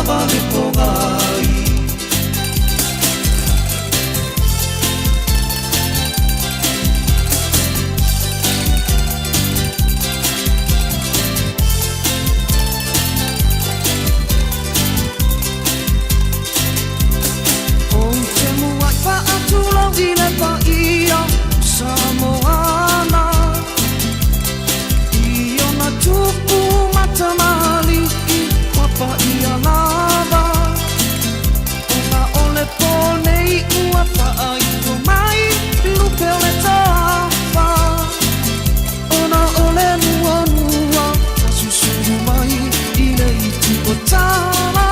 vale pogai. Ile paia Samoana Iyo na tupu matamali Wapa ia lava Ona ole ponei Wapa aito mai Lupe ole tafa Ona ole nua nua Wasusuru mai Ile itu o tala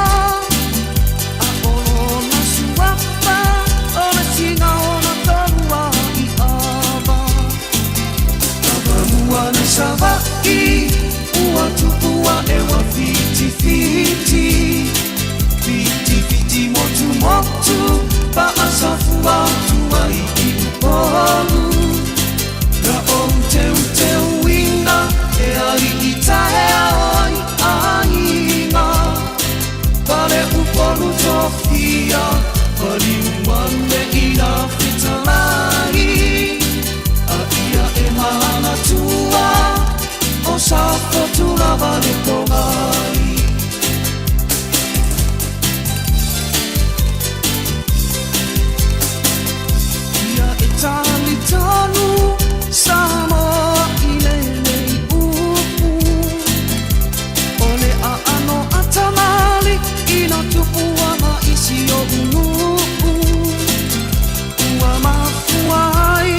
Savaki, ua tupua ewa fiti fiti Fiti fiti motu motu, paasafua tuai ipolu Na ute wina, e ali itae ai ainga Pare upolu tofia, pari umane ina fitalai Aia e mahana tua O safo tula vale pogai. Ia e tali tanu Samoa ilelei upu Ole a ano atamali Ina tupua maisi o unupu Ua mafuai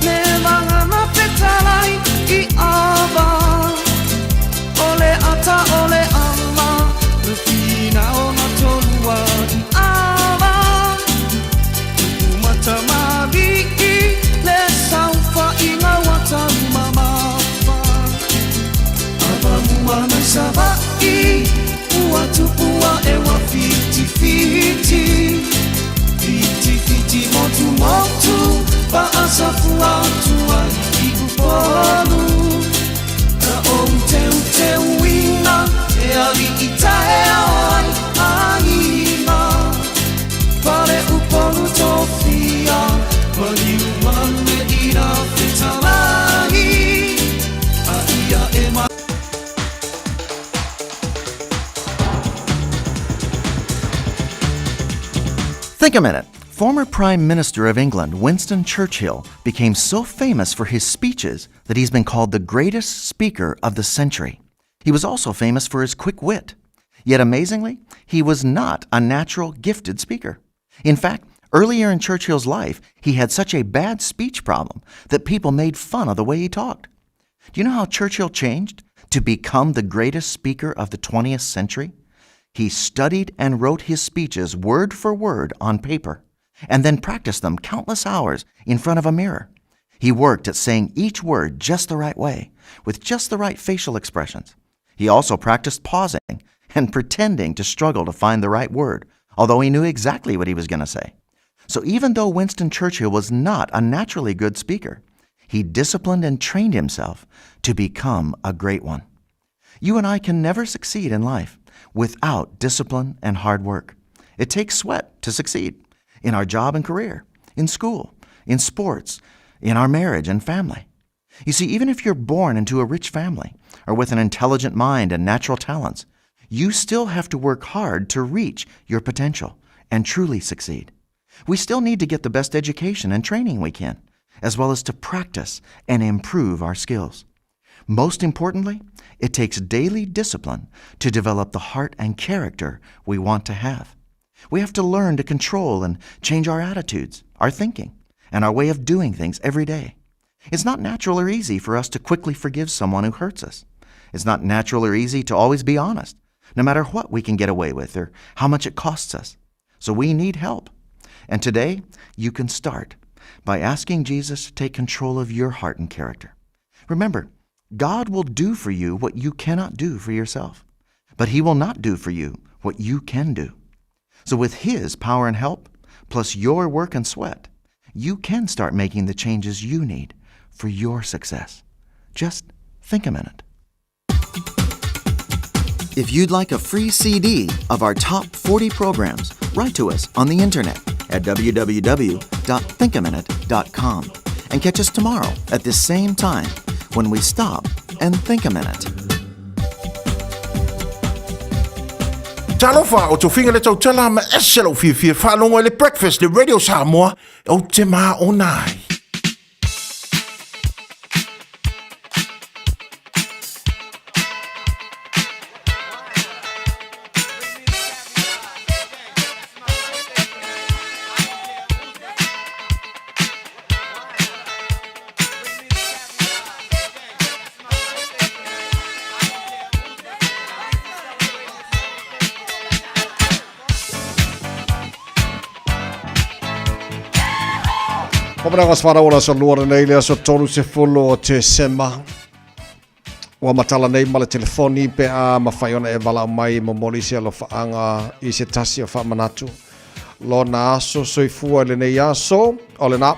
Ne vangana petalai I ava Ole ata ole ama Rufina ona tolua I ava Umata maviki Le saufa inga wataru mamafa Ava muana savaki Ua tupua ewa fiti fiti Fiti fiti motu motu Paasafua tua I upolu Ute wina e ali itae ai ainga Pare upolu tofia Pari umane ina fitalai Aia e ma Think a minute. Former Prime Minister of England, Winston Churchill, became so famous for his speeches that he's been called the greatest speaker of the century. He was also famous for his quick wit. Yet amazingly, he was not a natural gifted speaker. In fact, earlier in Churchill's life, he had such a bad speech problem that people made fun of the way he talked. Do you know how Churchill changed to become the greatest speaker of the 20th century? He studied and wrote his speeches word for word on paper, and then practiced them countless hours in front of a mirror. He worked at saying each word just the right way, with just the right facial expressions. He also practiced pausing and pretending to struggle to find the right word, although he knew exactly what he was going to say. So even though Winston Churchill was not a naturally good speaker, he disciplined and trained himself to become a great one. You and I can never succeed in life without discipline and hard work. It takes sweat to succeed in our job and career, in school, in sports, in our marriage and family. You see, even if you're born into a rich family or with an intelligent mind and natural talents, you still have to work hard to reach your potential and truly succeed. We still need to get the best education and training we can, as well as to practice and improve our skills. Most importantly, it takes daily discipline to develop the heart and character we want to have. We have to learn to control and change our attitudes, our thinking, and our way of doing things every day. It's not natural or easy for us to quickly forgive someone who hurts us. It's not natural or easy to always be honest, no matter what we can get away with or how much it costs us. So we need help. And today, you can start by asking Jesus to take control of your heart and character. Remember, God will do for you what you cannot do for yourself, but He will not do for you what you can do. So with His power and help, plus your work and sweat, you can start making the changes you need for your success. Just think a minute. If you'd like a free CD of our top 40 programs, write to us on the internet at www.thinkaminute.com and catch us tomorrow at this same time when we stop and think a minute. Talofa o tofinga le tau tala ma eselo fifia whanonga le breakfast le Radio Samoa o te maa o nai. Papanangas whanaora so luara nei lea so tolu se folo o te sema. Wa matala nei ma le telefoni pe a mawhaiona e wala mai mo molisi alo whaanga I se tasi o whamanatu. Lo na aso soifua le nei aso o le na.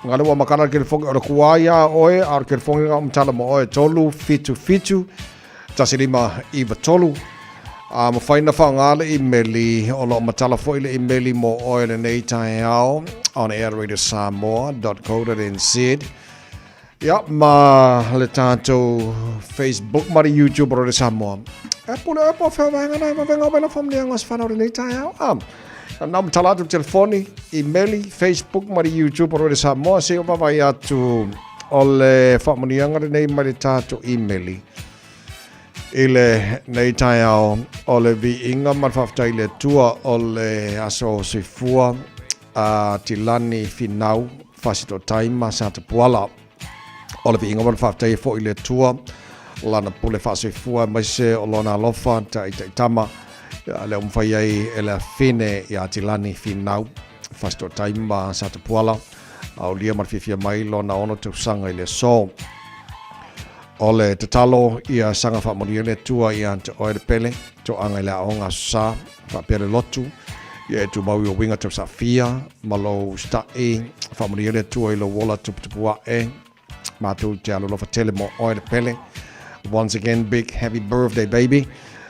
Ngale wa makana ke le fongi o le kuaia oe ar ke le fongi ngā mtala mo oe tolu fitu. Tasi lima iwa tolu. Mawhaina whaangale I meli o lo matala fo ile I meli mo oe le nei tae ao. On air radiosamoa.co.nz. Ja, ma le tātou Facebook ma YouTube Radio Samoa. E pule e po whewanga nei ma venga bela whamni angas whanau nei tai au. Nam talatu telefoni, emaili, Facebook ma YouTube Radio Samoa. Se o wawai atu o le whamni anga nei ma le tātou emaili. Ile nei tai au o le vi inga ma whaftai le tua o le aso sifua. Tilani finau fasito taima sa te puala o le vinga wan whaftai fo I le tua lana pule whasoifua mai se o lona lofa ta tama le umwhai ai e le fine I a tilani finau fasito taima sa te puala au lia marfifia mai lona ono te usanga I le so o le te talo I a sanga whamoni le tua I a te oere pele to anga I le aonga sa whapere lotu Ia tu mau I o winga tau safia, malo stai, whamuri ele tua I lo wola tupua e, mātou te alo lofa tele mo oe le pele. Once again, big happy birthday baby.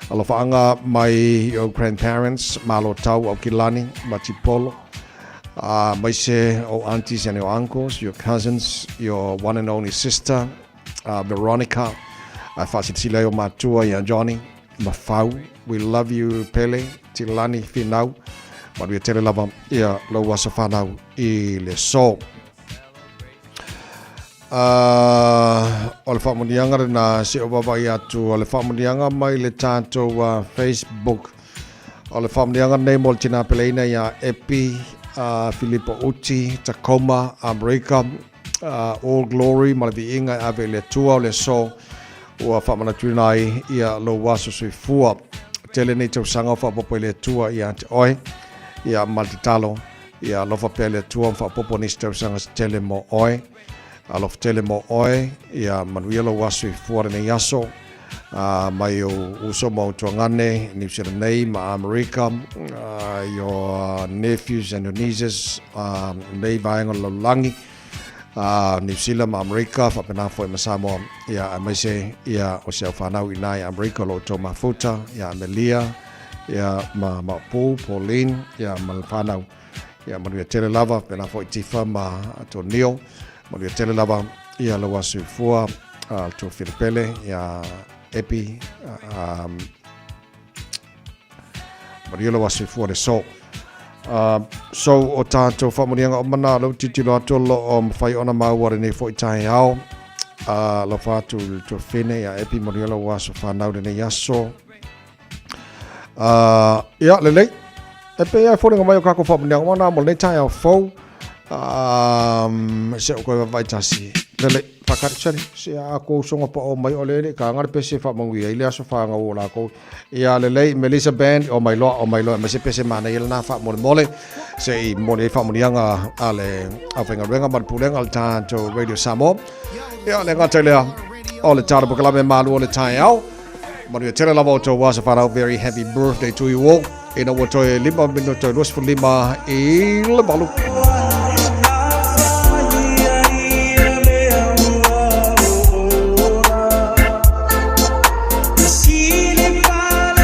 Alofa anga mai your grandparents, malo tau au kilani, Matipolo. Mai se o aunties and your uncles, your cousins, your one and only sister, Veronica. Whasitile o mātua I Johnny, Mafau. We love you Pele, Tilani Finau. But we tell lava ia lo wasa whanau I le so. O le whamunianga na se o wawai atu o le whamunianga mai le tātou Facebook. O le whamunianga nei mo le tina peleina ia Epi, Filippo Uti, Tacoma, America, All Glory, ma le viinga ave le tua o le so. Ua whamanatuna ai ia lo wasa soifua. Tele nei tau sanga o whapopo le tua ia te oe. Ia maltitalo ia lofa pele tua fa popo ni stau sanga tele mo oe alof tele mo oe ia manuelo wasu fuare nei aso mai o uso mo tuangane New Zealand nei ma America your nephews and your nieces nei vaenga lolangi New Zealand ma America fa pena foi masamo ia mai se ia o se fanau inai America lo to mafuta ia Melia ia ma Paul, Pauline, ia malfanau, ia manuia tele lava, pena foi tifa ma to Neil, manuia tele lava, ia lo wasu fua, to Filipele, ia Epi, manuia lo wasu fua de so. So o tātou whamurianga o mana lo titilo atolo o mwhai ona mauare nei foi tahe ao, lo whātu to whene, ia Epi manuia lo wasu whanau de nei aso. Ia lelei e pe ai fōringa mai o kako whapunia wana mo nei tai au fau se o koe vai tasi lelei whakari sari se a kou songa pa o mai o lele ka ngare pese whamangui i lea so whanga o la kou ia lelei Melissa Band o mai loa me se pese mana i lana whamole mole se I mole whamunianga a le a whenga renga maripulenga al tātou Radio Samoa ia le ngata lea o le tāra pukalame malu o le tai au Maria tele lava o tō wasa whanau, very happy birthday to you all. E na wa toi 5 minuto, 2 I le malu. Sile para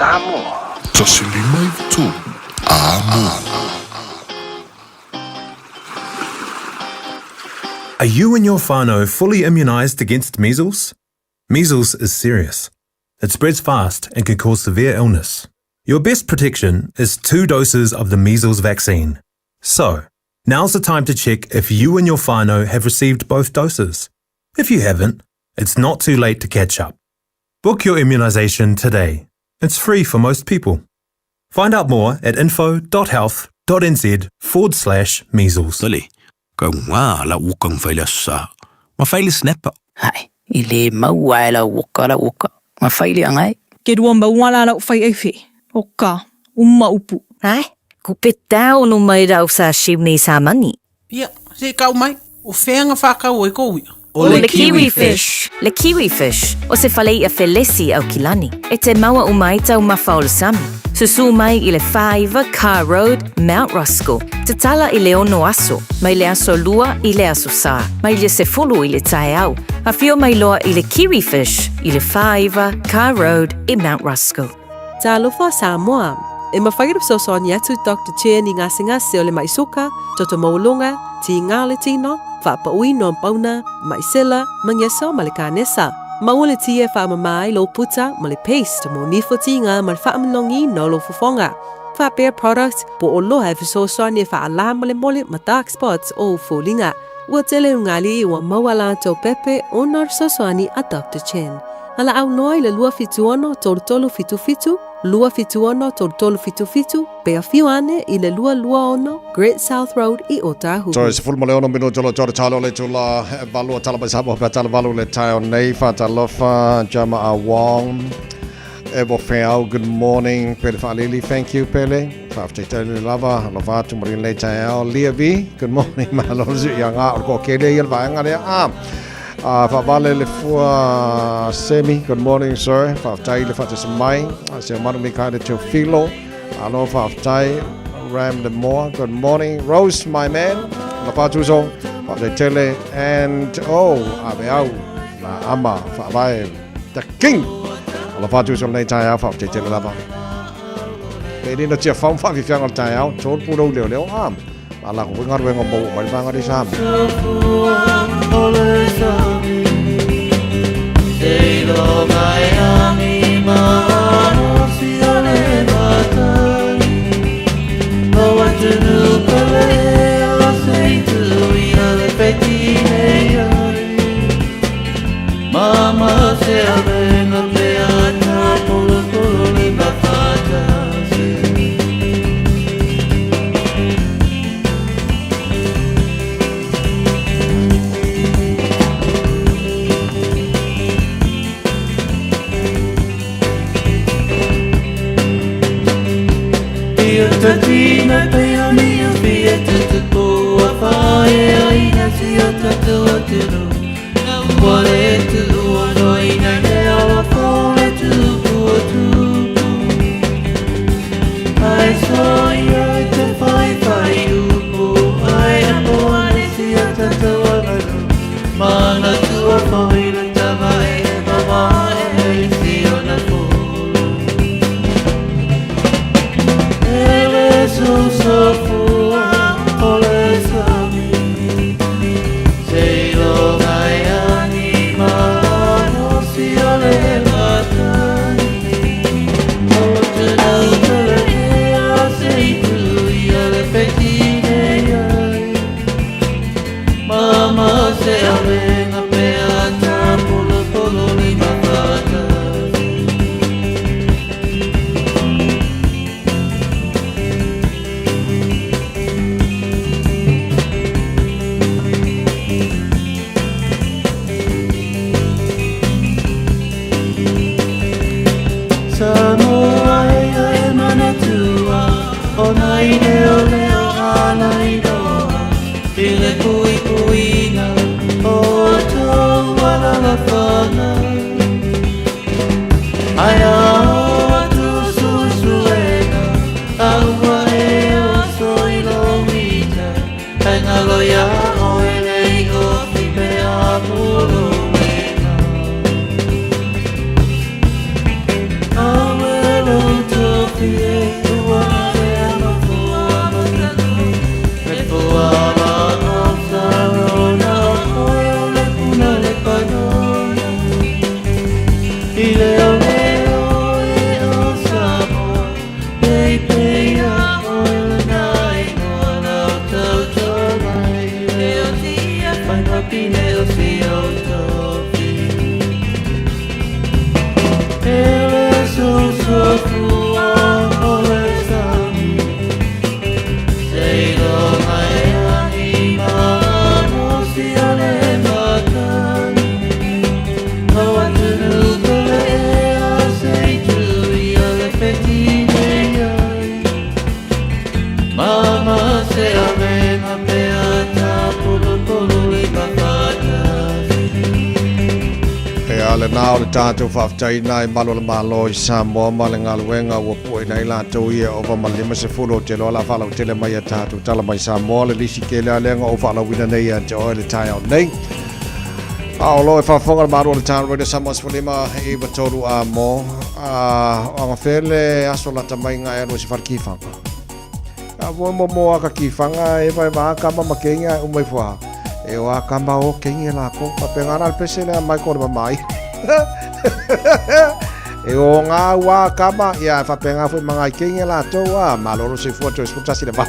Samoa. Are you and your whānau fully immunised against measles? Measles is serious. It spreads fast and can cause severe illness. Your best protection is 2 doses of the measles vaccine. So, now's the time to check if you and your whānau have received both doses. If you haven't, It's not too late to catch up. Book your immunisation today. It's free for most people. Find out more at info.health.nz/measles. Tali, ka ngā la ukang whaile sa. Ma whaile snapper. Hai, I le maua e la waka. Ma whaile angai. Ke rua mauala lau whai eiwhi. O ka, umma upu. Ai, ko pe tau no mai rau sa shimni sa mani. Ia, se kau mai, o whenga whakau e koui. O le kiwi fish. Le kiwi fish. O se whalei a Felisi au Kilani. E te maua o mai tau mawhaola sami. Susu mai I le 5 Car Road, Mount Ruskell. Te tala I le ono aso. Mai le aso lua I le aso sa. Mai le se fulu I le tae au. A fio mai loa I le kiwi fish. I le 5 Car Road I Mount Ruskell. Ta alofa Samoa. E mawhairu sosoni atu Dr. Chen I ngase o le maisoka, toto maulonga, ti ngā le tino, whapaui no pauna, maisela, mangeso ma le kānesa. Maua le tia whaamamai lo puta ma le paste mo nifo tinga ma le whaamalongi no lo fufonga. Whapea product po o loha e sosoni e whaala ma le mole ma dark spots o fulinga. Ua tele ungali I ua mawala to pepe o nar sosoni a Dr. Chen. Ala au noi le lua fituono tolu fitu. Lua fituono tolu fitu, pe a fiuane I le lua ono, Great South Road I Otahu. So, se fulma le ono minu jolo talo le tula valua talaba sabo pe tala valu le tayo nei fa talofa jama a wong. Ebo feau, good morning. Pele fa lili, thank you Pele. Fa afte tele lava, lava tu marin le tayo. Lievi, good morning. Malozu yanga or ko kele yel va ngare fa vale le fua semi, good morning sir. Fa aftai le fa te mai. Se manu mi kaide te filo. Alo fa aftai Ram the Moore, good morning. Rose, my man. La patuzo. Fa te tele and abeau la ama fa vai the king. La patuzo le tai fa te tele lava. Pe no tia fam fa vi fiang al tai au. Chol pu leo am. Ala ko ngar wengo mo mai banga di sam. Mama se avenga peata polo le bafata. Tatina peoni fieta tu a fae ina si tu atiro wale tu no ina le ala fole tu I saw you to fai you I am one si tu mana tu a fae le tava e baba e si ona so le nao le tātou whaftai nai malo le malo I Samoa ma le ngaluenga ua pue nei lātou ia o wa malima se fulo te loa la whalau tele mai a tātou tala mai Samoa le lisi ke lea lenga o whalau wina nei a te oe le tai au nei. Ao lo e whawhonga le maro le tātou roi Samoa spalima e wa toru a mo a ngā whele aso lata mai ngā ero si wharkifanga. A voi mo aka kifanga e vai maa kama makenga umai fua. E o a kamba o kengi la ko pa pengana al pese le mai ko mai e o nga wa kamba ya fa penga fu manga kengi la to wa maloro se fu to escuta si le va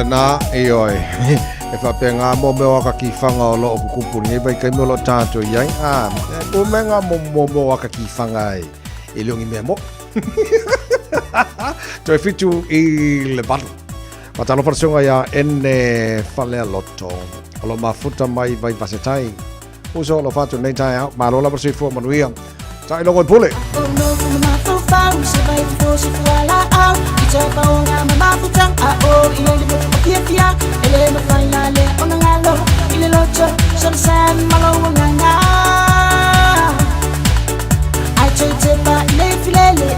na e oi e fa penga mo me wa ka ki fanga o lo ku ku ni vai kai mo lo tanto yang a o menga mo wa ka ki fanga e lo ngi memo to e fitu i le bar patalo persona ya en fale lotto lo ma futa mai vai pasetai uso lo fatto nei tai ma lo la per si fu manuia tai lo pole Filele,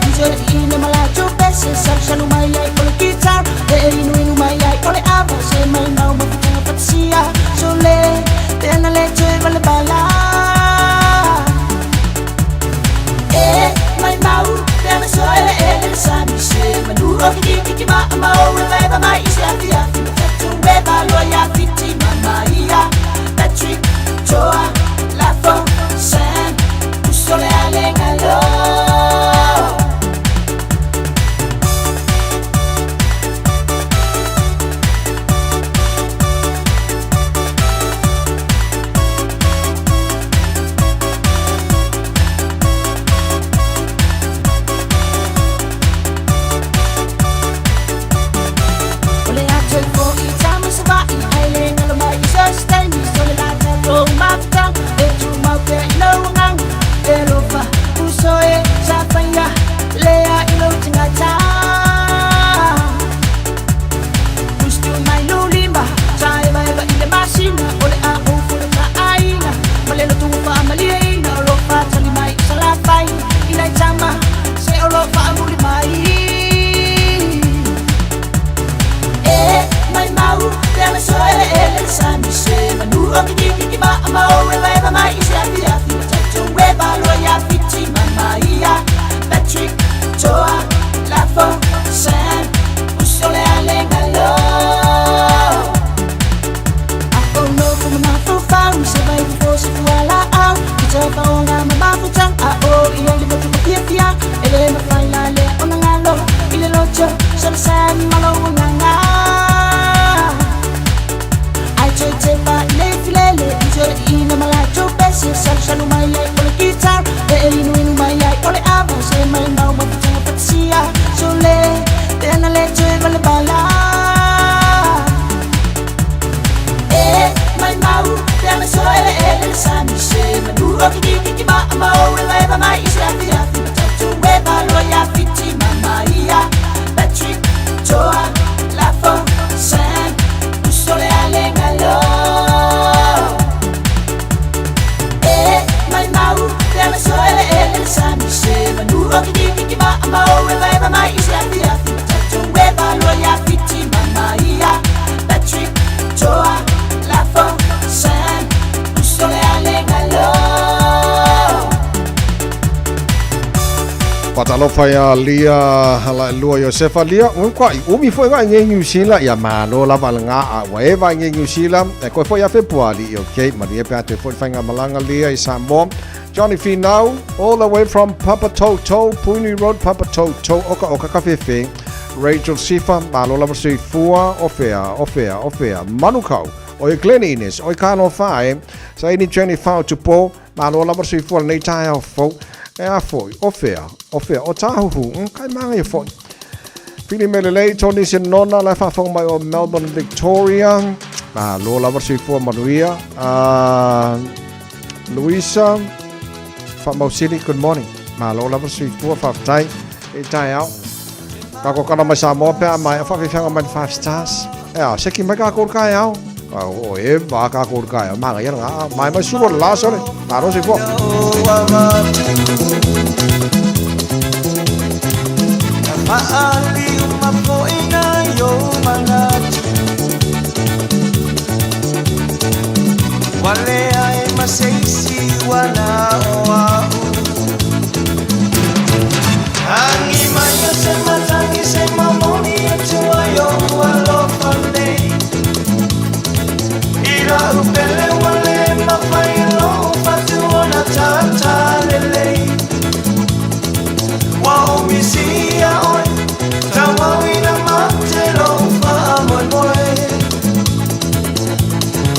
Patalo faya lia hala lua Josefa lia kwa umi foi ga nge New Zealand ya malo la valanga wa va nge New Zealand e ko foi a February okay Maria Pate foi fanga malanga lia Isambo Johnny Finau all the way from Papa Toto Puni Road Papa Toto oka kafefe Rachel Sifa malo la versi fua ofea manukau oi cleanliness oi kano fai sai ni Jenny Fau tupo malo la versi fua nei tai fo e foi ofea o tahu kai manga e foi Pili Melele Tony Sinona la fa fong mai o Melbourne Victoria lo la versi fua Maria Luisa from Mo City good morning lo la versi fua fa tai e tai out ka ko kana mai sa mo pe mai fa fanga mai 5 stars seki mai ka ko kai out o e va ka ko kai ma ga ya mai mai su la so le ro si fo Maali umapoina yo manati Wale ai maseisi wana oa Angi maya sema tangi sema moni etua yo walofane Ira upele wale mafailo fatuona tata lele Wa umisia oi Tawawina matelo fa amoy moy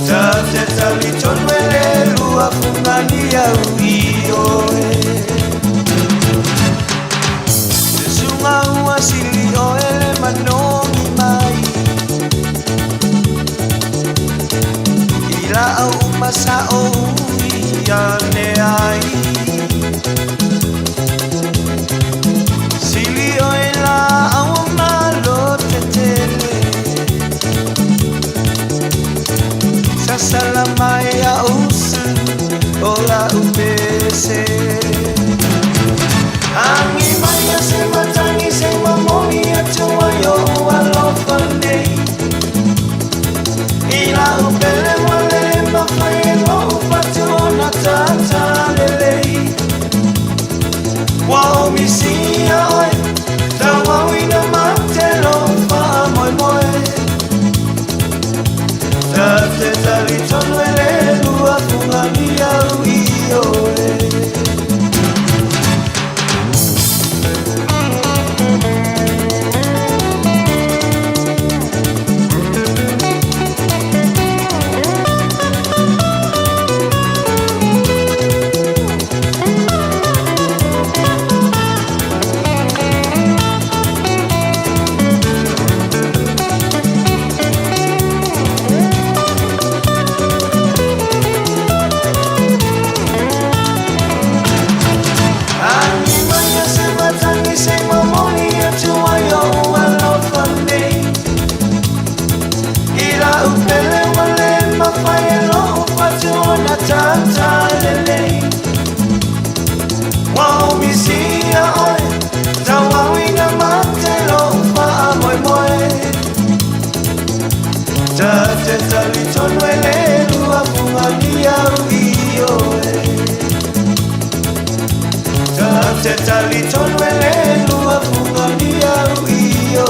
Tate taliton wele lua fungania uioe Sunga uasili oele manongi mai Ila au umasa o uiane ai Salamaya usu ola upese Angi maya sema tangi sema moni atua yo alofane Ila upele wale mafailo fatuona tata lele Wao misia oi Tawawina matelo fa moi moi Tate taliton wele lua fungania uioe Tate taliton wele lua fungania uioe iyo Tate tali tonwele lua fungalia iyo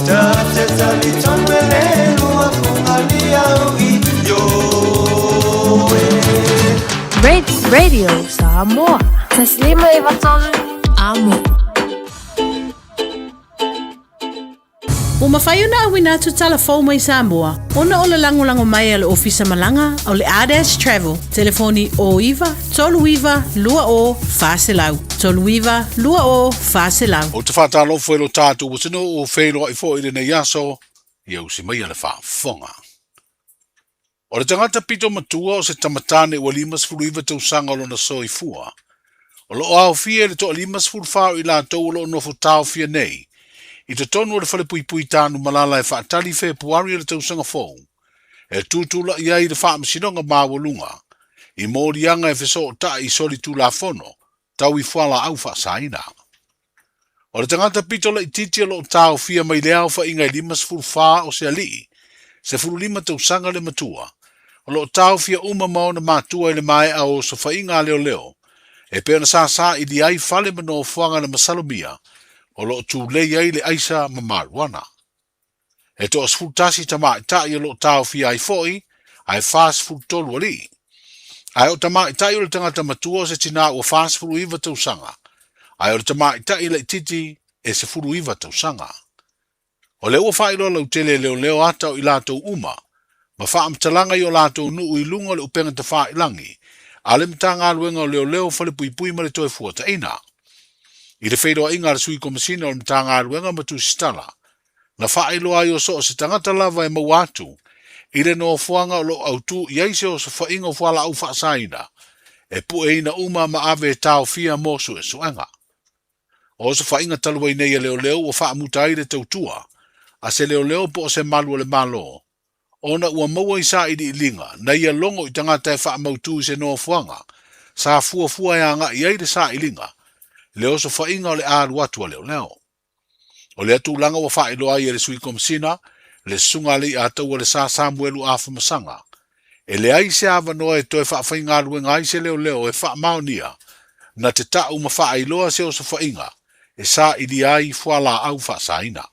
Tate tali tonwele lua fungalia iyo Radio Samoa. Taslima iwatozu amo. O mawhai ona awina tu telefon mai Samoa. Ona o le lango mai ale ofisa malanga o le ADS Travel. Telefoni o iwa, tolu iwa, lua o, faselau. Tolu iwa, lua o, faselau. O te whātalo whaelo tātu wasino o whaelo i fo i rene yaso, i au si mai ale whaafonga. O le tangata pito matua o se tamatane ua limas fulu iwa tau sanga lo na soi fua. O lo au fia le to limas fulu whao i la tau lo nofo tau fia nei. I te tonu o le whale pui pui tānu malala e whaatali whea puari le tau sanga fōu. E tūtula i ai le whaamasinonga māwalunga. I mōri anga e wheso o ta i soli tū la fono, tau i whala au whaasaina. O le tangata pito la i titi lo tau fia mai le au wha ingai limas fulu wha o se alii. Se fulu lima tau sanga le matua. O lo tau fia uma maona mātua i le mai au so wha inga leo leo. E peo na sā i di ai whale mano fuanga na masalomia. O lo tu le ai le aisa mamaruana. E to as fultasi tama i tai o lo tau fia ai foi, ai fast food tolu ali. Ai o tama i tai o le tangata matua se tina o fast food iwa tau sanga. Ai o le tama i tai le titi e se fulu iwa tau sanga. O leo whailo lau tele leo ata o i lato uma, ma whaamtalanga i o lato nuu i lunga le upenga te wha ilangi, ale mtanga luenga o leo whale pui pui ma le toi fuata ina. I le whairoa inga le sui komasina o mtanga luenga matu stala, na whailo ai o so se tangata lava e mawatu, i le no fuanga o lo autu i aise o se whainga o whala au whaasaina, e pu e ina uma ma ave tau fia mosu e suanga. O se whainga talua i nei leo o whaamuta i le tautua, a se leo po o se malu le malo. Ona ua maua i sa i di ilinga, na ia longo i tangata e whaamautu i se no fuanga, sa fua e anga i aire sa ilinga, leo so whainga o le aru atua leo. O le atu langa wa whailo ai e le sui komsina, le sunga li atau le sa Samuelu a masanga. E le ai se ava noa e toi whainga aruenga ai se leo e wha maonia, na te tau ma whailoa se o so whainga, e sa i di ai fuala au wha saina.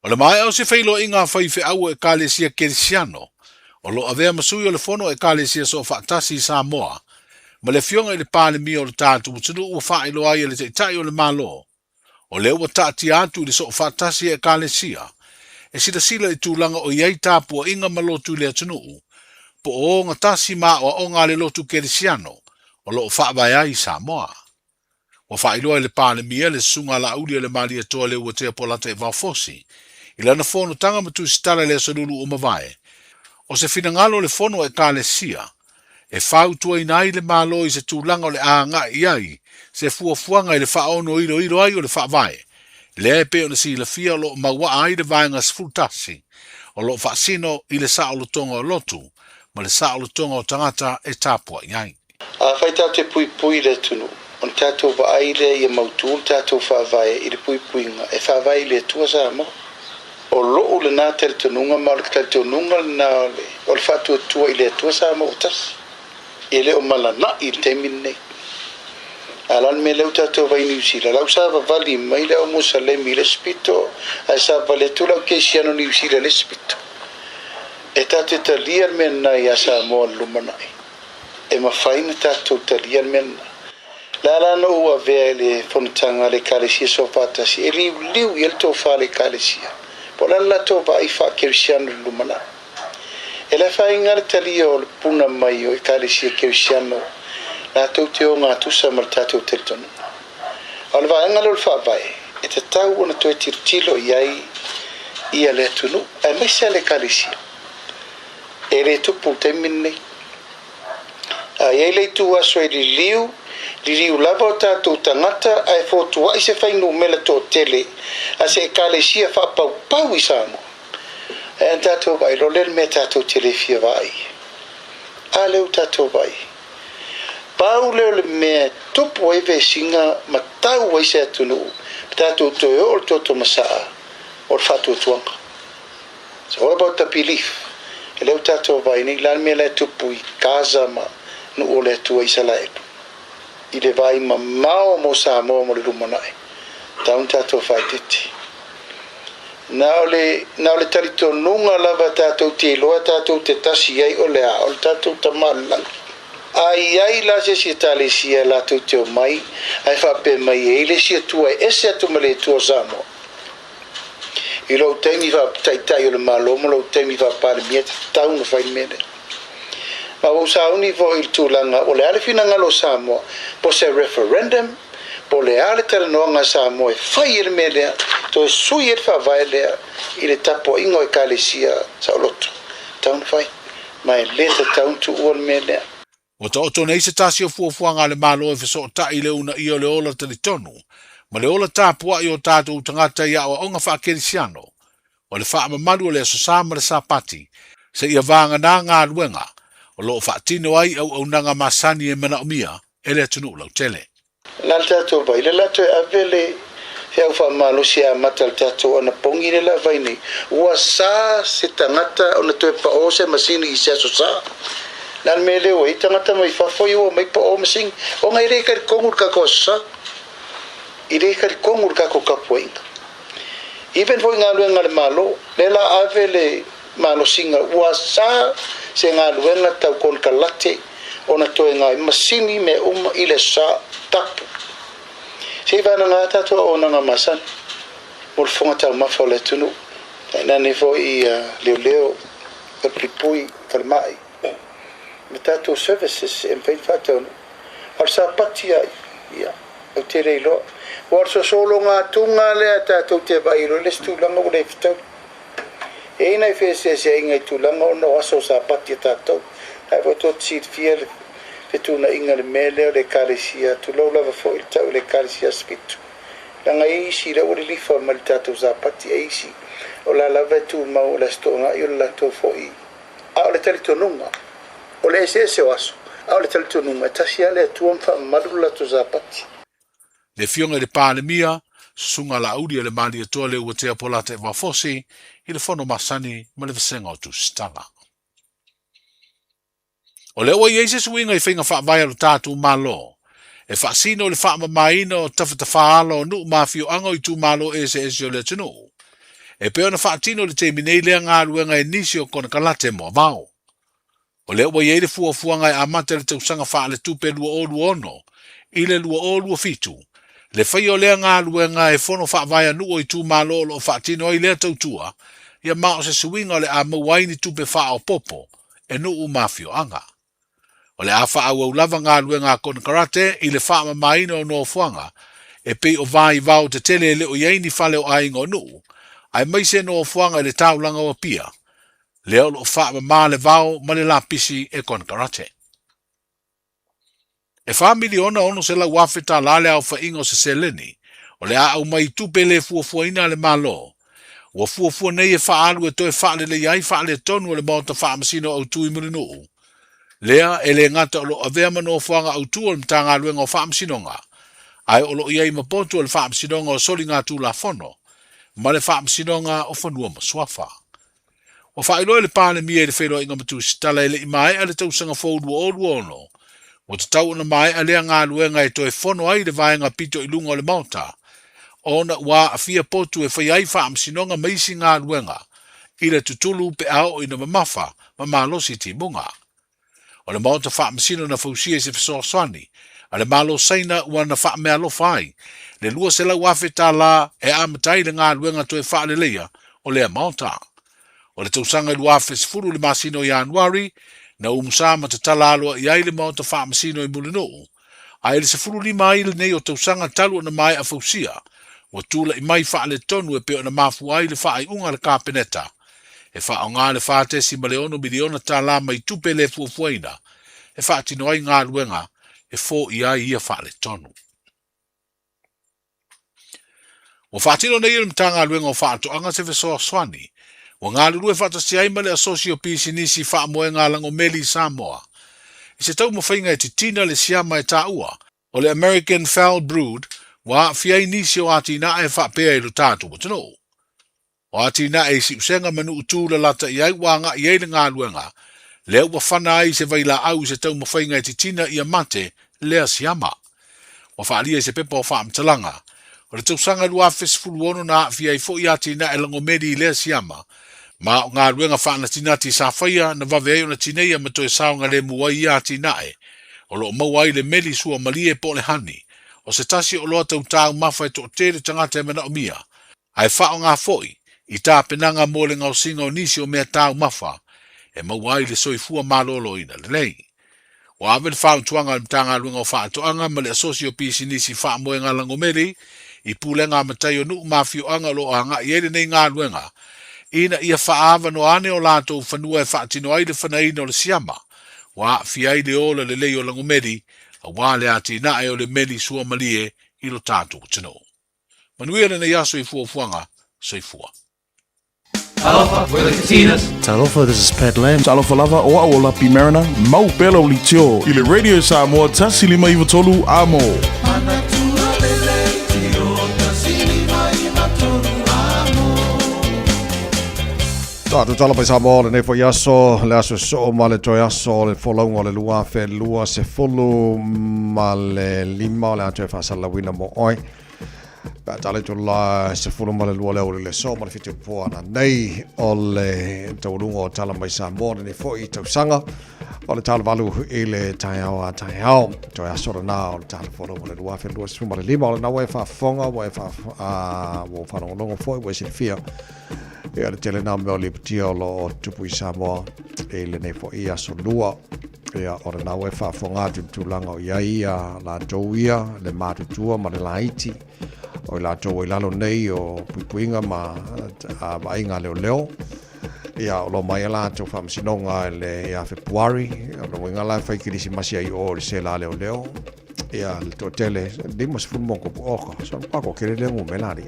O le mai au se whailo inga whaife au e kalesia kerisiano, o lo avea masui o le fono e kalesia so whaatasi i Samoa, ma le fionga i le pāle mi o le tātu utunu ua whailo ai e le teitai o le malo. O le ua tāti atu i le so whaatasi e kalesia, e sila i tūlanga o iei tāpua inga malotu le atunu, po o ngā tasi ma o ngā le lotu kerisiano, o lo whaavai ai Samoa. O whailo ai le pāle mi e le sunga la uli le mali e toa le ua tea polata e vaufosi, i lana fono tanga matu sitala le asalulu o mavae. O se finangalo le fono e kalesia, e whautua i nai le malo i se tūlanga o le anga i ai, se fuafuanga i le whaono ilo ai o le whaavae. Le e peo na si la fia lo maua ai le vaenga sfultasi, o lo whaasino i le saolo tonga o lotu, ma le saolo tonga o tangata e tāpua i ai. Whaitau te pui pui le tunu, on tātou wa aile i mautu tātou whaavae i le pui puinga, e whaavae le tua Samoa. O loo le nā tel tununga ma le tel tununga na o le whatua tua i le tua Samoa o tasi. I le o malana i le temin nei. Alan me leu tātou vai New Zealand. Lau sāwa vali mai le o Musalemi le spito. Ai sāwa le tula o keisiano New Zealand le spito. E tātou talian me nai a Samoa lumanai. E mawhaina tātou talian me nai. La lana ua vea le whanutanga le kalesia so whātasi. E liu i el tō wha le kalesia. Po la to va i fa kerisiano lumana. E la fa inga le tali o le puna mai o i kalesia kerisiano. La to te o ngā tusa mar tātou te tonu. O le va inga le fa vai. E te tau ona to e tirtilo iai i a le tunu. E mai se le kalesia. E le tupu te minne. A iei le tu aso e li liu lava o tātou tangata ai fōtua i se whainu mele tō tele a se kalesia whapau i Samoa. E an tātou vai, lo lel me tātou tele fia vai. A leo tātou vai. Pau leo le mea tupu e ve singa ma tau ai se atunu. Tātou toi o le toto masaa o le whātua tuanga. It's all about the belief. E leu tātou vai ni lan me le tupu I kaza ma nu o le tua isala e. I le vai ma mao mo Samoa mo le lumanai. Taun tātou vai titi. Na ole talito nunga lava tātou te loa tātou te tasi ai o le a o le tātou tamalang. Ai la se si tali sia la tu te mai ai fa pe mai e le si tu ese atu male tu Samoa. I lo te mi va tai o le malo mo lo te mi va par miet tau no fai mene. Ma o sa uni vo il tulanga o le ale fina ngalo Samoa po se referendum po le ale tala no nga Samoa fai il mele to sui il fa vai le I le tapo ingo e kalesia sa loto. Tau no fai. Mai le tau tu o mele. O ta oto nei se tasi o fuafuanga le malo e feso ta I le una I o le ola tali tonu. Ma le ola tāpua I o tātou tangata ia o onga whaakerisiano. O le wha mamalu o le aso sama le sapati. Se ia vanga nā ngā luenga. O loo whaatino ai au nanga masani e mana o mia. E le atunu lau tele. Nal tātou vai le lato e avele. He au wha malo si a mata le tātou ana pongi le la vai ni. Ua sa se tangata o na toe pa o se masini I se aso sa. Nan me leo I tangata mai whawhoi o mai pa o masing. O ngai rei kari kongur kako sa. I rei kari kongur kako kapuinga. Iben foi ngā luenga le malo. Le la ave le malo singa. Ua sa se ngā luenga tau kon kalate. O na toe ngai masini me I le sa tapu. Se vana ngā tatua o nga masan. Mo le fonga tau mawha o le tunu. Nani foi leo. Le plipui kalmai. Me tātou services e mwhain whātaunu. Ar sa pati ai, ia, au te reilo. War so solo ngā tunga lea tātou te vairo, les tūlanga o le whitau. E nei whese se ingai tūlanga o no aso sa pati tātou. Hai fo tōt siit fier, whetuna inga le mele o le kāresia, tūlau lava fo il tau le kāresia spitu. Langa eisi la o le lifa ma le tātou sa pati eisi. O la lava tū mau o la stonga I o la tō fo I. A o le talitonunga. O le ese o aso. A o le talitonunga. Tasi ale tuam wha madula to zapati. Le fionga le pālemia, sunga la auri le mali toa le ua te apolata e wafosi, I le fono masani ma le vasenga o tu stanga. O le ua I eise suinga I whinga wha vai alo tātou malo. E wha sino le wha mamaina o tawhita whaalo o nuu mawhio anga I tu malo ese o le tunu. E peo na wha tino le te minei lea ngā ruenga e nisi o kona kalate mo vau. O le ua yeire fuafuanga e amata le tausanga wha le tupe lua o lua ono, I le lua o lua fitu. Le whai o lea ngā luenga e whono wha vaya nuo I tū malo o wha tino I lea tautua, ia mao se suinga o le a mawaini tupe wha o popo, e nuu mawhio anga. O le a wha au lava ngā luenga kona karate, I le wha mamaina o no fuanga, e pei o vai vau te tele le o yeini whale o ainga o nuu, ai maise no fuanga le taulanga o pia. Leo lo wha ma le vau ma le lapisi e kon karate. E wha miliona ono se la wafeta lale au wha ingo se seleni, o le a au mai tupe le fuafua ina le malo. Ua fuafua nei e wha alu e toe wha le iai wha le tonu o le mauta wha masino au tui muri nuu. Lea e le ngata o lo avea mano fuanga au tu o le mtanga aluenga o wha masinonga. Ai o lo iai mapotu o le wha masinonga o soli ngā tu la fono, ma le wha masinonga o whanua maswafa. O whaeloe le pāne mia le whaeloe inga matu sitala ele I mai a le tausanga fōrua o luono. O te tau na mai a lea ngā luenga e toe whono ai le vaenga pito I lunga o le mauta. O na wā a fia potu e whai ai wha amsinonga maisi ngā luenga. I le tutulu pe ao ina mamafa ma malosi ti munga. O le mauta wha amsino na fausia se fiso swani. A le malo saina ua na wha mea lo fai. Le lua se lau afe tā la e amatai le ngā luenga toe wha le leia o lea mauta. O le tausanga lua fesfuru le masino I Anuari, na umusama te talaloa I aile mauta wha masino I Mulinoo. A ele se furu lima aile nei o tausanga talu na mai a fausia, o tula I mai wha le tonu e peo na mafu aile wha I unga le kāpeneta. E wha o ngā le wha tesi ma leono miliona tā la mai tupe le fuafuaina, e wha tino ai ngā luenga e fō I ai ia wha le tonu. O wha tino nei le mtanga luenga o wha ato anga se fesoa swani, o ngā lulu e whatasi ai ma le asosio pisi nisi wha moe ngā lango meli Samoa. I se tau mawhainga e titina le siama e tā ua, o le American Foul Brood, wa fiai nisi o ati na e wha pea I lo tātu watano. O atina e si usenga manu utula lata iai wanga iai le ngā luenga. Leo wa whana ai se vaila au se tau mawhainga i titina i a mate lea siama. Wa whaalia se pepa o whaamtalanga. O le tausanga lua fesifulu ono na fia i fo i atina e langomedi i lea siama. Ma o ngā luenga whaana tinati sa whaia na waweo na tineia matoe saunga le mua i atina e. O lo mawai le meli sua malie po le hani. O se tasi o loa tau tāu mawhai to tere tangata e mana o mia. Ai wha o ngā foi. I tā penanga mō le ngau singa o nisi o mea tāu mawha, e mawai le soifua malolo ina le lei. O ave le whau tuanga le mtanga luenga o wha atoanga ma le asosio pisi nisi wha moe ngā langomeri, i pule ngā matai o nuu mawhio anga lo anga i ere nei ngā luenga, ina ia wha awa no ane o lato whanua e wha atino ai le whanaina o le siama, wa fiai le ola le lei o langomeri, a wā le ati na e o le meli sua malie i lo tātou tino. Manuia le nei aso i fuafuanga, soifua. Talofa, we're the Katinas. Talofa, this is Pat Lam. Talofa lava o aola pi Mariner. Mau pelo li tio. I le radio Samoa tasi lima iwa tolu amo. Tātou talapai Samoa le nei fo yaso, le aso so ma le toi aso, le folongo le lua fe lua se folu ma le lima le atu e whasala wina mo oi. Tale tu la se fulu ma le lua leo le so ma le fitu po ana nei o le taurunga o tala mai Samoa le fo i tau sanga o le tala valu i le taiao a taiao toi asora na o le tala folo ma le lua fe lua se ma le lima o le na wai whafonga wai whanongonongo fo i wai se fia e ale tele na me o le ptia o lo tupu i Samoa e le nei fo i aso lua e o le na wai whafonga tu langa o iaia la tauia le matutua ma le laiti o la tau i lalo nei o puipuinga ma a inga leo leo ia o lo mai la tau whamsinonga le ia Februari o lo inga la whaikirisi masi ai o le se la leo leo ia le to tele dimas fulmongo pu oka so pako kere lengu melari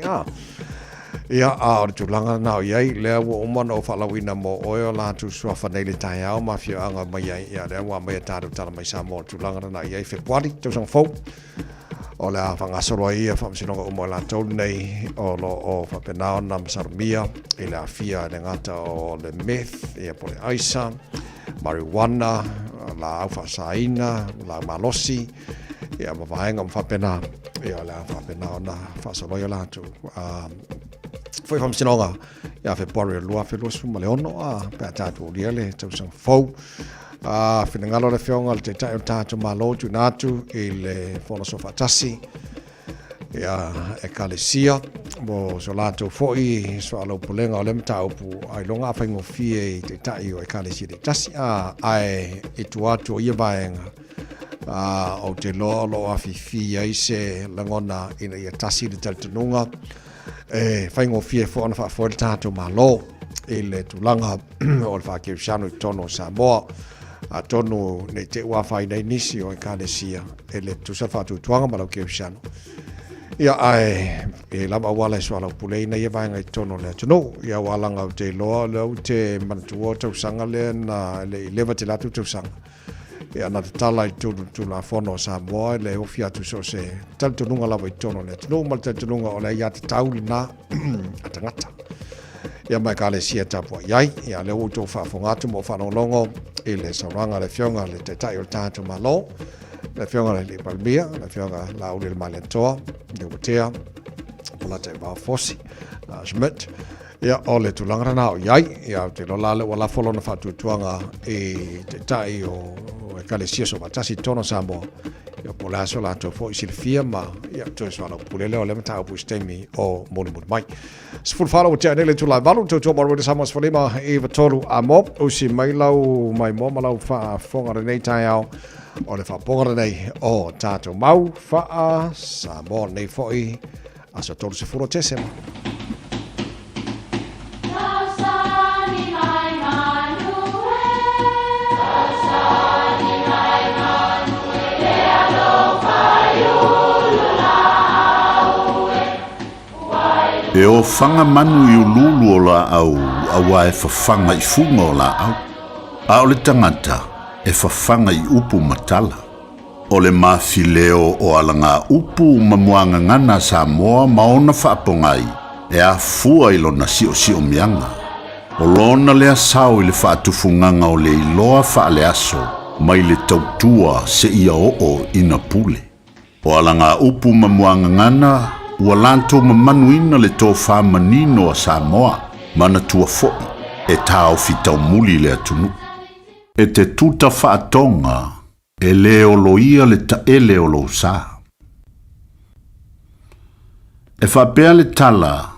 ia a o tulanga na o iai lea ua umana o whalawina mo oio la tu sua whanei le tai au mafio anga mai iai ia lea ua mai tātou tala mai Samoa tulanga na iai Februari tau sang fau o le a whangasoroa ia whamsinonga umo la tau nei o lo o whapenao na masarumia i le a fia le ngata o le meth ia po le aisa marijuana la au whasaina la malosi ia mawaenga mwhapena ia le a whapenao na whasoroa ia la tu foi whamsinonga ia Februari lua wheluasu ma le ono pēr tātou lia le tau sang fau Finangalo le whionga le te tai o tātou malo tu nātu i le whono sofa tasi ia e kalesia mo so lātou foi so alo pulenga o le mta upu ai longa whaingo fie i te tai o e kalesia te tasi ai i tu atu o ia vaenga o te lo afifi ai se langona ina ia tasi le taltununga e whaingo fie whono wha le tātou malo i le tulanga o le whakiusiano i tono Samoa a tonu nei te ua whai nei nisi o e kalesia e le tusafa tu tuanga malau ke usiano ia ai e lama wala so ala pulei nei vaenga i tono le tonu ia walanga o te loa le te mantua tau sanga le na le leva te latu tau sanga ia na tala i tu na fono Samoa le ofia tu so se tal tununga lava i tono le tonu mal tal tununga o le ia te tauli na atangata ia mai kalesia tapu iai ia le o to fa fongatu mo fa longo i le sauranga le whionga le te tai o tātou malo le whionga le palmia le whionga la uli le maletoa le utea pola te wā fosi Schmidt ia o le tulangara nao iai ia te lola le wala folona whatutuanga i te tai o e kalesia so watasi tono Samoa ia pola so la to fo i silfia ma ia to so ala pulele o le mata o pustemi o moni mai sful fala o te nele tu la valu to mo de Samoa sfolima e vatolu a mop o si mai lau mai mo malau fa fonga nei tai au o le fa ponga nei o tato mau fa Samoa nei foi a so tolu se furo tesema E o whanga manu i ululu o la au, awa e whawhanga i funga o la au. A o le tangata, e whawhanga i upu matala. O le mawhileo o alanga upu mamuanga ngana Samoa maona whaapongai, e a fua i lona sio mianga. O lona lea sao i le whaatufunganga o le iloa wha le aso, mai le tautua se ia o ina pule. O alanga upu mamuanga ngana, ua lanto mamanuina le tō whamanino a Samoa, mana tua foi, e tau fitau muli le atunu. E te tuta whaatonga, e leo loia le taele o lo sa. E whapea le tala,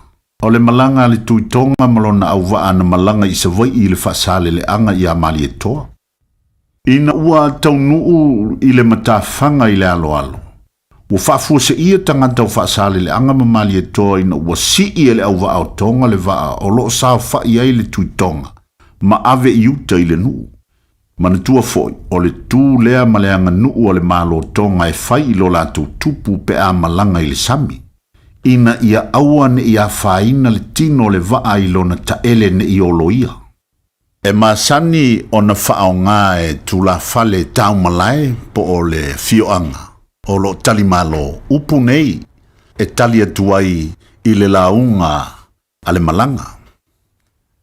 o le malanga le tuitonga malona au waa na malanga isa vai i le whaasale le anga i a mali e toa. Ina ua tau nuu i le matawhanga i le alo. Ua whaafua se ia tangata o whaasale le anga mamali e toa ina ua si i le au waa o tonga le waa o loo sao wha i ai le tuitonga. Ma ave i uta i le nuu. Mana tua foi, o le tū lea maleanga nuu o le malo tonga e whai i lo lato tupu pe a malanga i le sami. Ina ia aua ne ia whaina le tino le waa i lona taele ne i oloia. E masani o na whao ngā e tula whale tau malai po o le fioanga. O lo tali malo upu nei e tali atuai i le launga a le malanga.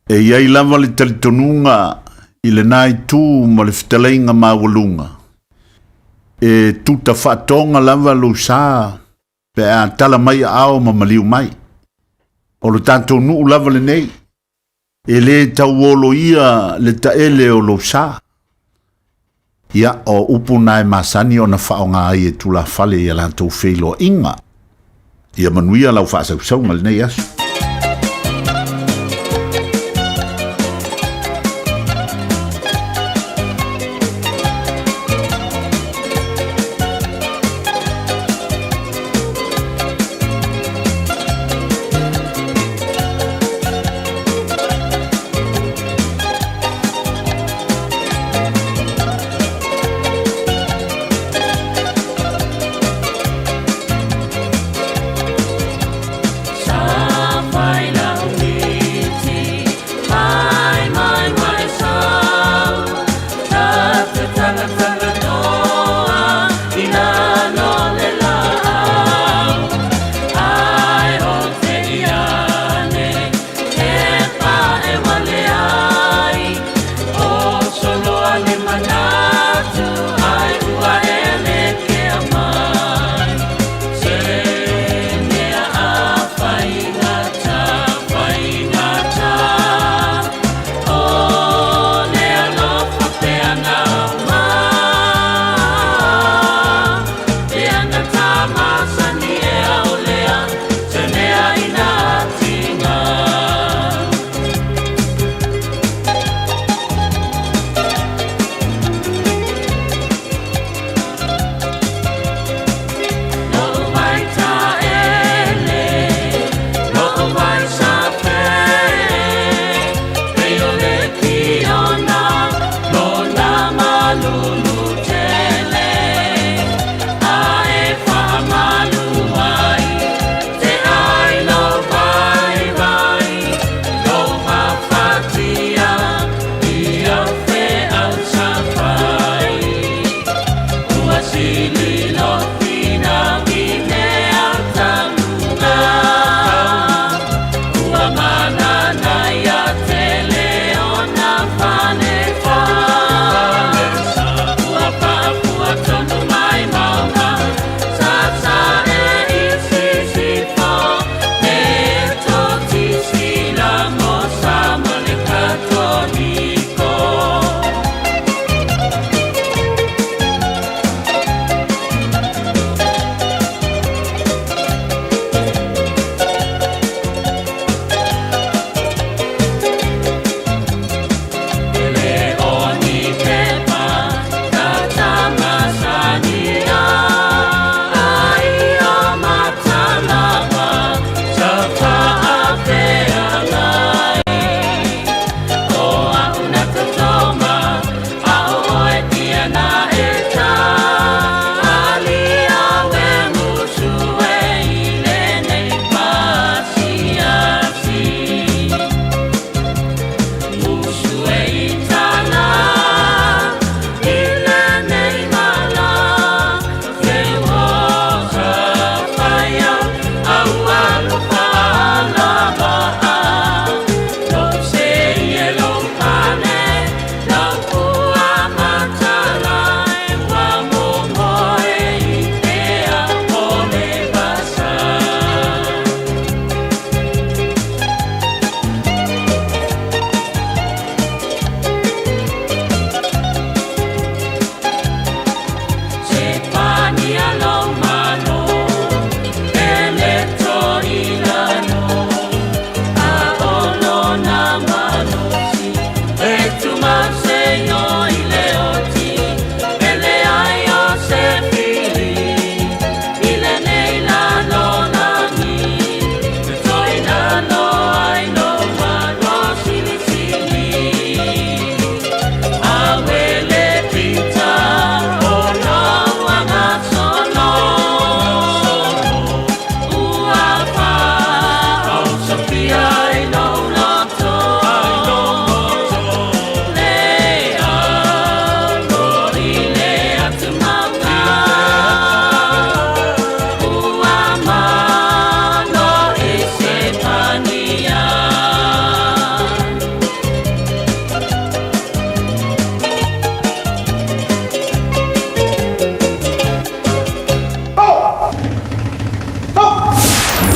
E iai lava le tali tonunga i le nai tū ma le fitaleinga mawalunga. E tuta whatonga lava lo saa pe a tala mai ao ma maliu mai. O lo tanto nuu lava le nei. E le tau olo ia le taele o lo sa. Ia o upu nai masani o na whaonga ai e tula fale i ala tau wheilo inga. Ia manuia lau whaasau mal nei asu. Sa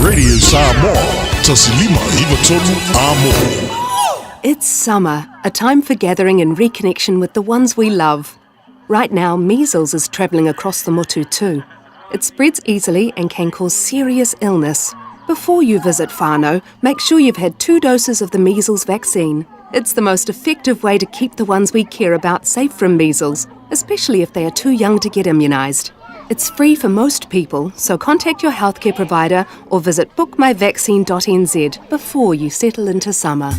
Radio Samoa. Tasilima Ivatolu Amo. It's summer, a time for gathering and reconnection with the ones we love. Right now, measles is travelling across the Motu too. It spreads easily and can cause serious illness. Before you visit whānau, make sure you've had 2 doses of the measles vaccine. It's the most effective way to keep the ones we care about safe from measles, especially if they are too young to get immunised. It's free for most people, so contact your healthcare provider or visit bookmyvaccine.nz before you settle into summer.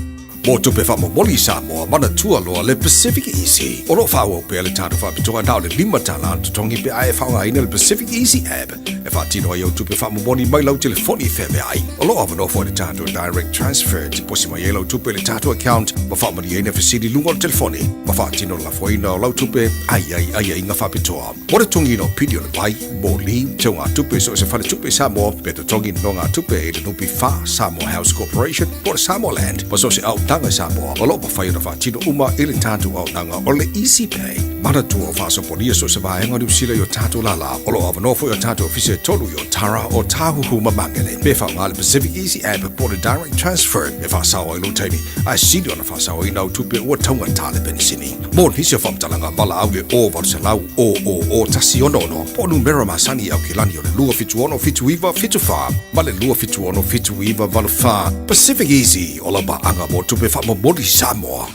Mo tupe fa mo moli Samoa mana tua loa le Pacific Easy. Oro fa o pe le tatu fa pitoa nao le lima tala tongi pe ai fa nga ina le Pacific Easy app. E fa tino yo tupe fa mo moni mai lau telefoni fe me ai. Olo ava no fo le tatu direct transfer ti posi mai lau tupe le tatu account. Ma fa mo ina fa sidi lungo telefoni. Ma fa tino la fo ina lau tupe ai nga fa pitoa. Mo le tongi no pidio le vai mo li tonga tupe so se fa le tupe Samoa pe to tongi no nga tupe e le nupi fa Samoa House Corporation por Samoa Land. Ma so se au tanga Samoa o lo pa fai na fatino uma ele tatu au nanga o le Easy Pay mana tu o fa so polia so se vai ngadu sila yo tatu la o lo ava no fo yo tatu office tolu yo tara o tahu huma mangele pe fa ngal Pacific Easy app por direct transfer e fa sa o lo taimi I see do na fa sa o ina tu pe o tonga tale ben sini mon hisi fam talanga bala au le o var se lau o tasi ono no po numero masani au kilani o le lua fitu ono fitu iva fitu fa male lua fitu ono fitu iva valu fa Pacific Easy o la ba anga mo tu pe fa mo modi Samoa.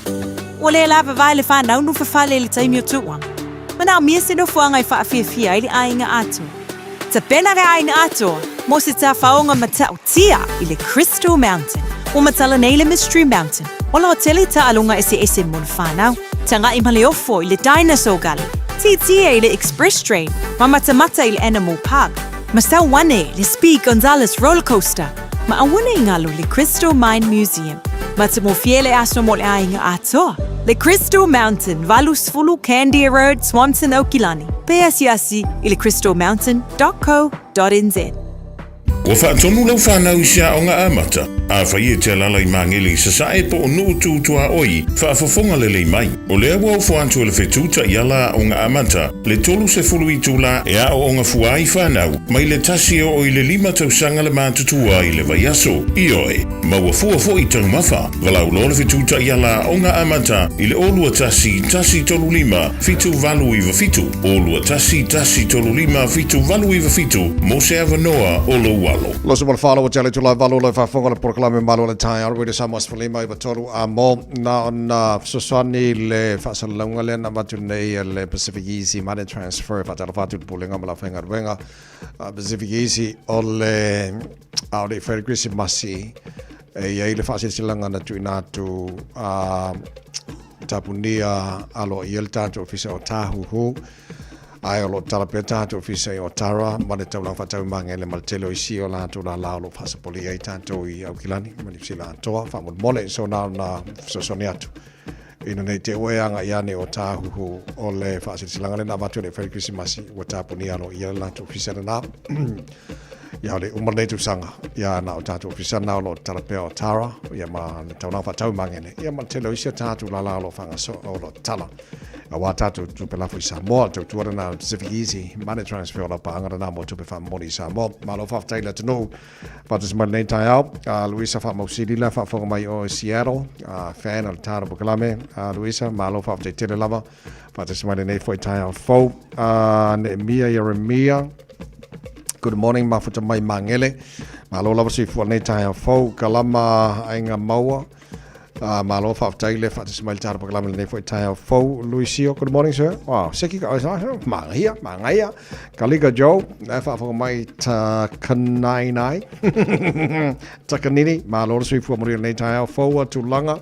Ole lava vai le whanau nu whawhale le taimi o tuang. Mana mia se no fuanga I whaafia ili ainga ato. Ta pena re ainga ato, mo se ta whaonga matau tia I le Crystal Mountain. O matala nei le Mystery Mountain. Ola o tele ta alunga ese mo le whanau. Tanga I maleofo I le Dinosaur Gully. Titia I le Express Train. Mamatamata I le Animal Park. Masau wane le Speed Gonzales Roller Coaster. Ma awane ingalo le Crystal Mine Museum. Mata mo fiele aso mo le ainga atoa. Le Crystal Mountain, Valusfulu, Candia Road, Swanson, Okilani. PSIasi I le crystalmountain.co.nz. Ua whaatonu lau whanau I sia o ngā amata. A whai e te alala I mangeli sa sa e po o nuu tūtua oi, whaafafonga le lei mai. O lea wau whantu le whetūta I ala o ngā amata, le tolu se fulu I tūla e a o ngā fuai whanau, mai le tasi o I le 5 tausanga le mātutua I le vaiaso. I oe, maua fua fo I tau mawha, walau lo le whetūta I ala o ngā amata, I le olua tasi tolu 5, fitu valu iwa fitu, olua tasi tolu 5, fitu valu iwa fitu, mo se avanoa o lo walo. Lo se wala o tele tula valu le whafonga le proklame malo le tai aru de Samoa Sfalima I batoru a mo na sosani le whasalunga le na matu nei le Pacific Easy money transfer whatala whatu pulinga mala whenga ruenga Pacific Easy o le au le whaere Chrisi Masi e le whasilanga na tu inatu tapunia alo I el tatu ofisa o tahuhu ai o lo talapea tātou ofisa I Otara, mane tau lang whatau mange le maltelo I si o lātou la lao lo whasapoli ai tātou I Aukilani, mani si la atoa, whamod mole so nā na sosoni atu. Ina nei te oeanga I ane o tāhuhu o le whaasitilanga le nā matu le whari Krisimasi o tāpuni alo I ala lātou ofisa na nā. Ia le umanetu sanga, ia na o tātou ofisa nā lo talapea o Otara, ia ma le tau lang whatau mange le, ia maltelo isi o tātou la lao lo whangaso o lo tala. A wā tātou tupe lafu I Samoa, tau tuara na Pacific Easy, money transfer la paangara nā mo tupe whamoni I Samoa. Malo whaftaila tanu, whatas mai nei tai au, Luisa whamausiri la whafonga mai o Seattle, fan al tāra bukalame, Luisa, malo whaftai tele lava, whatas mai nei fwoi tai au fau, Nehemia Yeremia, good morning, mafuta mai mangele, malo lava si fwoi nei tai au fau, kalama ainga maua, malo whaftaile whatas mai tāra pakalame nei fwoi tai au fau, Luisio, good morning sir, wow, seki ka oisa, mangaia, Kalika Joe, whafonga mai ta kanainai, ta kanini, malo si fwoi moria nei tai au fau, tulanga,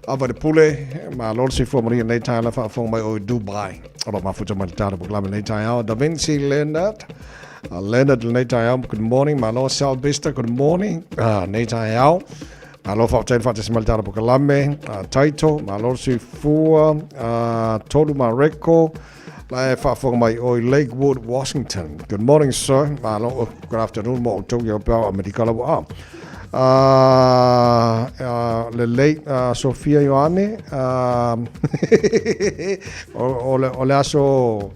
Ava de pule, ma lor si fo maria nei tai la whafonga mai o Dubai, alo mafuta mai tāra pakalame nei tai au, Da Vinci Leonard, Leonard nei tai au, good morning, ma lor Sal Bista, good morning, nei tai au, Malo whaftail whatas maltara pukalame, Taito, malo si fua, Tolu Mareko, lai whafonga mai o Lakewood, Washington. Good morning, sir. Malo, good afternoon, mo Tokyo Bell, Amerikala. Le late Sofia Ioane, ole aso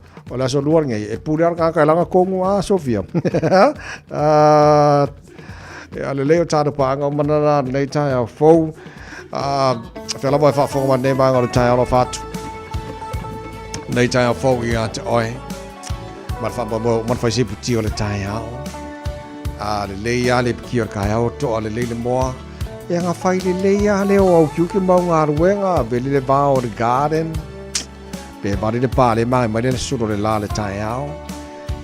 luar ngai, e puri arka kailanga kongu a Sofia. le leo tāra paanga o manana nei tai au fou. Whela mai whaafonga mai nei maanga o tai alo whātu. Nei tai au fou i a te oi. Man whai sipu ti o le tai au. Le lei a le piki o le kai au to le lei le moa. E ngā whai le lei a leo au kiuki mau ngā ruenga. Veli le vā o le garden. Pe bari le pā le mai le suro le la le tai au.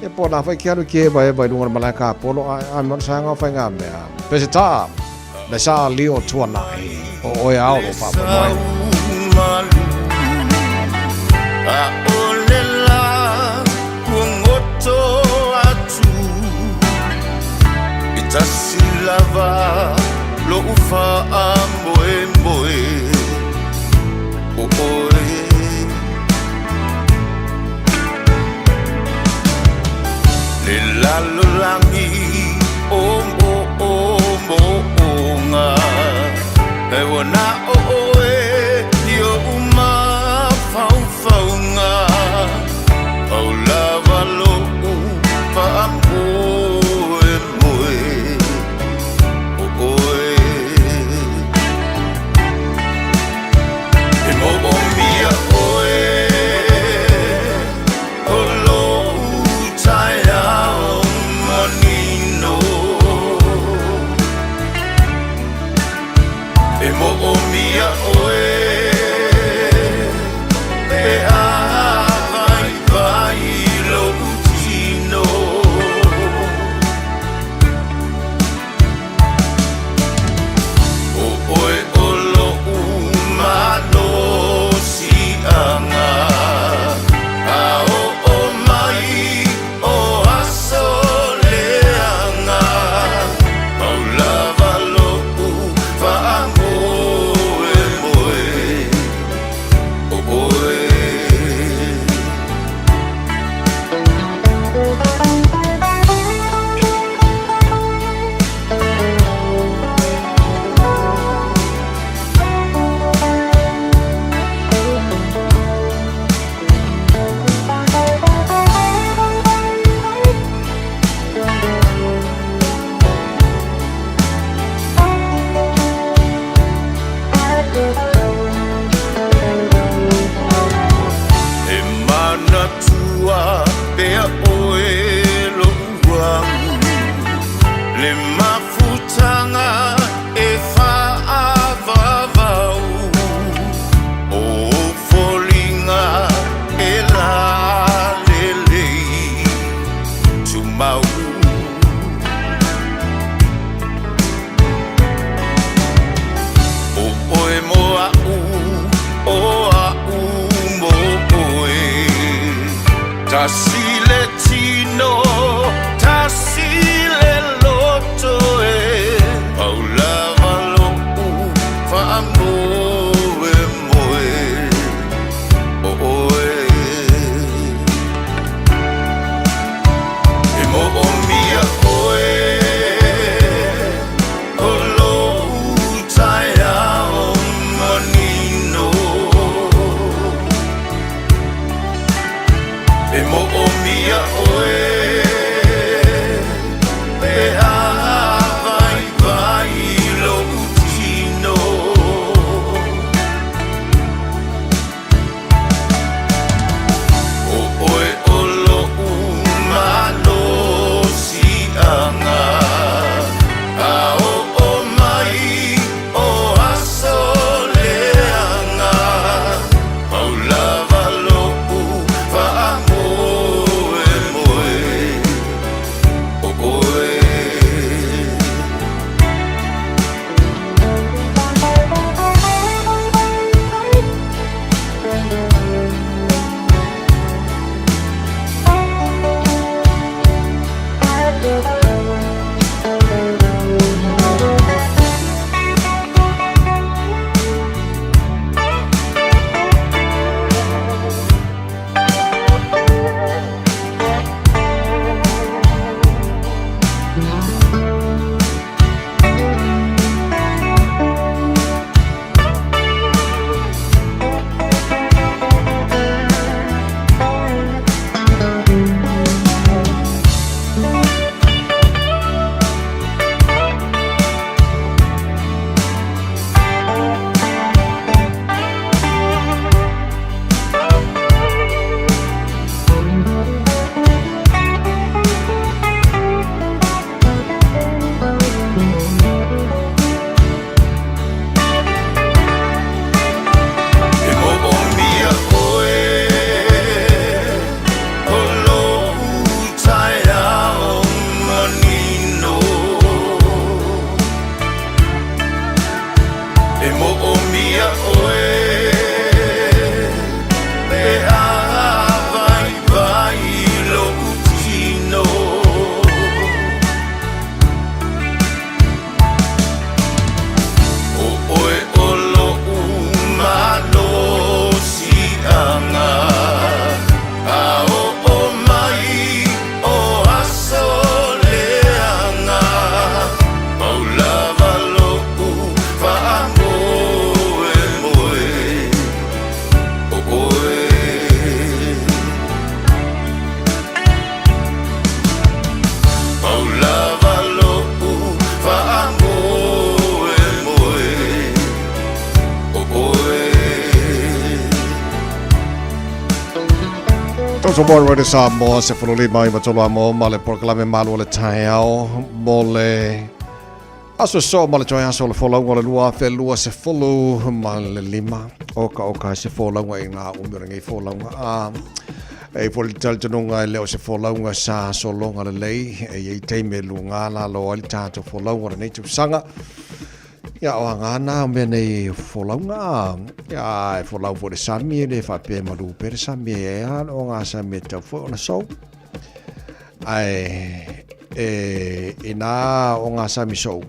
E po na whai kia ke vai runga malai ka polo a mon sanga whai ngā mea. Pe se tā, le sa leo tua nai. O oe ao lo whapa mai. A ole la kungoto atu Itasi lava lo ufa a moe moe O oe Le lalo langi o mo o nga E wana o oe di o uma fau fau nga Au lava lo ufa a moe moe O oe E mo o mia oe O lo utai au manino E mo o mia oe E a vai vai lo utino O oe o lo umano si anga A o mai o aso le anga Au lava lo ufa moe moe O oe E mana tua pea oe lo uang Le mafutanga e whaavavau O folinga e la lelei Tumau O oe moa o a mo oe Tasile tino, tasile loto e So more with sa mo se fululi mai matolo mo male proklame malu le taiao mole aso so male joya so le follow ngole lua fe lua se follow male lima oka se follow ngai nga umure ngai follow a e fol tal tununga le se follow nga sa so longa le lei e te me lunga la lo al tato follow ngore nei tu sanga ya o ngana me nei follow nga ya follow for the sami le fa pe malu per sami ya o nga sami ta fo na so ai ina o nga sami so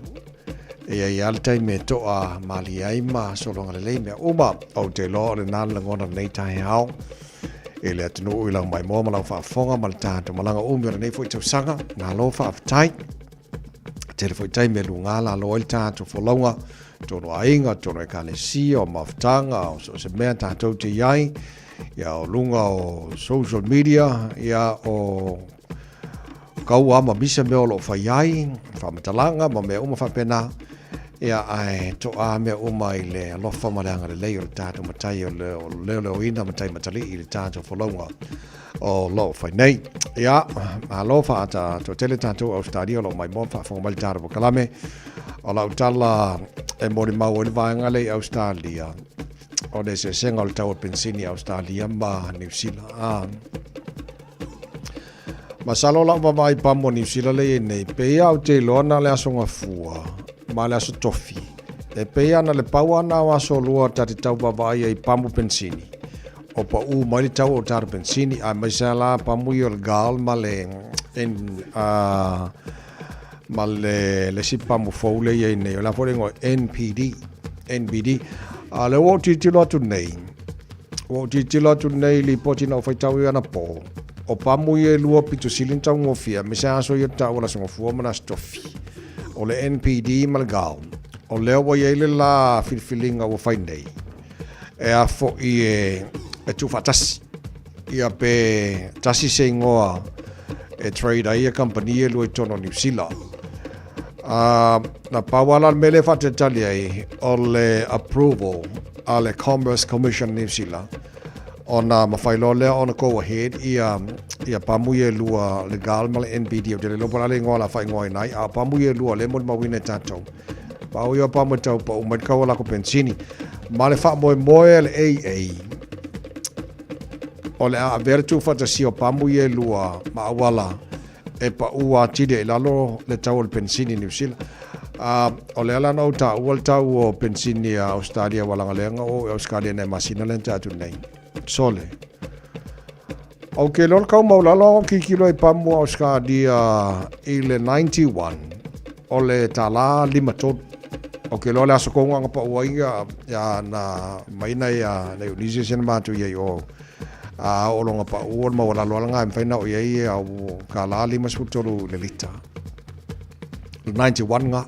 e ya alta me to a mali ai ma so longa le me uma o te lo le na le ngona nei tai hao e le tunu ila mai mo mala fa fonga mal ta to malanga umir nei fo tu sanga na lo fa tai te foi tai me lunga la lo el tato folonga to no ainga to no kanesi o maftanga o so se me tato te yai ya o lunga o social media ya o kau ama bisa me o lo fai fa matalanga ma me uma fa pena ya ai to a me uma ile lo fa malanga le o tato matai o le ina matai matali ile tato folonga o lo fai nei ya a lo fa ta to tele tato o stadio lo mai mo fa fo mal tarbo kalame o la utala e mori mau le vanga le Australia o de se sengal tau pensini Australia ma New Zealand ma salo la va vai pa mo New Zealand le nei pe au te lona le asonga fua ma le aso tofi e pe ana le pawana wa so lua tati tau va vai ai pa mo pensini o pa u mai tau o tar pensini a mai sala pa mu yo gal male en male le si pa mu foule ye ne la fore ngo NPD a le wo ti lo tu nei li poti na fai tau ana po o pa mu ye luo pitu silin tau ngo fia me sa so yo tau la so fu mana stofi o le NPD mal gal o le wo ye le la filfilinga wo fai nei e a fo e tu fatasi ia pe tasi se ngoa e trade ai a company e lui tono New Zealand na pawala mele fate tali ai o le approval ale Commerce Commission New Zealand ona mafailo le ona go ahead ia pamuye lua legal mal NPD o le lopa le ngola fa ngoi nai a pamuye lua le mo mawine tato pa o yo pamu tau pa o merkau la ko pensini male fa mo le AA o le a vertu fatasi o pamuye lua ma wala e pa ua tide lalo le tau le pensini New Zealand o le ala no ta wal tau o pensini a Australia wala ngalenga o Australia ne masina le tatu nei sole o ke lor kau maulalo ki kilo e pamu Australia ile 91 o le tala lima tot o ke lor la sokonga pa ua ya na maina ya na Indonesia sen matu ye o o longa pa o ma wala lo nga mfaina o ye au kala lima sutoro le lita 91 nga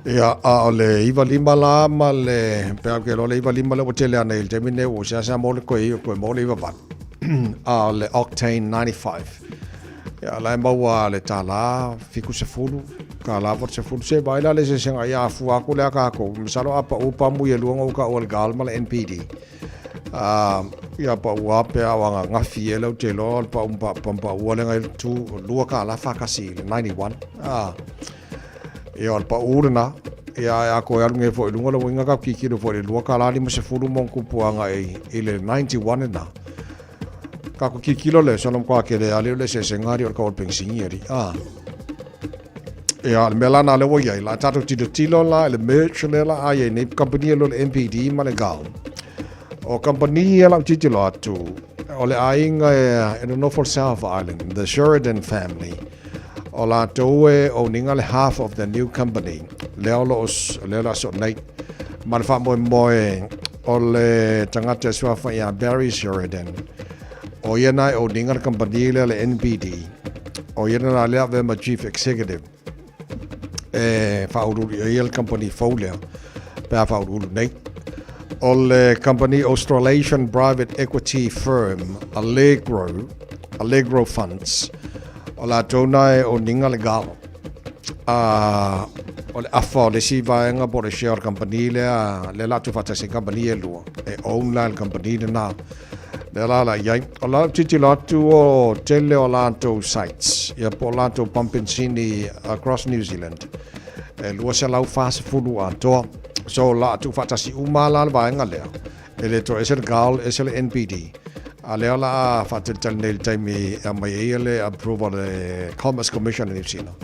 ya le iva lima la ma le pe ke lo le iva lima le hotele ana il termine o sa mo le ko mo le iva ba le octane 95 ya la mbawa le tala fiku se fulu kala vor se fulu se baila le se senga ya fu aku le ka ko misalo apa upa mu ye luonga ka o gal ma le NPD ya pa wa pe awanga nga fielo te lo pa pa wala ngai tu lua ka la fa kasi 91 ya pa urna ya ko ya nge fo lunga lo winga ka ki do fo le lua ka la ni mo se fulu mon ku puanga ile 91 na ka ko ki kilo le so nom kwa ke le ale le se sengari o ka o pensieri Ya, le melana le wo ya la tato tilo la le merch le la ai nei company lo MPD ma le gal. O company la titilo atu. O le ainga in the Norfolk South Island, the Sheridan family. O la toe o ninga le half of the new company. Le la so night. Ma fa mo o le tangata swa fa ya Barry Sheridan. O yena o ninga le company le NPD. O yena le ave ma chief executive. Fa el company folia. Pa fa nei. All company Australasian private equity firm Allegro Funds. Ola tonai o ninga legal. Ole afo le si vaenga por share company le la tu fata se company lu e own la company na. Le la yai ola titi la tu o tele olanto sites. Ya polanto Pumpensini across New Zealand. E lu se lau fast fulu ato. So la tu fatasi umala vaenga lea. Ele to esel gal esel NPD. Alea la fatel nel time mai approval the Commerce Commission in Sino.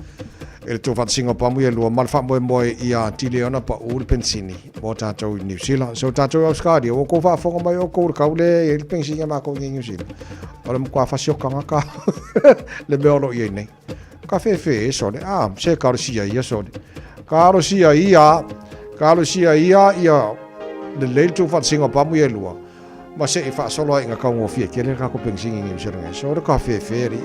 Ele to fatsinga pamu ye lu mal famu mo ia tiliona pa ul pensini. Mo tato New Zealand. So tato Australia o ko fa fonga mai o ko kaule el pensinga ma ko New Zealand. Ora mo kwa fasio kanga le beolo ye nei. Ka fe so le se ka sia ia so. Ka sia ia Kalau sia ia le leil tu fat singa pamu ye lua. Ma se fa solo inga ka ngo fie kele ka ko pensing ngi sirnga. So ka fe feri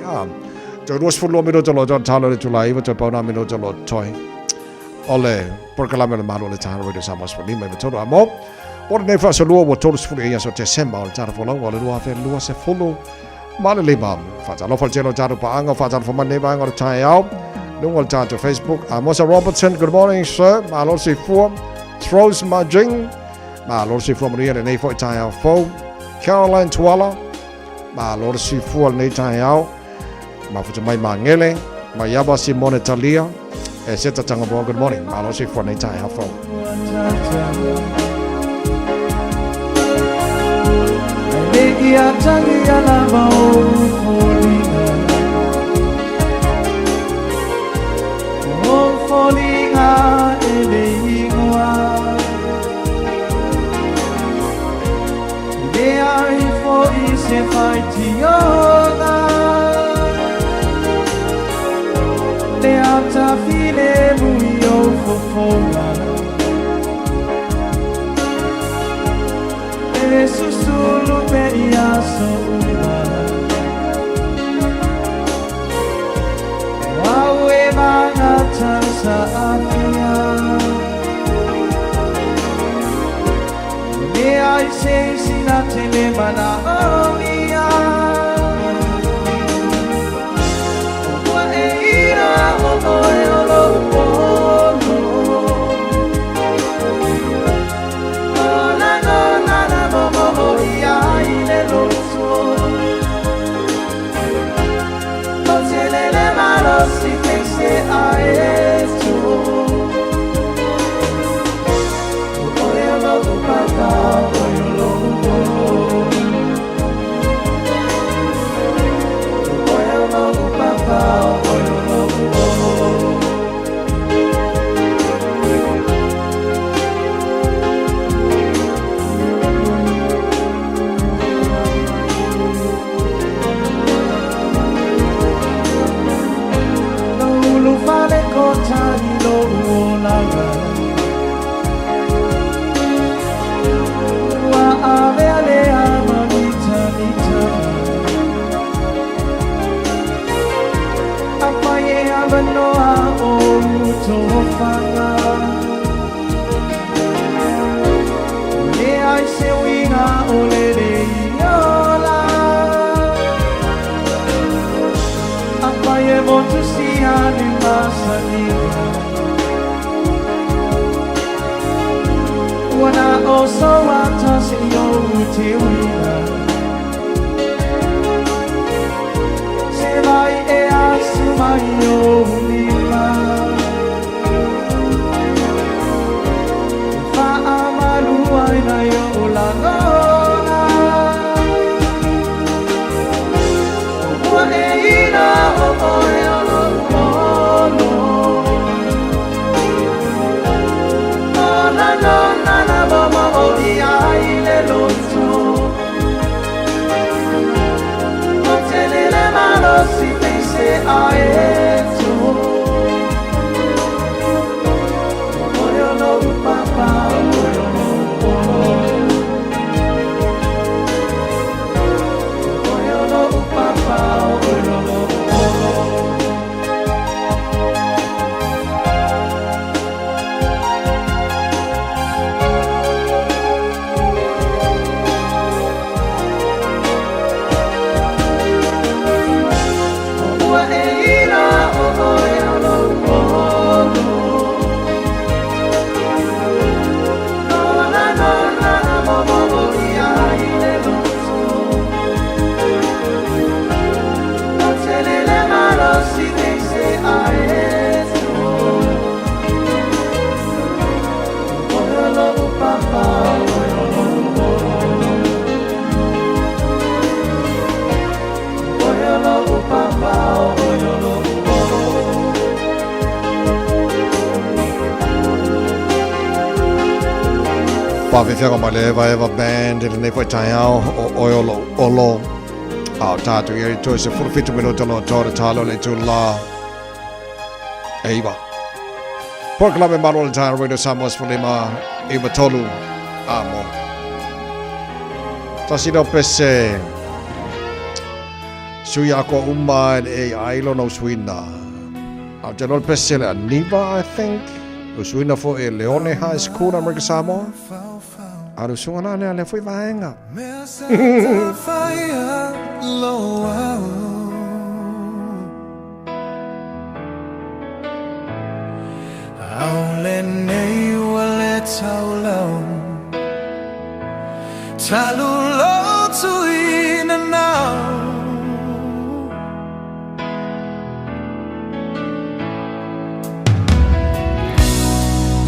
to dos fulo mino to lo talo le tulai va to pauna mino to lo toi. Ole por kala me malo le tano de samas for lima to amo. Por ne fa solo wo to fulo ia so te semba o taro folo ole lua fe lua se fulo. Male le bam fa talo fa jelo taro pa anga fa talo fa man ne ba ngor tai out. Nungol chat to Facebook. Mosa Robertson, good morning, sir. Malo si for throws my jing. Malo si for Maria ne for tai fo. Caroline Twala. Malo si for ne tai out. Ma fu mai mangele. Ma yaba si monetalia. E seta tanga bo good morning. Malo si for ne tai fo. Legi atangi ala mau Folinga eleingwa De ai fo ise faitioga De ata file muio fofonga E susulu pe iaso Wawe mangata saafia Me ai sei sina tele mana omia Wa eira o moe o lo polo Ola no nana momo ia ile lo so O tele malo si se a esto Oye lo papa oye lo Oye lo papa oye lo Fale kotani lo uolaga Wa ave ale amanita nita Apaye abanoa o utofanga Le ai se winga ole le iola Apaye motu siani masaniga Wana oso watasi yo utiwina Se vai e asuma yo lima Fa amalu aina yo ulagona Wa eina o oe o lo Whawhiwhianga mai le Eva Band i nei whaitai au o Oiolo Olo. Au tātu i toi se 45 minuta no tōre tālo le tū la. Eiva. Porkalawe maro le tāra Radio Samoa's Fulima Iwa Tolu Amo. Tasino pese sui ako umma e ailo no suina. Au janol pese le Aniva, I think. Usuina fo e Leone High School America Samoa. Aru sunga na le foi vaenga. Aule nei wale taulau Talulo tu ina now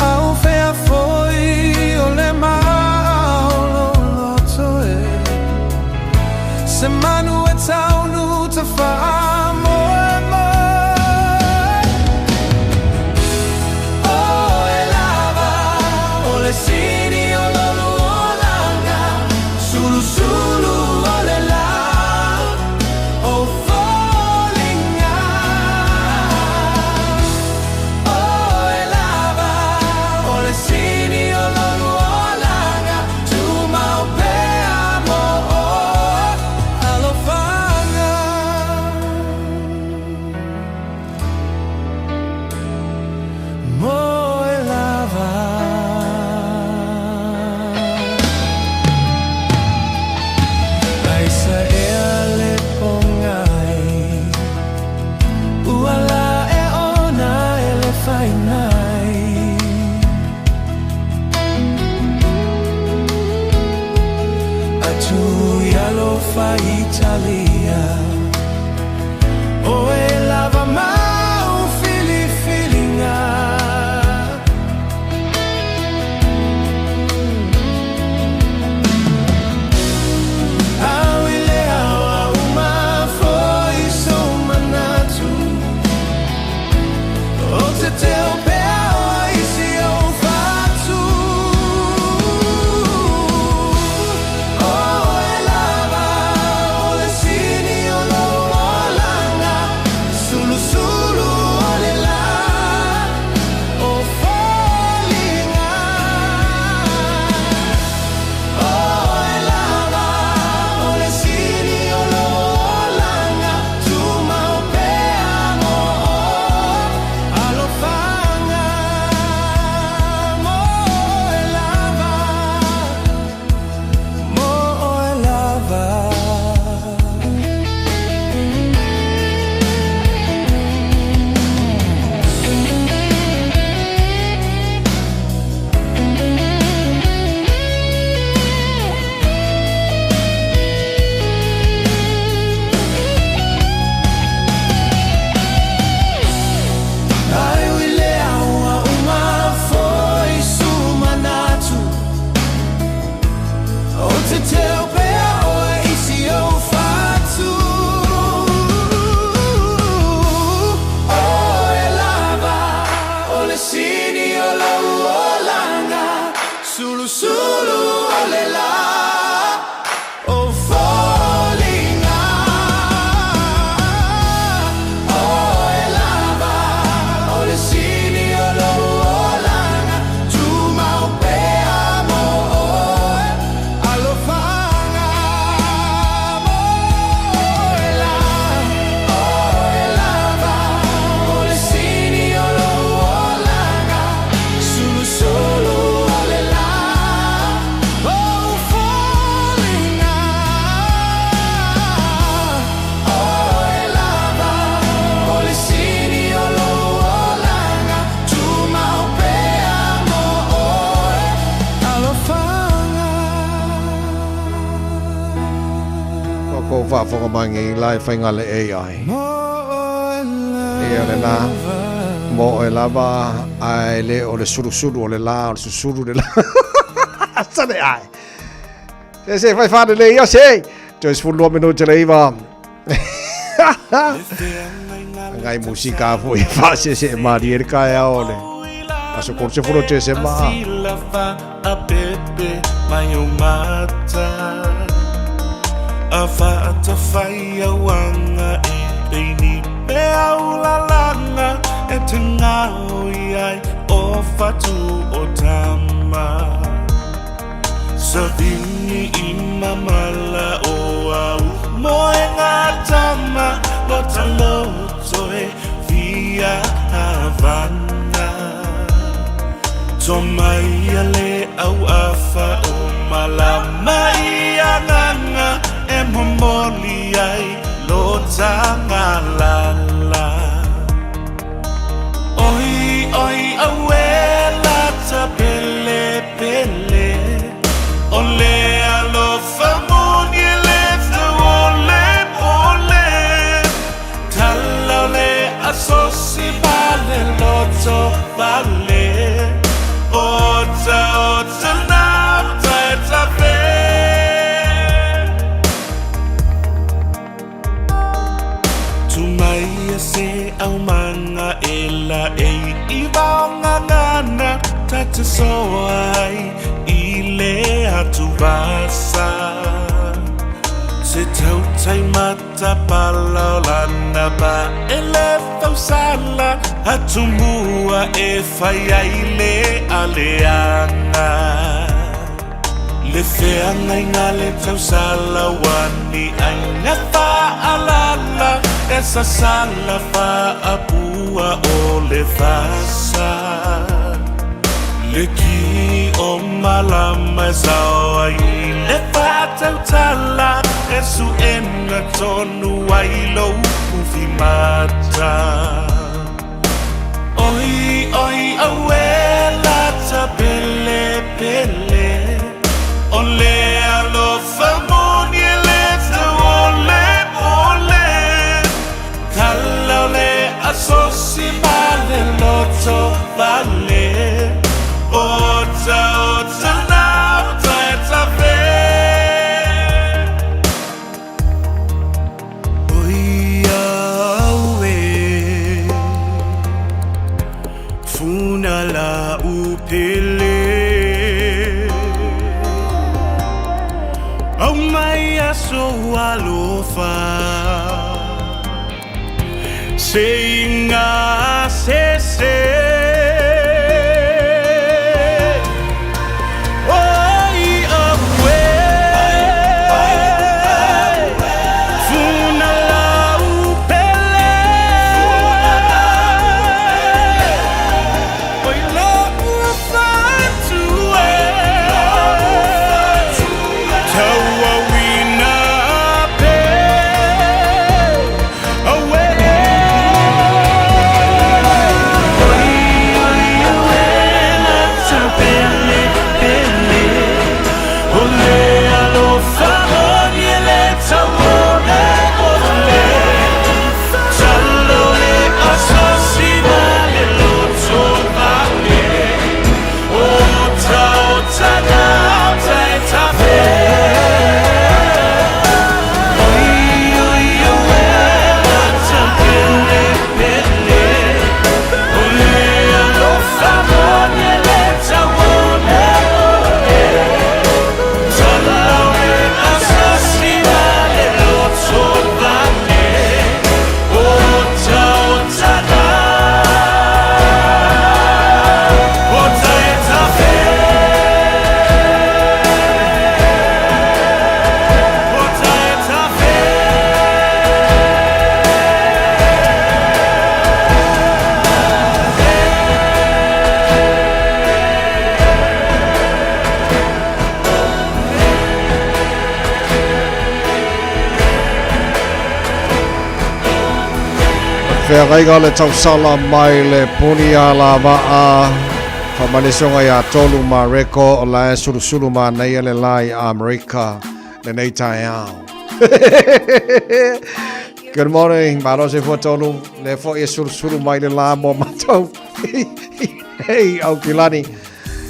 Au fea foi ole mau lo toe Se manu e taunu te wha mo Sini o lolu o langa Sulu sulu o le la O falling out O e lava O le sini o lolu o langa Tu mau pe amo o Alo fanga Mo e lava Fa Italia O e lava mau feelinga Au ile au uma foi so manatu O te teo pea isi o fatu O e lava O le sini o fa fo mangi lai fa ngale AI ia le la mo e lava ai le o le suru o le la o le suru le la sane ai se fai fare le io sei Joyce fu minuti le iva ngai musica fu i fa se marier ka ya ole aso corse fu ce se ma a bebe mai o mata a fa ta fai a wanga e ni pe au la langa e tinga o ai o fatu o tama Savini imamala o au moe ngatama lotalo toe via Havana Tomai ale au afa o malama iananga e momoli ai lotanga lala Oi oi awela ta pele pele Ole alo famoni lefte ole ole Talole asosi vale loto vale Ota ota nafta eta fe Tumai se au manga ela e ibaonga ngana Tata soai ile atubasa Se tau tai mata pala lana ba ele fausala Atumua e fai aile aleanga Le feanga ingale tau sala wani Aina fa alala Esa sala fa apua o le fasa Le ki o malama zawa I le patau tala E su ena tonu wailo ufi mata Oi oi awela ta pele pele Ole alo famoni lefte ole ole Talole asosi vale loto vale Ota ota nafta eta fe Oia ue Funa la upele Au mai aso alofa Se inga se Whearaiga le tausala mai le puni a la waa Whamanisonga ia tolu ma reko o la surusuru ma nei le lai a Amerika le nei tai au Good morning, maro se fotolu le fo e suru mai le la mo matou. Hey, au kilani.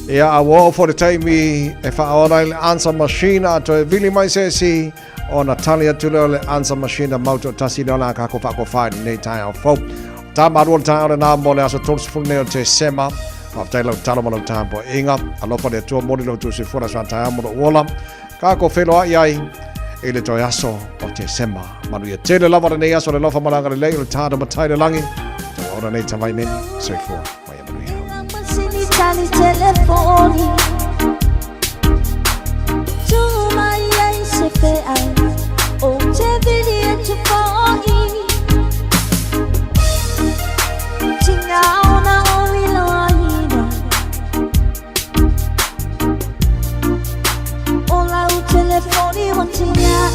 Ia a wo for the time e fa ora le answer machine to Billy mai se si o Natalia tulo le answer machine mauto tasi dona ka ko fa nei tai au fo. Ta maru ta ora na mo le aso tors full ne te sema. After lo talo mo tampo inga alo pa de to mo lo tu se fora sa ta mo wola. Ka ko felo ai e le toi aso o te sema. Manu ia tele lava nei aso le lofa malanga le lei o tada matai le langi. Te ora nei tamai neni, se fua, mai manu ia. Masini tali telefoni tu mai ai se fe ai o te vidi e tu foi tinga ona oli loina ola o telefoni watia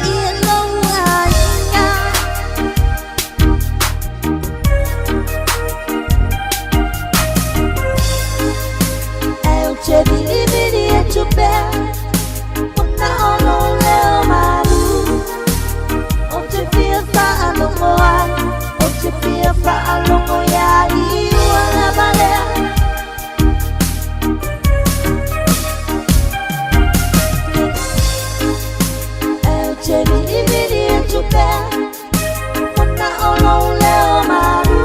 e lo ai Te vidi e tu bel Una ono leo malu O te fia fa alongo ai O te fia fa alongo ya Iwa la balea Te vidi e tu bel Una ono leo malu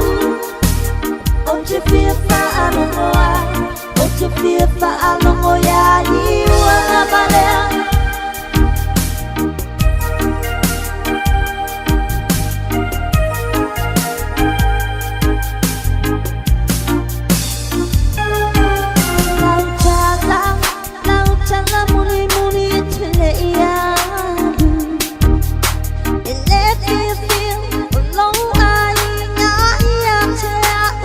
O te fia fa alongo ai Te fia fa alongo ya Iwa la balea Lautala muni muni tele ia It let me feel alone ai nga ia te au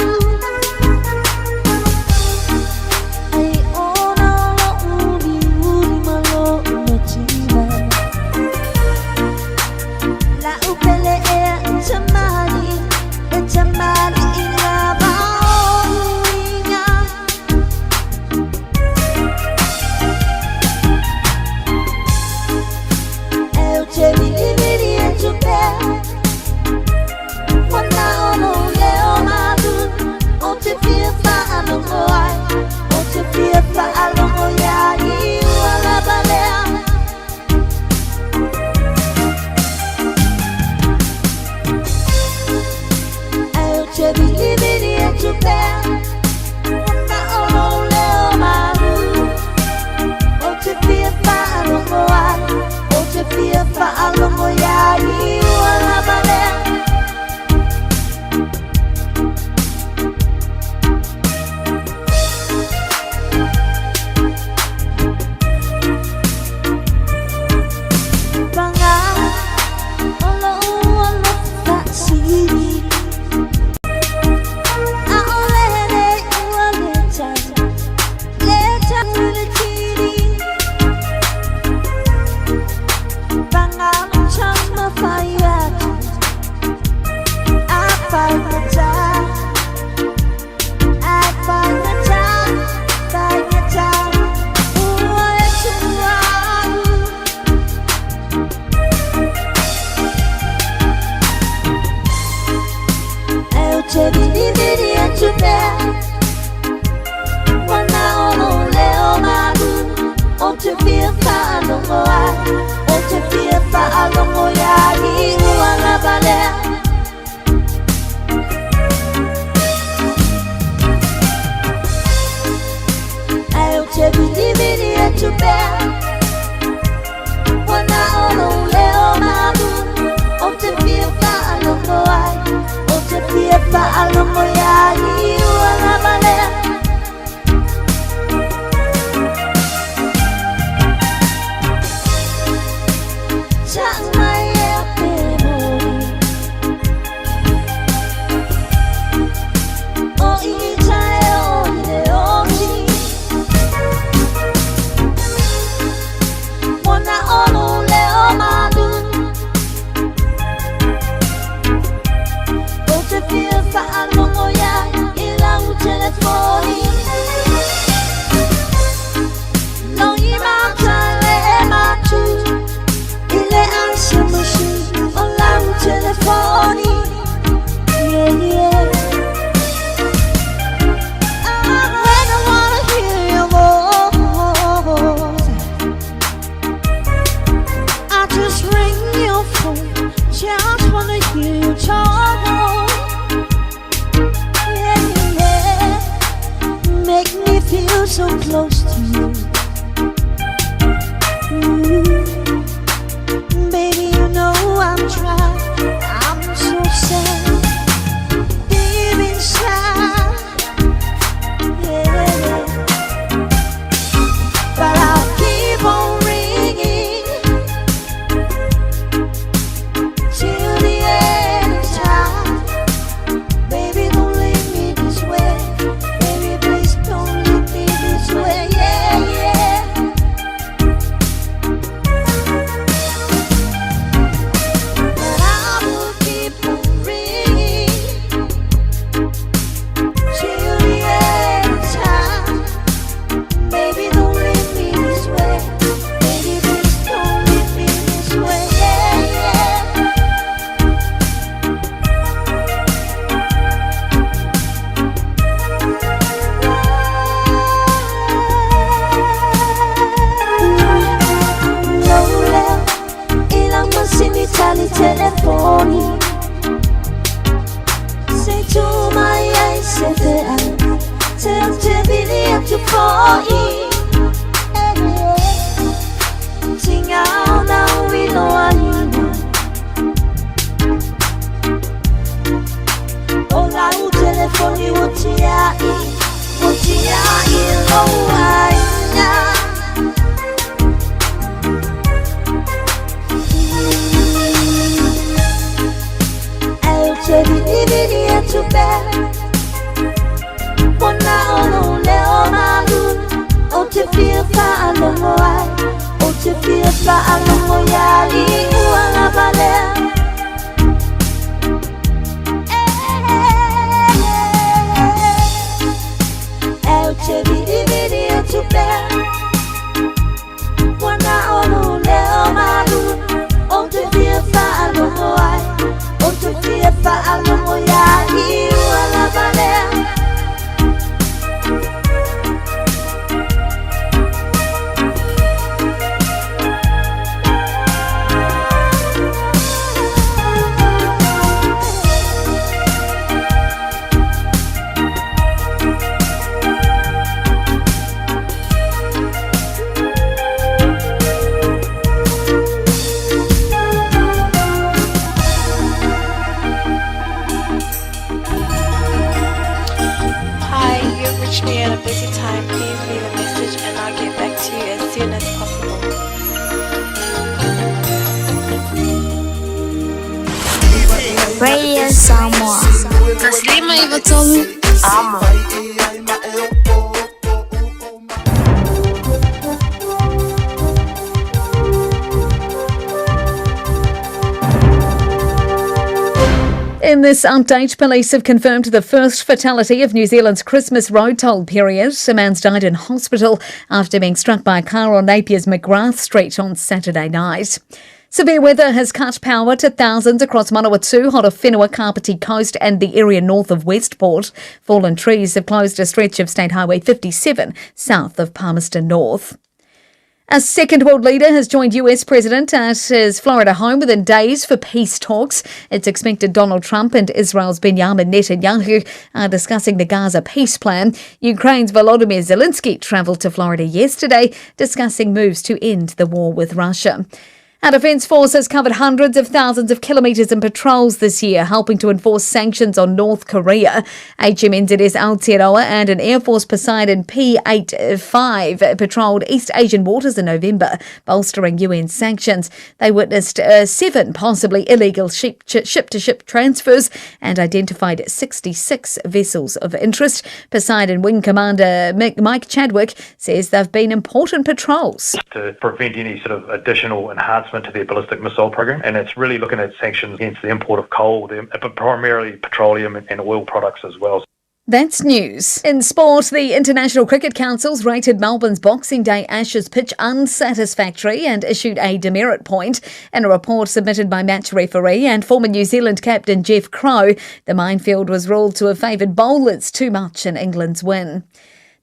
Fa alongo ya so close to you. Baby, you know I'm trying. I'm so sad, deep inside. Yeah, but I'll keep on ringing till the end of time. Baby, don't leave me this way. Baby, please don't leave me this way. Yeah, yeah. But I will keep on ringing till the end of time. Baby, don't leave me this way. Baby, please don't leave me this way. Yeah, yeah. Lola, ilang masinitali telefoni. Say to my eyes, say that tell Tebili to fall in. Sing out now, we know I need. Hola, u telefoni, what ya low I I'll tell you, living to bed. One now, no, Leo, my good. Oh, to feel far, no more. Oh, to feel far, no more. Yali, Uala, Balea. I'll tell you, living to bed. One now, no, Leo, my good. Oh, to feel far, no more. Oh, to feel far, no more. Yali, Uala, Balea. Hi, you've reached me at a busy time. Please leave a message and I'll get back to you as soon as possible. Radio Samoa. Taslima Ivatolu. Amo. In this update, police have confirmed the first fatality of New Zealand's Christmas road toll period. A man's died in hospital after being struck by a car on Napier's McGrath Street on Saturday night. Severe weather has cut power to thousands across Manawatu, Horowhenua, Kapiti Coast and the area north of Westport. Fallen trees have closed a stretch of State Highway 57 south of Palmerston North. A second world leader has joined US President at his Florida home within days for peace talks. It's expected Donald Trump and Israel's Benjamin Netanyahu are discussing the Gaza peace plan. Ukraine's Volodymyr Zelensky travelled to Florida yesterday, discussing moves to end the war with Russia. Our Defence Force has covered hundreds of thousands of kilometres in patrols this year, helping to enforce sanctions on North Korea. HMNZS Aotearoa and an Air Force Poseidon P-85 patrolled East Asian waters in November, bolstering UN sanctions. They witnessed 7 possibly illegal ship-to-ship transfers and identified 66 vessels of interest. Poseidon Wing Commander Mike Chadwick says they've been important patrols. To prevent any sort of additional enhancement to their ballistic missile program, and it's really looking at sanctions against the import of coal, but primarily petroleum and oil products as well. That's news. In sport, the International Cricket Council's rated Melbourne's Boxing Day Ashes pitch unsatisfactory and issued a demerit point. In a report submitted by match referee and former New Zealand captain Jeff Crow, the minefield was ruled to have favoured bowlers too much in England's win.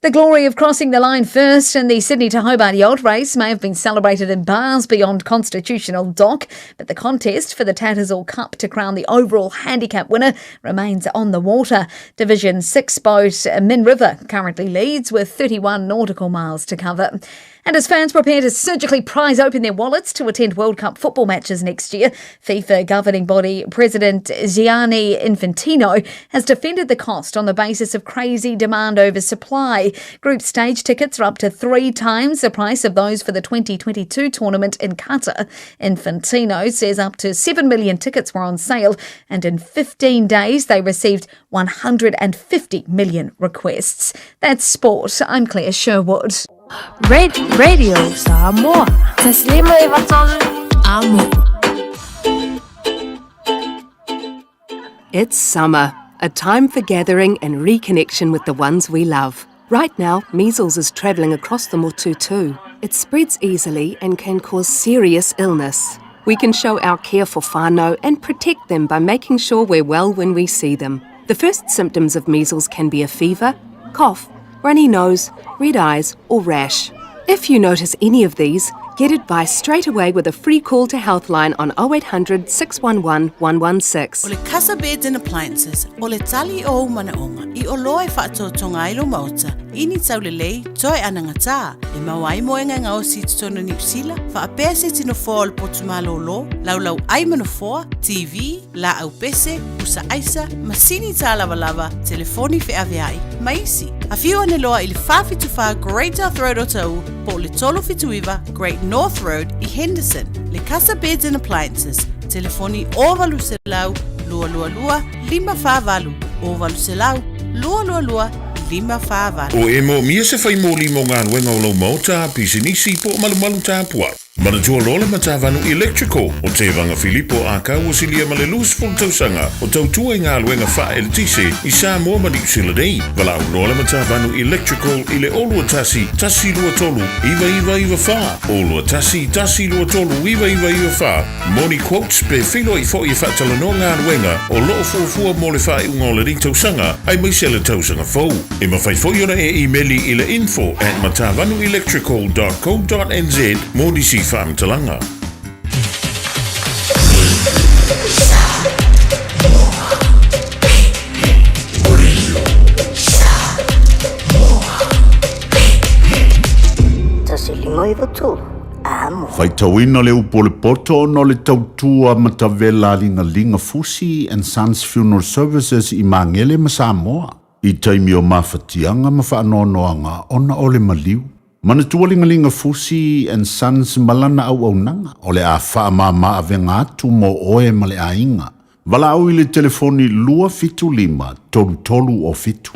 The glory of crossing the line first in the Sydney to Hobart yacht race may have been celebrated in bars beyond Constitutional Dock, but the contest for the Tattersall Cup to crown the overall handicap winner remains on the water. Division 6 boat Min River currently leads with 31 nautical miles to cover. And as fans prepare to surgically prise open their wallets to attend World Cup football matches next year, FIFA governing body President Gianni Infantino has defended the cost on the basis of crazy demand over supply. Group stage tickets are up to 3 times the price of those for the 2022 tournament in Qatar. Infantino says up to 7 million tickets were on sale, and in 15 days they received 150 million requests. That's sport. I'm Claire Sherwood. Radio Samoa. Taslima Ivatolu. Amo. It's summer, a time for gathering and reconnection with the ones we love. Right now, measles is travelling across the Motu too. It spreads easily and can cause serious illness. We can show our care for whānau and protect them by making sure we're well when we see them. The first symptoms of measles can be a fever, cough, runny nose, red eyes or rash. If you notice any of these, get advice straight away with a free call to Healthline on 0800 611 116. O le Casa Beds and Appliances, o le tali o manaonga, I o loa e whaatotonga ilo mauta, ini tau le lei, toi anangata, e mawai moenga ngao si tutono New Zealand, whaapea se tino fōa o le potumalo lo, laulau ai manafoa, TV, la au pese, usa aisa, masini tā lava, telefoni fe aveai, maisi. A whiu ane loa I le whawhituwha Great North Road o tau, po le tolo whituiva Great North Road I Henderson. Le Casa Beds and Appliances. Telefoni o valu se lau, lua 5 o valu se lau, lua 5 O e mo mia se fai mo limo ngā nuenga o lau mauta, pisinisi po malu tāpua. Manatua lola matavanu electrical o te vanga Filipo a kau o silia male lus ful tausanga o tautua I ngā luenga wha el tise I sā mua mani usila nei. Wala au lola matavanu electrical I le olua tasi lua tolu, iwa wha. Olua tasi lua tolu, iwa wha. Moni quotes pe filo I fo I whatala no ngā luenga o loo fuafua mo le wha I unga o le ring tausanga ai maisele tausanga fau. E mawhai fo yona e emaili I le info@matavanuelectrical.co.nz moni si Fam Talanga. Fai tauina le upo le poto no le tautua matavela linga Fusi and Sons Funeral Services I Mangele ma Samoa. I taimi o mawhatianga ma whaanoanoanga ona o le maliu. Manatua linga Fusi and Sons malana au nanga o le a whaamama avenga atu mo oe ma le ainga. Wala au I le telefoni 255 tolu o fitu.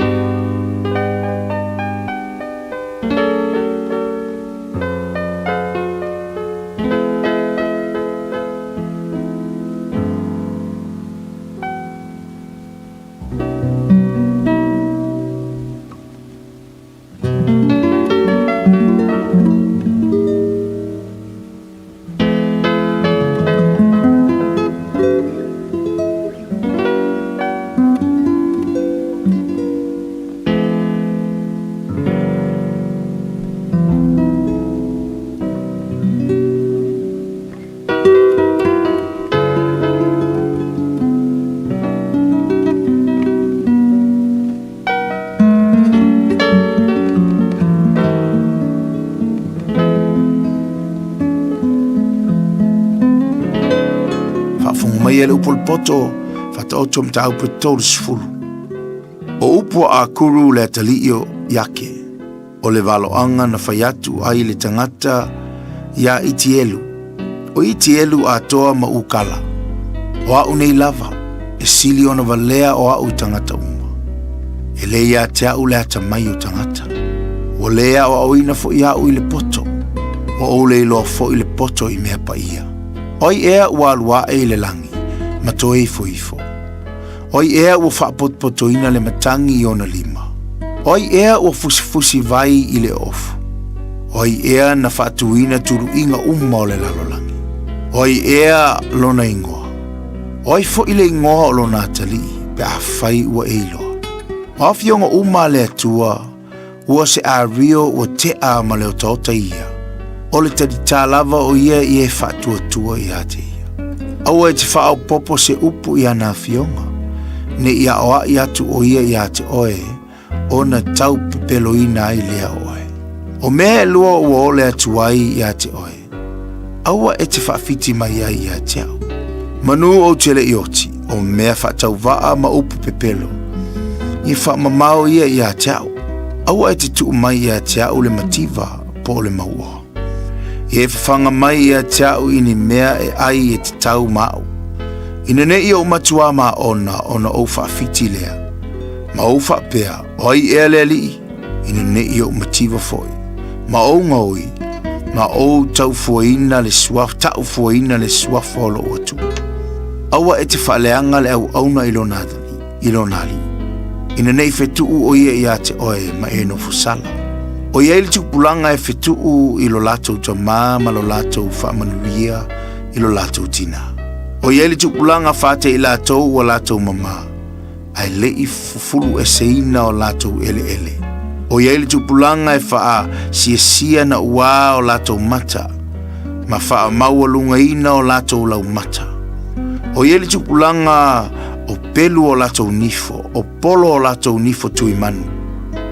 Ia le upo le poto, whataoto mtau pe tolu sifuru. O upo a kuru le atalio yake, o le waloanga na whaiatu ai le tangata ia Itielu. O Itielu a toa ma ukala. O au nei lava, e sili ona valea o au tangata uma. E leia te au le atamai o tangata. O lea o au ina fo ia ui le poto. O le loa fo I le poto I mea pa ia. Oi ea ua alua e le langi. Matoe ifo. Oi ea ua whaapotpotoina le matangi I ona 5. Oi ea ua fusifusi vai I le ofu. Oi ea na whaatuina turu inga o le lalolangi. Oi ea lona ingoa. Oi fo I le ingoa o lona atali, pe a whai ua eiloa. Awhionga le atua, ua se a rio ua te a ma leo tauta ia. O le tadi tā lava o ia i e whātua i a te ia. Aua e te whaau popo se upu i ana fionga. Ne ia oa i atu o ia i a te oe, o na tau pepeloina i lea oe. O mea lua ua ole atu ai i a te oe. Aua e te whaafiti mai ai i a te au. Manu o tele i oti, o mea whaatau waa ma upu pepelo. I whaamamao ia i a te au. Aua e te tuu mai i a te au le mativa po le maua. I e whanga mai i a te au i ni mea e ai e te tau mau. Ina ne i o matua ma ona o whaafiti lea. Ma o whaapea, o ai e le li, ina ne i o mativa foi. Ma o ngaui, ma o tau fuaina le suaf, tau fuaina le suaf o lo atu. Aua e te whaaleanga le au auna ilonali. Ina nei whetuu o ia i a te oe ma e no fusala. O ia ili tupulanga e whetuu i lo latou tamā ma lo latou whaamanuia i lo latou tina. O ia ili tupulanga whate i latou o latou mama. Ai lei fufulu e seina o latou ele. O ia ili tupulanga e wha sia na ua o latou mata. Ma wha maua lunga ina o latou lau mata. O ia ili tupulanga o pelu o latou nifo, o polo o latou nifo tui manu.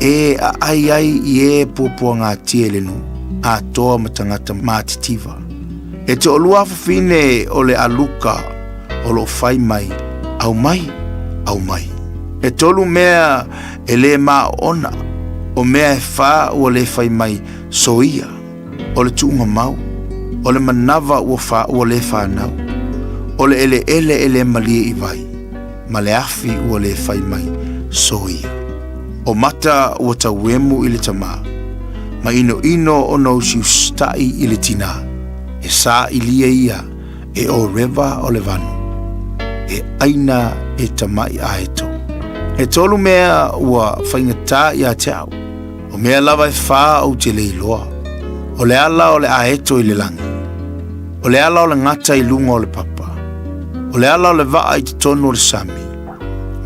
E ai i e pupua ngā tielenu, a toa matangata mātitiva. E te olua fine o le aluka, o lo fai mai, au mai. E tolu mea e le maa ona, o mea e wha ua le fai mai soia, o le tuunga mau, o le manava ua le whanau, o le ele malie i vai. Ma le afi ua le fai mai soia. O mata ua tauemu i le tamā. Ma ino o nou si ustai i le tina. E sā ilia ia e o rewa o le vanu. E aina e tamai a eto. E tolu mea ua whaingatā i a te au. O mea lava e whā au te leiloa. O le ala o le a eto i le langi. O le ala o le ngata i lunga o le papa. O le ala o le waa i te tonu o le sami.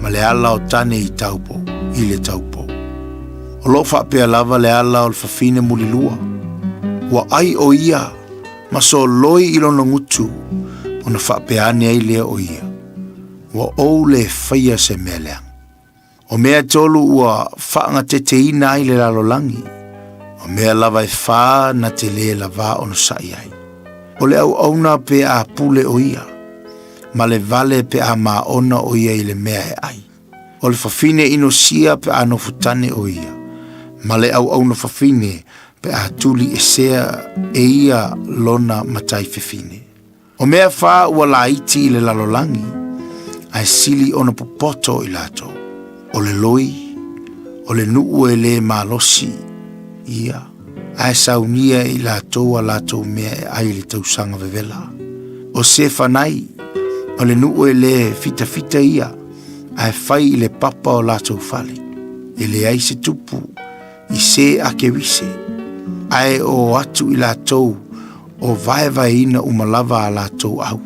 Ma le ala o tane i taupo, i le taupo. O lo whapea lava le ala o le whawhine mulilua. Ua ai o ia, ma so loi i lono ngutu, o na whapea ane ai lea o ia. Ua ou le whaia se mea leang. O mea tolu ua whaanga te ina ai le lalolangi. O mea lava e wha na te le lava o no sai ai. O le au na pe a pule o ia. Ma le vale pe a maona o ia i le mea e ai. O le whawhine ino sia pe a no futane o ia. Ma le au no whawhine pe a tuli e sea e ia lona matai whawhine. O mea wha ua la iti i le lalolangi, ai sili ona popoto i lato. O le loi, o le nuu e le malosi, ia. Ai saunia i lato a lato mea e ai le tausanga vevela. O se whanai, o le nuu e le fita ia, ai fai i le papa o lato fale. E le ai se tupu, i se ake wise. Ai o atu i lato, o vaeva ina umalava a lato au.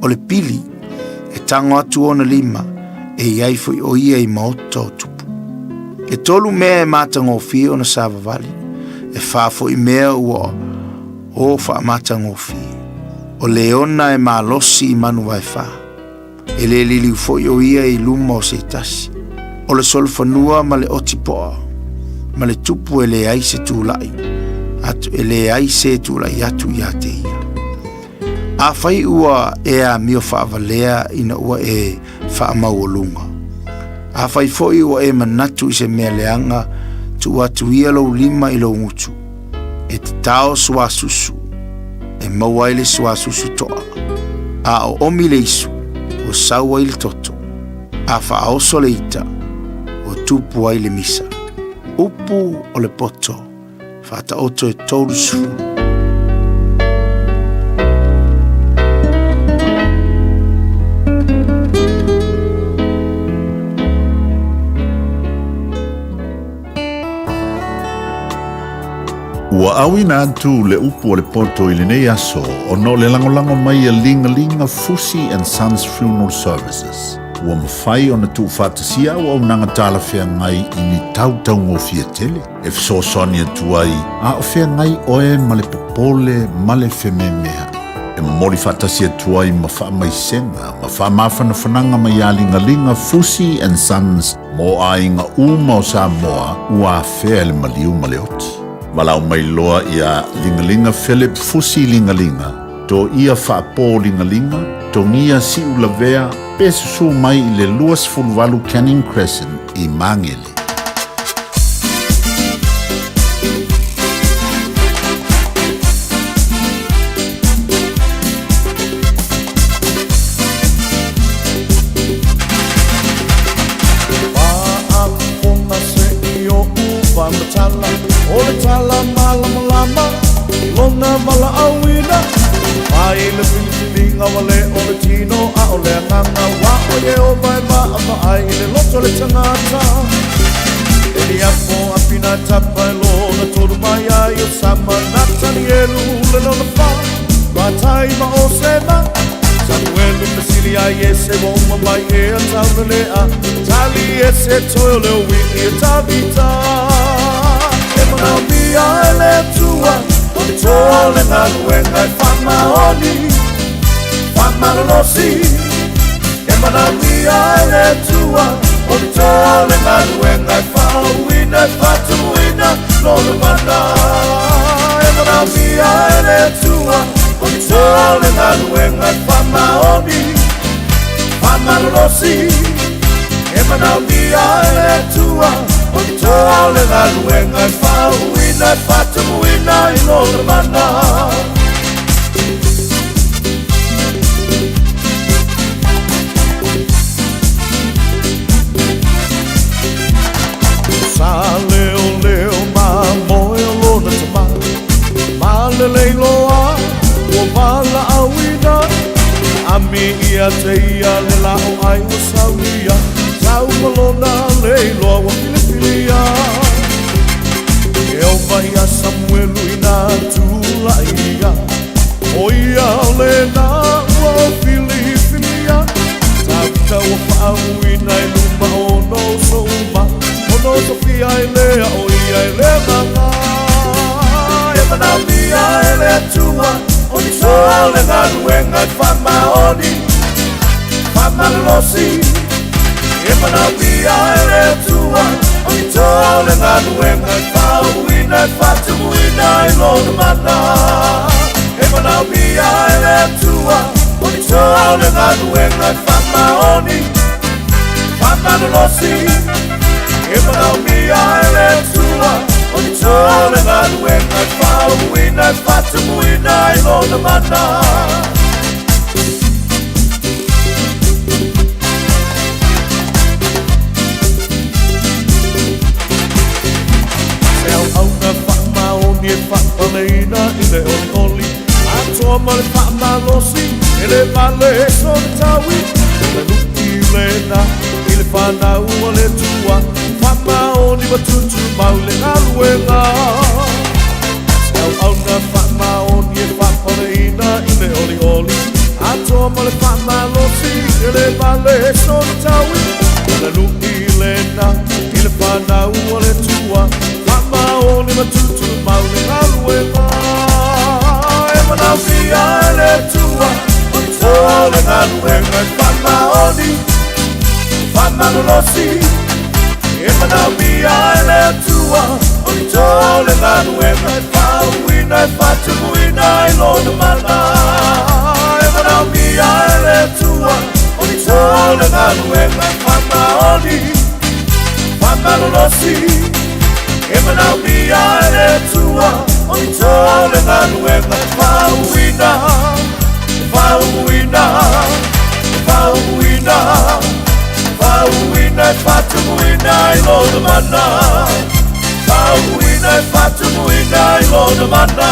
O le pili, e tango atu ona lima, e iai foi o ia i maoto tupu. E tolu mea e matango fi ona sava vali, e fafo i mea ua o fa matango fi. O leona e malosi i manu vai fa. E le lili foi o ia i luma o se tasi. O le solfanua ma le otipoa, ma le tupu e le aise tūlai, atu e le aise tūlai atu i ate ia. A fai ua e a mio whaavalea ina ua e whaamauolunga. A fai foi ua e manatu i se mea leanga tu atu ia lau lima i lau ngutu. E te tao suasusu, e mauaile suasusu toa. A o omi le isu, o saua i le toto. A whaaoso le ita, o tupu ai le misa. Upu o le poto, whata oto e tolu sufuru. Ua awina atu le upu o le poto i le nei aso o no le langolango mai a linga Fusi and Sons Funeral Services. ua mawhai o na tu whātasia o au nanga tāla whea ngai I ni tau ngofia tele. E whesosoni atu ai, a o whea ngai oe male popole male whememea. E mori whātasia atu ai ma wha mai senga, ma wha mawhana whananga mai alingalinga Fusi and Sons mo a inga uma o Samoa ua whea le maliu male oti. Malau mai loa ia lingalinga Philip Fusi lingalinga, to ia whaapō lingalinga, to ngia si ulavea, pe susu mai I le luas fulwalu Canning Crescent I Mangele. Ole tala malama lona mala awina ai le pilinga wale ole tino a ole nganga wa oye o mai ma ai le loto le tangata ele apo apina tapa lona todo mai ai o sama natani elu le lona fa wa tai ma o sema Samuelu pesili ai ese bomba mai e tau le a tali ese toyo le wini tabita Now me I let you up controlling and when I find my honey find my lossy Now me I let you up controlling and when I found winner fight to winner no matter Now me I let you up controlling and when I find my honey find my lossy Now me I let you up controlling and when I found winner fight to winner in all the manner Sa leo ma moyo lona tama Ma lelei loa Ua mala awina Ami ia te ia le lao ai o saunia Sau malona lei loa wa Filipilia Eo vai a Samuelu ina tula ia Oia le na wa Filipilia Tata wa whaauina I luma o no so uma O no so fia I lea oia I le manga E mana mia I le tua Oni so le nganu e ngai whama oni Whama losi E mana mia I le tua Oni tole nganu e ngai whauina E whatamuina I lona mana E mana mia I le tua Oni tole nganu e ngai whama oni Whama losi E mana mia I le tua Oni tole nganu e ngai whauina E whatamuina I lona mana E whapaleina I le oli oli Atoa ma le whamalosi E le male so le tawi E le nuki lena I le whanau a le tua Whamaoni matutu mau le ngaluenga Sau au na whamaoni E whapaleina I le oli oli Atoa ma le whamalosi E le male so le tawi E le nuki lena I le whanau a le tua Whamaoni matutu mau le ngaluenga E mana mia e le tua Oni tole ngaluenga E whamaoni Whamalolosi E mana mia e le tua Oni tole ngaluenga E whauina E whatumuina I lona mana E mana mia e le tua Oni tole ngaluenga E whamaoni Whamalolosi E mana mia e le tua Oni tole ngaluenga E whauina E whauina E whauina Whauina E whatumuina I lona mana Whauina E whatumuina I lona mana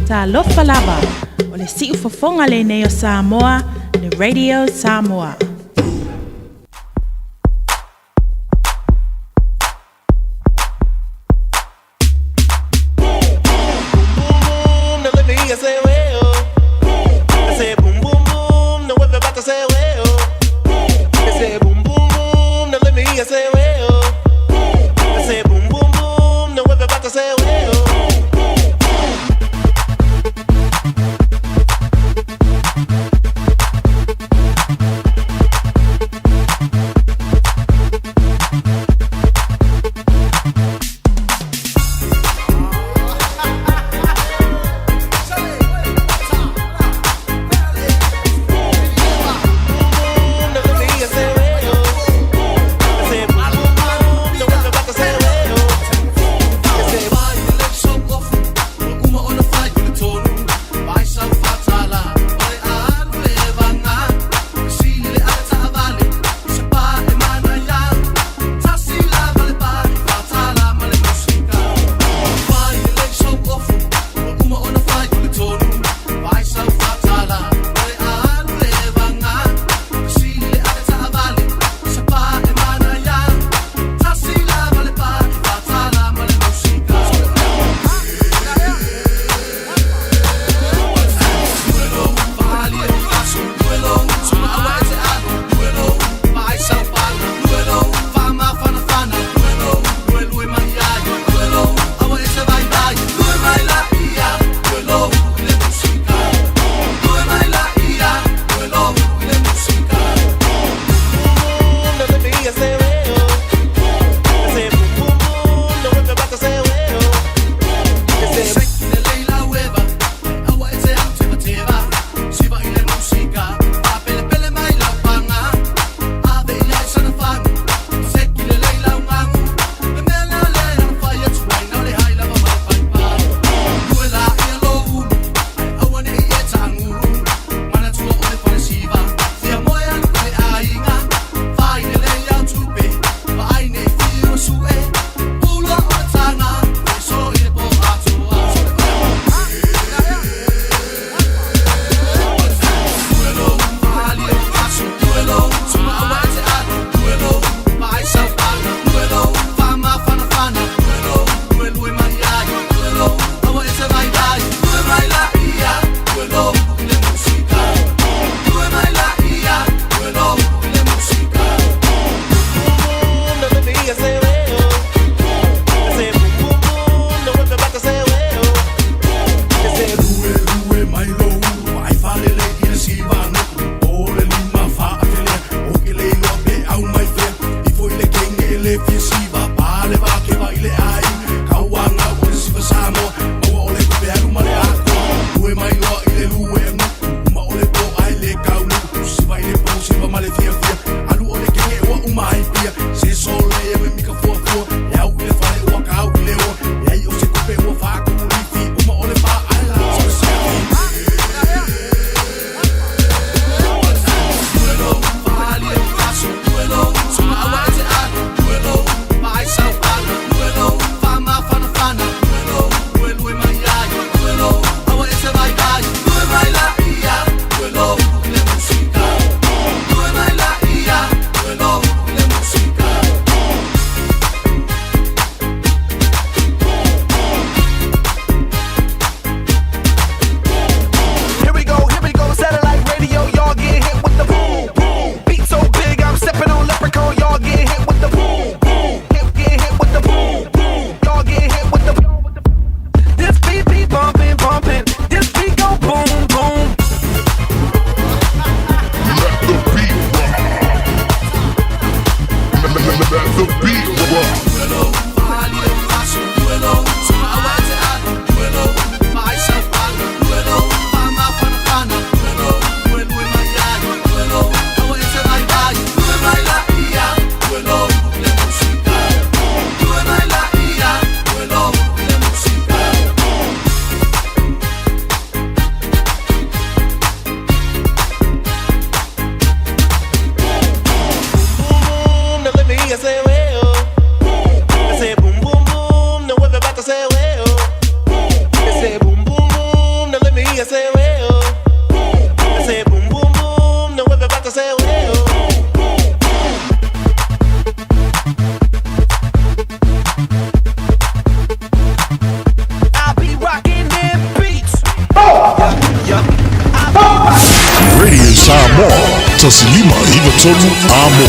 Ta lofa lava o le si'u fofonga le nei o Samoa, le Radio Samoa. say well. I say boom boom boom. Now everybody say well. I'll be rocking them beats. Radio Samoa, tasilima hiva tonu amo.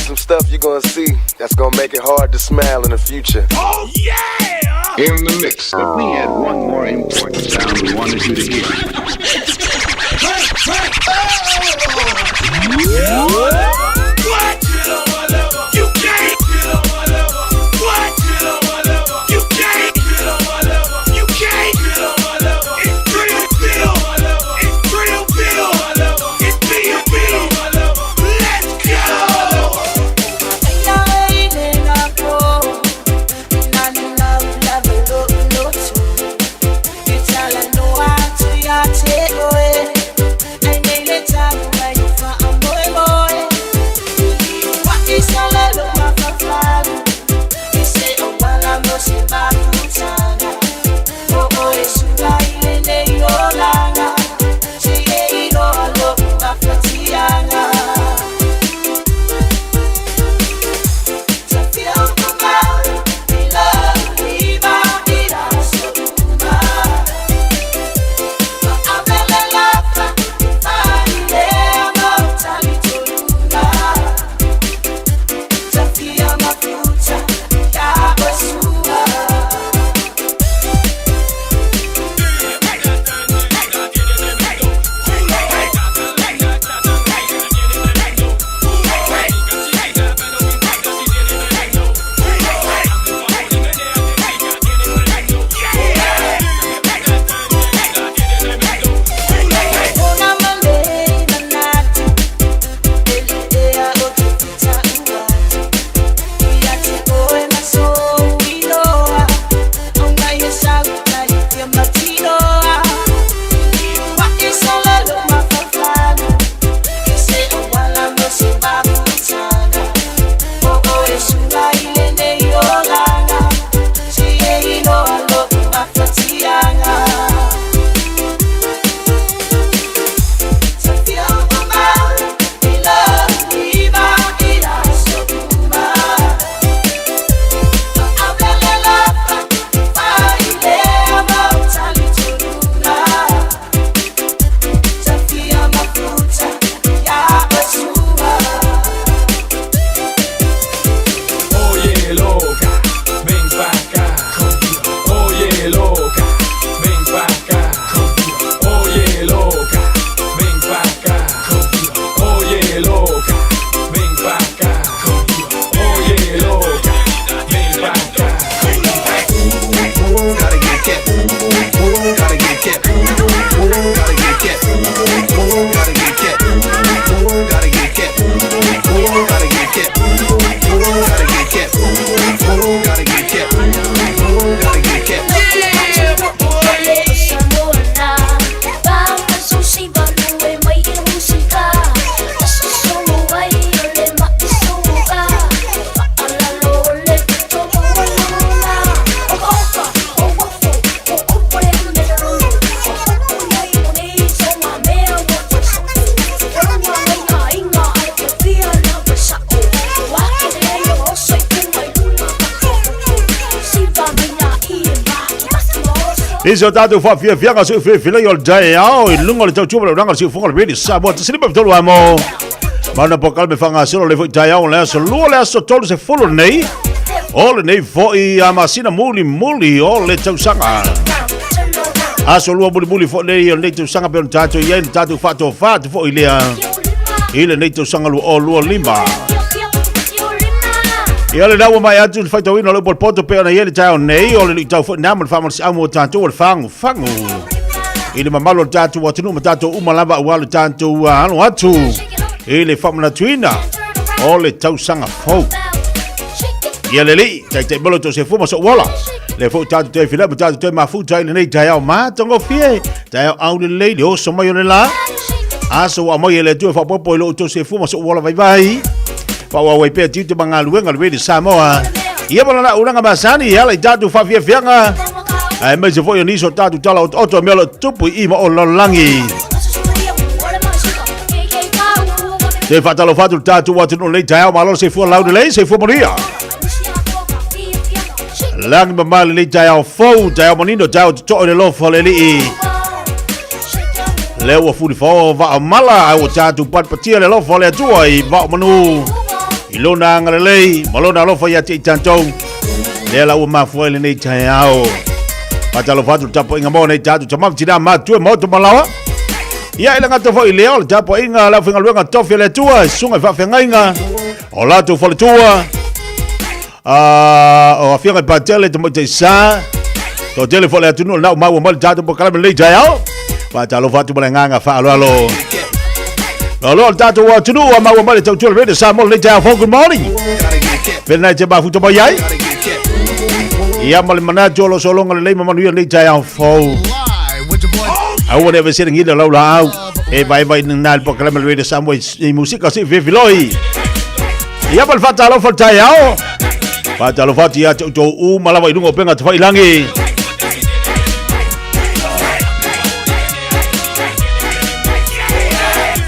Some stuff you're gonna see that's gonna make it hard to smile in the future. Oh yeah! In the mix. But we had one more important sound we wanted you to hear. What? You can't. What? You can't. You can't. It's Drill Bill. It's Drill Bill. It's B.O.B. Let's go. Iso tatu fa fia fia ngasu fia fia yol jaya o ilungo le tau chupa le ranga si funga le bedi sabo tsini pa tolu amo mana pokal me fanga solo le jaya o le so lu le so tolu se fulu nei o le nei fo I amasina muli o le tau sanga aso lu muli fo le tau sanga pe tatu yen tatu fa fo ile nei tau sanga lu o lu limba ia le laua mai atu fai tau ino le bol poto pe ona ia le tau nei o le tau fo namal fa mas amo tanto o fangu ile mamalo tatu wa tunu matato umalava wa le tanto alo atu ile fa mana tuina o le tau sanga fo ia le li tai bolo to se fuma so wala Le fo tatu te fila ma tatu te mafuta ile nei tai au ma tongo fie. Tai au le le o so mai la. Aso wa mai le tu fa popo lo to se fu ma so wala vai. Fa wa we pe ti te manga luenga le de Samoa. Ia bala na uranga masani ia le tatu fa fie fianga. Ai mai se fo ni so tatu tala o to melo tupu I ma o langi. Se fatalo fatu tatu watu no le tai au ma lo se fu laude le se fu moria. Lang mamali le tai au fo tai au manino tai to le lo fo le li. Le wa fu fo va mala au tatu pat patia le lo fo le tu ai va manu. Ilona ngale le malona lo fo ya ti tanto. Le la u ma fo le nei tai au. Patalo fatu tapo inga mo nei tatu chama tira ma tu mo to malawa. Ia ila ngata fo ile o tapo inga la finga luenga tofi le tua sunga fa fenga. Ola tu fo le tua. O afia pa tele to mo te sa. To tele fo le tu no na ma mo tatu po kala le tai au. Patalo fatu malanga fa alo. Alo tatu wa tunu wa ma mo te tu le sa mo le tai for good morning. Pena te ba futo boyai. Ia mal mana jolo solonga le mama nu le tai fo. I would ever sitting in the low out. Bye nal po kala le sa mo musika si viloi. Ia bal fatalo for tai au. Patalo fatu ya to u malawa idungo penga te fai langi.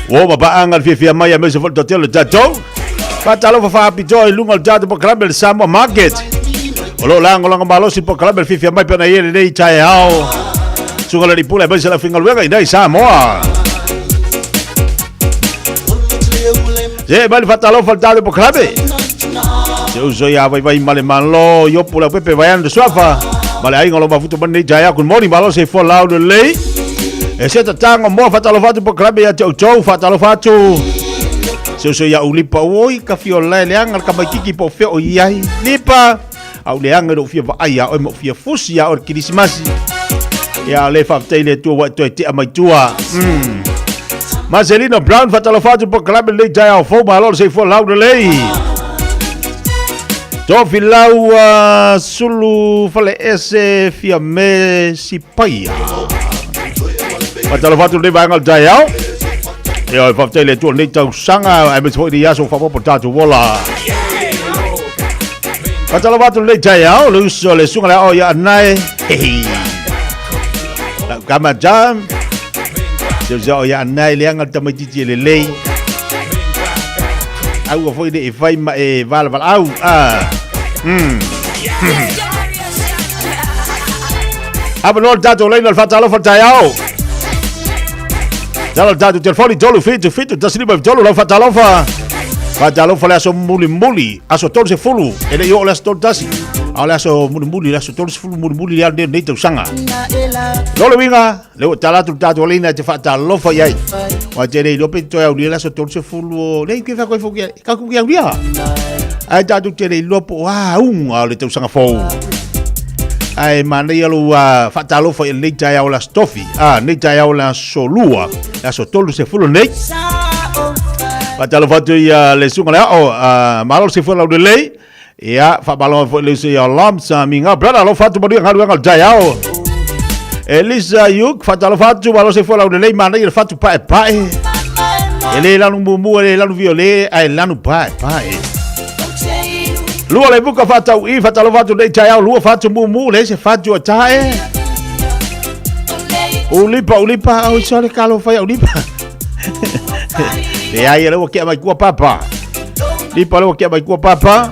Wo ba angal fia mai a mese volta tele tato. Patalo fa pito lungo tato po club Samo market. Olo lango malo si po club fia mai pena yele nei tai ao. Sunga le pula mese la fingal wega dai Samoa. Je bal fatalo faltado po club. Se uso ya vai male malo yo pula pepe vai ando swafa. Male ai ngolo mafuto ban nei tai a kun moni malo se for loud lei. E se tango mo fatalo fatu po klabe ya chou fatalo fatu. So ya ulipa oi ka fiola le angal ka makiki po fe o iai. Lipa au le angal o fia va ai o mo fia fusi ya o Krismasi. Ya le fa tele tu wa tu te mai tua. Marcelino Brown fatalo fatu po klabe le tai au fo malo se fo laude lei. Tofi lau sulu fale ese fia me si paia. Patalo fatu le vangal daiao. Yo fa tele tu nei tau sanga ai me foi dia so fa po tatu vola. Patalo fatu le daiao lu so le sunga la o ya nai. La kama jam. Jo ya nai le angal tamai titi le lei. Au foi de fai ma e val au. Aba no tatu le no fatalo fa daiao. Dalo dado telefone dolo fito tasliba dolo la fatalofa. Fatalofa la so muli aso tol se fulu ele yo la tol tasi. Ala so muli la so tol se fulu muli ya de neto sanga. Dolo winga le talatu dado lina te fatalofa yai. Wa tere do pito ya uli la so tol se fulu le ke fa ko fo ka ku ya dia. Ai dado tere lopo wa ale te sanga fo. Ai mana yalu fatalo foi le tai au la stofi ne tai au la solua la sotolo se fulo nei fatalo fatu ya le sunga la malo se fulo de lei ya fa balon foi le se ya lam sa minga brada lo fatu bodi ngalu ngal tai au Elisa yuk fatalo fatu malo se fulo de lei mana il fatu pa ele la no mumu ele la no viole ai la no pa Lua le buka fatau I fatalo fatu dei tai au lua fatu mumu le se fatu a tae. Ulipa au sole kalo fai ulipa. E ai le wakia mai kua papa. Lipa le wakia mai kua papa.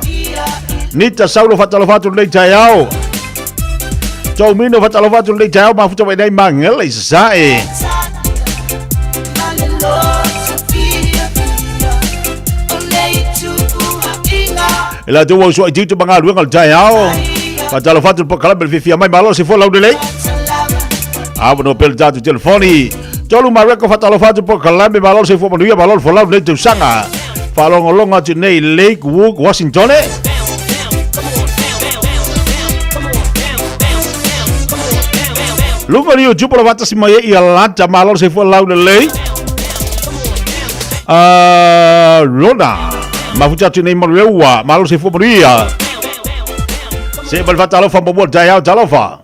Nita saulo fatalo fatu dei tai au. Tau mino fatalo fatu dei tai au mafuta mai dai mangel le sae. La tu wo so itu bangal ngal jaiao. Patalo fatu po kala fia mai malo se fo laude lei. No pel datu telefoni. Tolu mareko fatalo fatu po kala malo se fo manuia malo fo laude tu sanga. Falongolonga tu nei Lakewood Washington. Lupa ni uju por batas mai ia lata malo se fo laude lei. Rona. Mafuta tu nei marewa malo se fo maria. Se bal fatalofa mo jai au talofa.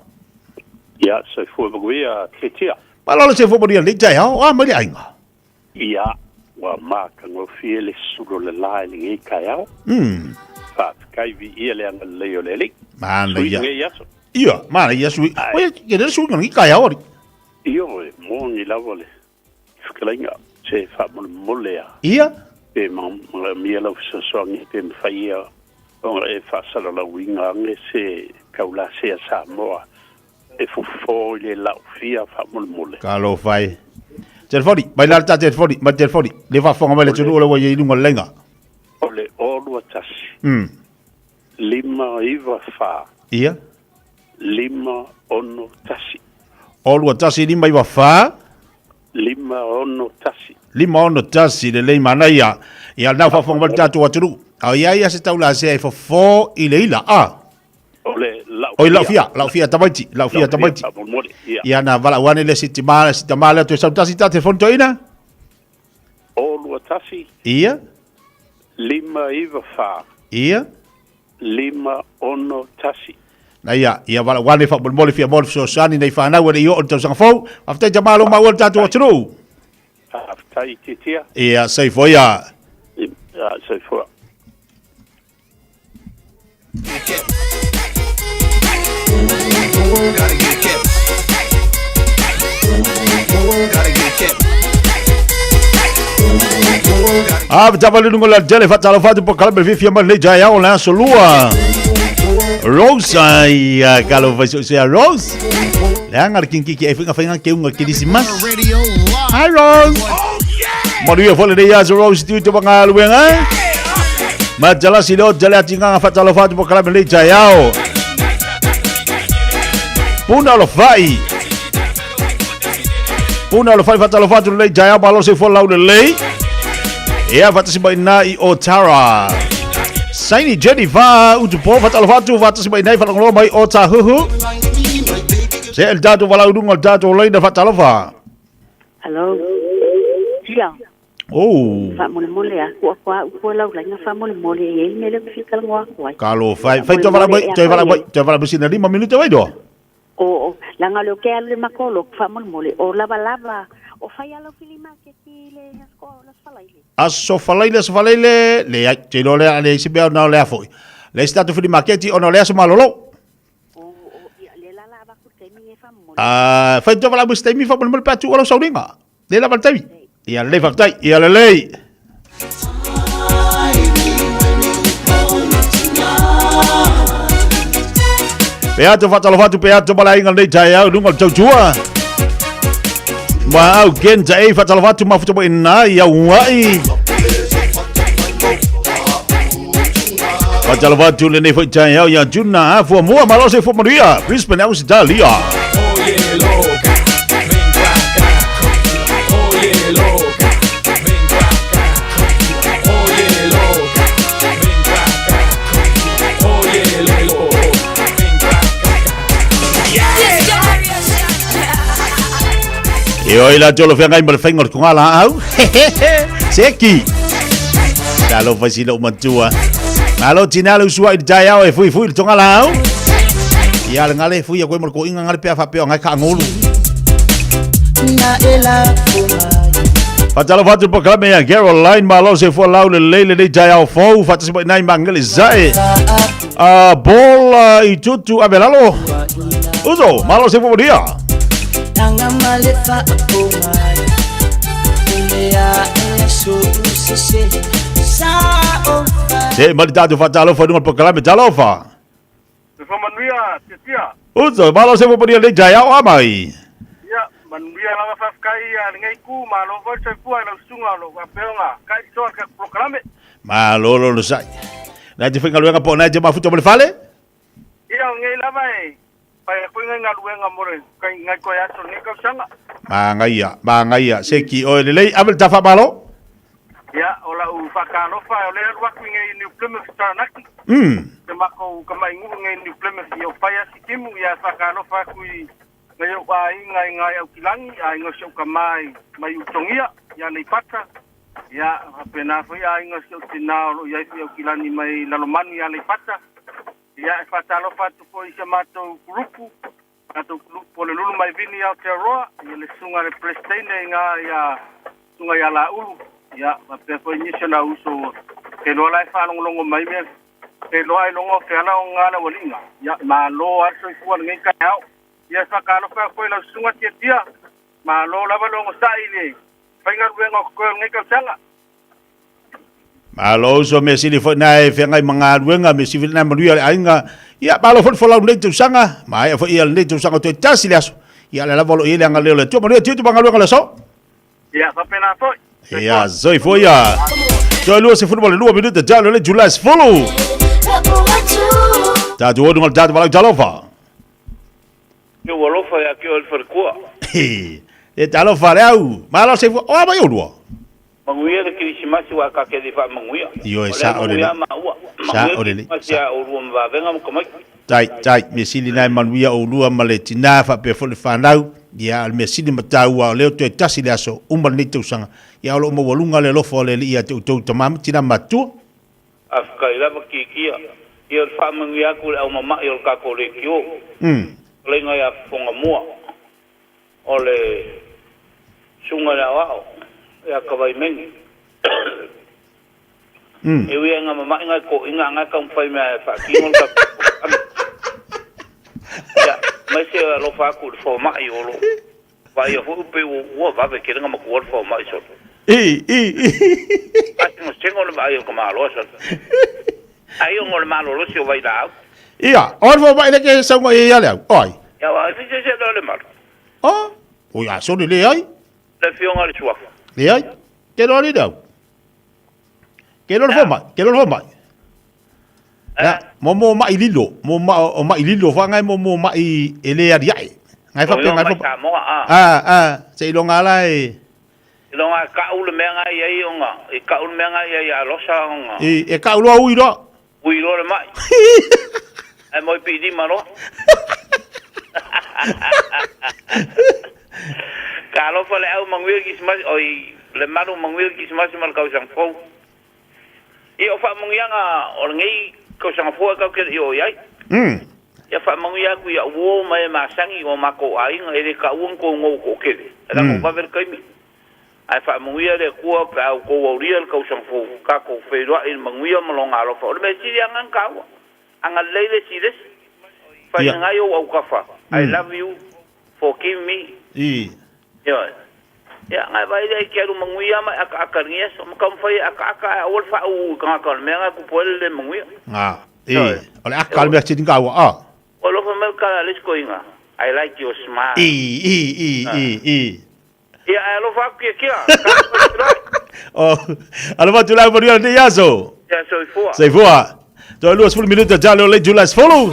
Ya, se foi maguia ketia. Palolo se foi dia jai au a mali ainga. Ya, wa maka ngo fiele sulo le lai le kai au. Fa kai vi ia le anga le o le. Man le ya. Yaso. Ia, mana ia sui. Oye, que der sui ngi kai au. Io mo ni lavole. Fkalinga se fa mo molea. Ia. E mi lo so ngi te faia. On e fa sala la winga nge se kaula se Samoa. E fo le la fia fa mo mole. Kalo fai. Telefoni, bailar ta telefoni, ma telefoni. Le fa fonga mele tulu le wa ye lunga lenga. Ole olu tasi. Lima iva fa. Ia. Lima ono tasi. Olu tasi lima iva fa. Lima ono tasi. Lima ono tasi le mana ia. Ia na fa fonga mele tatu waturu. Au ia se taula se fo ile ila a. Ole Oi la fia tamaiti, Ia na vala wane le sitimala tu sautasi ta telefon to ina. Olu tasi. Ia. Lima iva fa. Ia. Lima ono tasi. Na ia vala wane fa mole fia mole so sani nei fa na wane yo on tau fo. After jamalo ma wal tatu watru. After titia. Ia sei fo ia. Ia sei fo. Gotta get kept. Gotta get kept. Tava lungo la jele fatalo fatu po kalbe vifi ama le jaya o la solua. Rose ai kalo vai se a Rose. Langa kinki e finga ke unga kirisimas. Hi Rose. Maria fole de ya Rose tu to banga luenga. Ma jala silo jala tinga fatalo fatu po kalbe le jaya o. Puna lo fai fatalo fatu le jaya balo se fo lau le. Ia fatasi baina I Otara. Saini Jennifer utupo fatalo fatu fatasi baina fatalo mai Ota huhu. Se el dado wala udungo dado le da fatalo fa. Hello. Tia. Oh. Fa mole a ko lau la fa mole e mele fika ngwa kwai. Kalo fai to vala busina 5 minutos vai do. O la ngalo ke ale makolo fa mole o lava o fai alo filima ke le las falaile. Aso falaile le ai te lo le ale sibe na le afoi. Le stato filima ke ti ono le aso malolo. Fai to vala busina mi fa mole patu o sauringa. Le la valtai. Ia le valtai, ia le lei. Peato fatalo fatu peato bala ingal nei jaya lungal tautua. Ma au genza e fatalo fatu mafuto bo ina ia wai. Fatalo fatu le nei jaya ia juna fo mo malose fo Maria Brisbane au Italia. E oi la jolo fenga imber fengor ko ala au. Seki. Kalau fasilo mantua. Malo tinalo suai jaya e fui tonga la au. Ia ngale fui ko mo ko inga ngale pe fa pe ngai ka ngulu. Na ela Fatalo fatu programa ya Caroline malo se fo lau le lele de jaya fo fatu se nai mangale zai. Bola itutu abelalo. Uzo malo se fo dia. Se maldade fatalo foi no programa Jalofa. Se foi manuia, tia. Uzo malo se podia le jaya o mai. Ya, manuia la fa kai ngai ku malo foi se fu na sunga lo ka peonga kai so ka programa. Malo lo sai. Na te finga luenga po na te mafuto mo le fale? Ia ngai la vai. Pai ko ngai luenga mo re kai ngai ko ya so ni ka sanga. Mangaia, seki o le abel tafa malo. Ya, ola u fakalo fa ole wa ngai ni plumef tanaki. Te mako kamai ngu ngai ni plumef yo pai sikimu ya fakalo fa kui ngai o ngai au kilangi ai ngo so kamai mai utongia ya nei pata. Ya, apena foi ai ngo so tinao ya au kilangi mai lalomani ya nei pata. ia e whatalofa atu po i se mātou grupu po le lulu mai vini au te aroa ia le sunga le presteine ngā ia sunga ia la ulu ia pe po inisio na uso ke loa lai whalongolongo mai mea ke loa i longo ke ala o ngana walinga ia ma lo arso i fua ngai kai au ia whakalofa koe lau sunga tia ma lo lava longo sai le whainga ruenga koe ngai kautanga Malo so me sili fo nai fe ngai manga ruenga me sili na maria ainga ia malo fo la nei tu sanga mai fo ia nei tu sanga to tasi laso ia la volo ia nga le tu maria tu banga ruenga laso ia fa pena foi ia zoi fo ia so lo se futebol lo minuto già le July follow ta do ngol ta bala jalofa yo wolofa ya ke ol ferkua e jalofa au malo se o ba yo do manguia de Krismasi wa ka ke de fa manguia yo esa ore sa ore sia o ruam va venga mo mai tai me sili nai manuia o lua maletina fa pe fo le fanau ia al me sili matau o leo to tasi laso umba ni tu sanga ia lo mo walunga le lofo le ia tu tamam tina matu afka ila makikia ia fa manguia ku au mama ia ka ko le kio le ngai a fonga mua ole sunga la wao ya kawai mengi e wi nga mama nga ko nga ka mfai me fa ki ngol ka ya mai se lo fa ku fo ma yo lo va yo fu pe wo va ve ke nga ma ku fo ma so ati mo tengo le ba yo ko ma lo so ayo ngol ma lo si o vai da ia or fo ba ile ke sa ngo ia le oi ya va se do le mal o ya so le ai le fiona le chua le ai ke lo ni dau ke lo fo mai ya mo ma ililo mo ma ililo fa ngai mo ma i ele ari ai ngai fa ngai fa se lo ngala e lo nga ka ul me ngai ai onga e ka ul me ngai ai a lo sa onga e ka ulo ui ro le mai ai mo pi di malo Kalau fale au mangwil kismas oi le maru mangwil kismas mal kau sang fo. I ofa mangyanga orngi kau sang fo kau ke yo yai. Ya fa mangya ku ya wo mai masangi o mako ai ngere ka un ko ngo ko ke. Ada ko ba ver kai mi. Ai fa mangya le ku pa ko wo riel kau sang fo ka ko fe ro in mangya malonga ro fo. Le si yang ka wa. Angal le si des. Fa ngayo au kafa. I love you. Forgive me. Ya ngai vai dai ke ru manguia ma akarngia so kam fai aka ol fa u ka ka menga ku pol le manguia ole akal me tin ka wa olo fa me ka les ko inga I like your smile ya alo fa ke alo va tu la por yo de yaso ya soy fua to los full minuto ya lo le Julas follow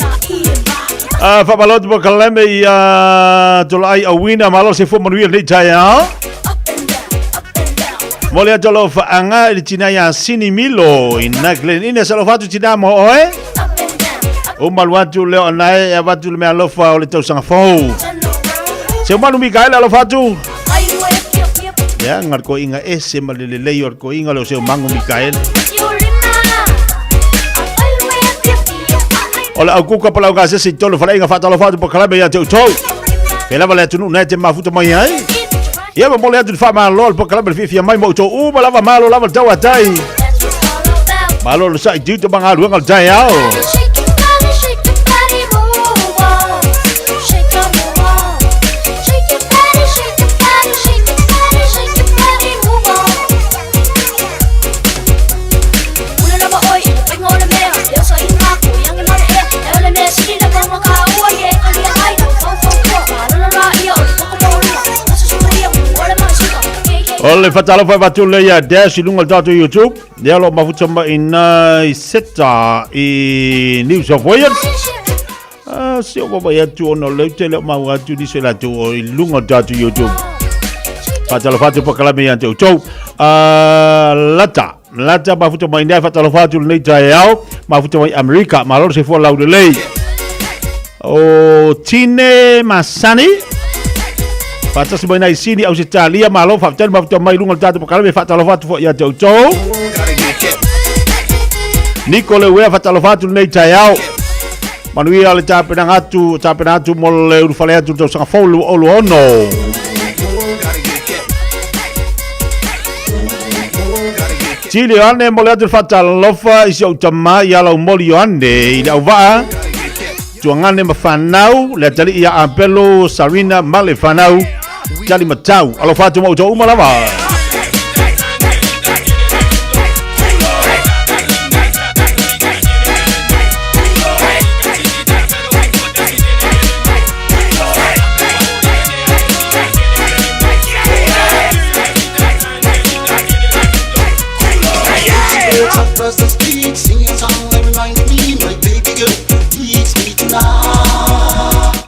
fa balot bo kalame ya tolai awina malo se fo manuel ni jaya Molia jolo fa anga di China ya sini milo inaglen ine salo fatu China mo oe o malwatu le onai ya watu le alo fa o le tau sanga fo se manu Mikael alo fatu ya ngar ko inga ese malele leyor ko inga lo se mangu Mikael Ola au kuka pala nga se tolo fala inga fata lo fatu po kala ya te to. Pela vale tu na te mafuta mai ai. Ia mo le atu fa ma lol po kala fi mai mo to u bala va malo lava tawa tai. Malo lo sai tu te banga lu ngal tai ao. Ole fatalo fa batule ya dash lungal datu YouTube dia lo mafuta ma ina seta I News of Wales si o ba ya tu ono le tele ma wa tu di sela tu lungal datu YouTube fatalo fatu pa kala me ya tu lata mafuta ma ina fatalo fatu le tayao mafuta ma America ma lo se fo la le o Tine Masani Fata si boy na sini au si Italia malo fa tel ma mai lungal tatu pakala me fata lo fatu fo ya Jojo Nicole we fata lo fatu nei tayao Manuia le tapena atu mo le urufale atu tau sanga folu olu ono. Chile ane mo le atu fatalofa isi au tama ia lau moli ane i le au waa. Tuangane mafanau le tali ia ampelo Sarina male fanau. Tali matau alo fatu mo uto umalava.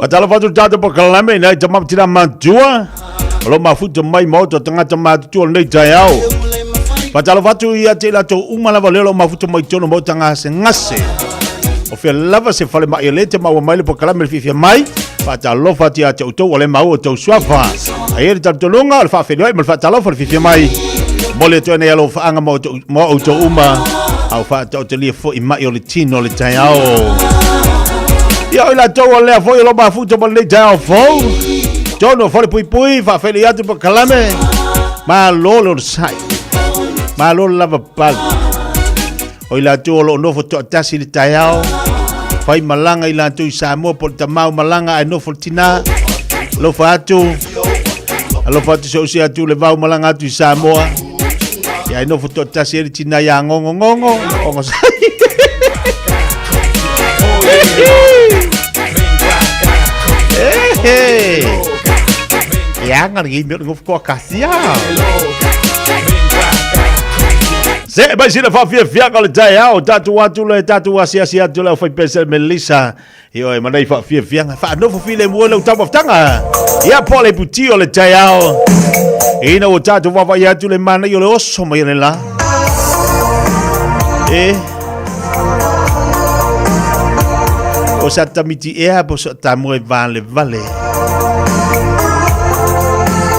Patala fatu tata pa kalame na jamam tina mantua. Lo mafuta mai moto tangata matu nei tayao. Patala fatu ia tela to umala valelo mafuta mai tono mo tanga se ngase. O fe lava se fale mai elete ma wa mai pa kalame fifi mai. Patala fatu ia to ole mau to swafa. Ayer tartolonga al fa fe mai patala fa fifi mai. Mole to ne alo fa anga mo to uma. Au fa to li fo i mai ole tino le tayao. Ia ila toa lea foi lo mafuta mo le tau fo. Tono fole pui fa fele atu pa kalame. Ma lolo sai. Ma lolo lava pal. O ila toa lo nofo to tasi le tau. Fai malanga ila tu Samoa po tamau malanga ai nofo tina. Lo fa atu. Lo fa atu so si atu le vau malanga atu Samoa. Ya nofo to tasi le tina ya ngongo. Ongo sai. Hey, yang lagi miut nguf ko kasia. Se ba sila fa fia kalau jaya o tatu watu le tatu wasia tu le foi pesa Melissa. Yo e manai fa fia fa no fa file mo le tapa tanga. Ya pole putio le jaya. Ina o tatu wa ya tu le mana yo le oso mai la. O sata miti ea po sata moe vale.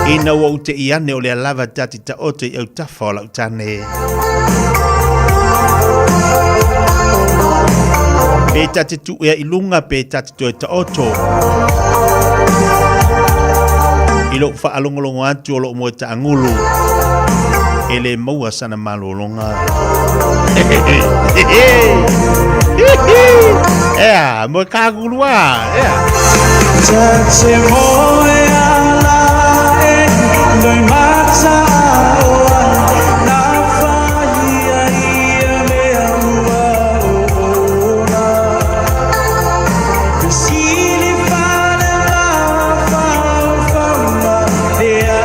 Ina wa ute iane o le alava tati ta ote i au tafa o la utane. Pe tati tu ea ilunga pe tati tu e ta oto. Ilo fa alongolongo atu o lo moe ta angulu. Ele maua sana malolonga. Yeah, mo kagulwa. Yeah. Chache moya la no mata na faya ia me amua ona. Sili fana fa dia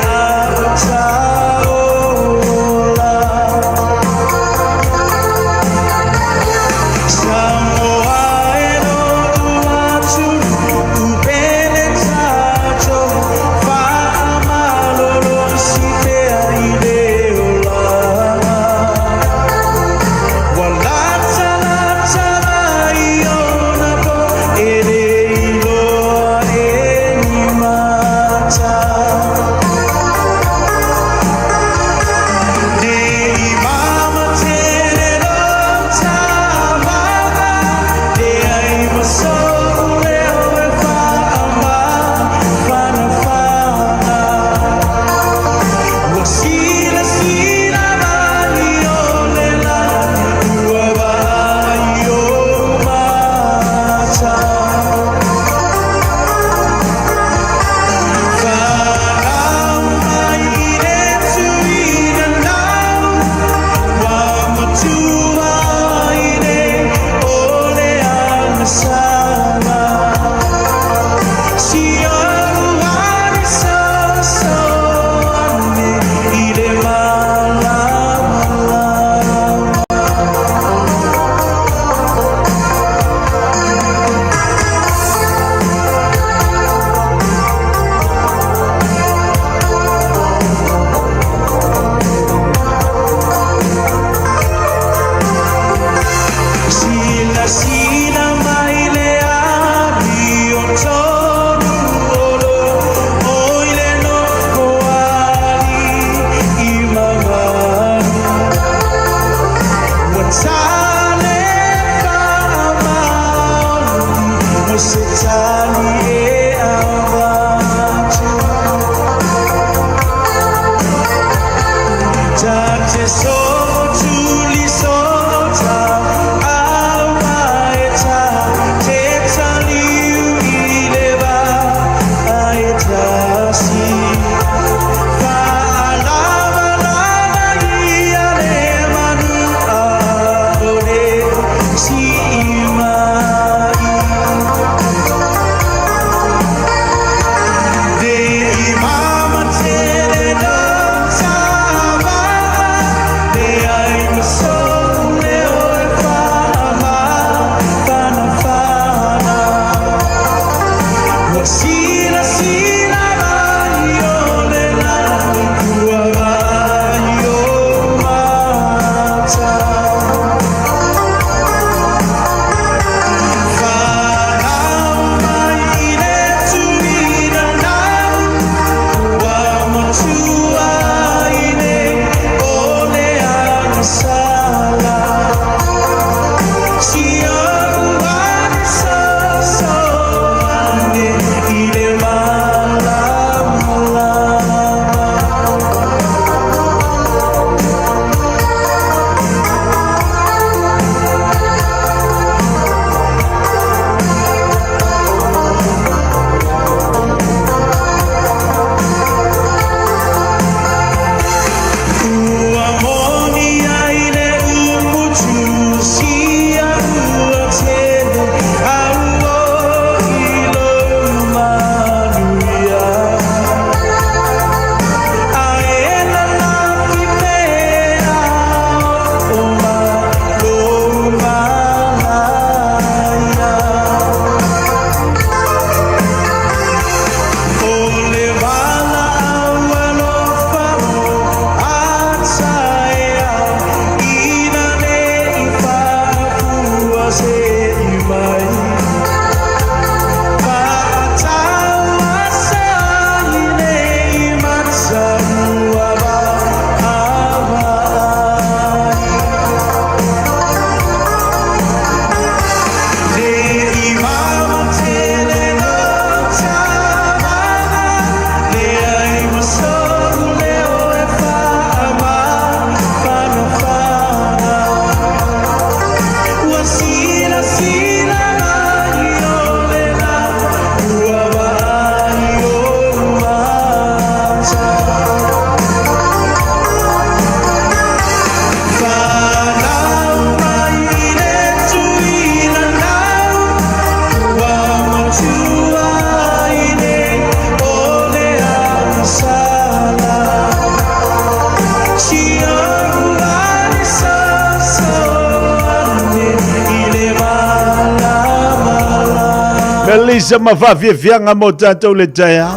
Isa mawhawhiawhianga mo tātou le tai au.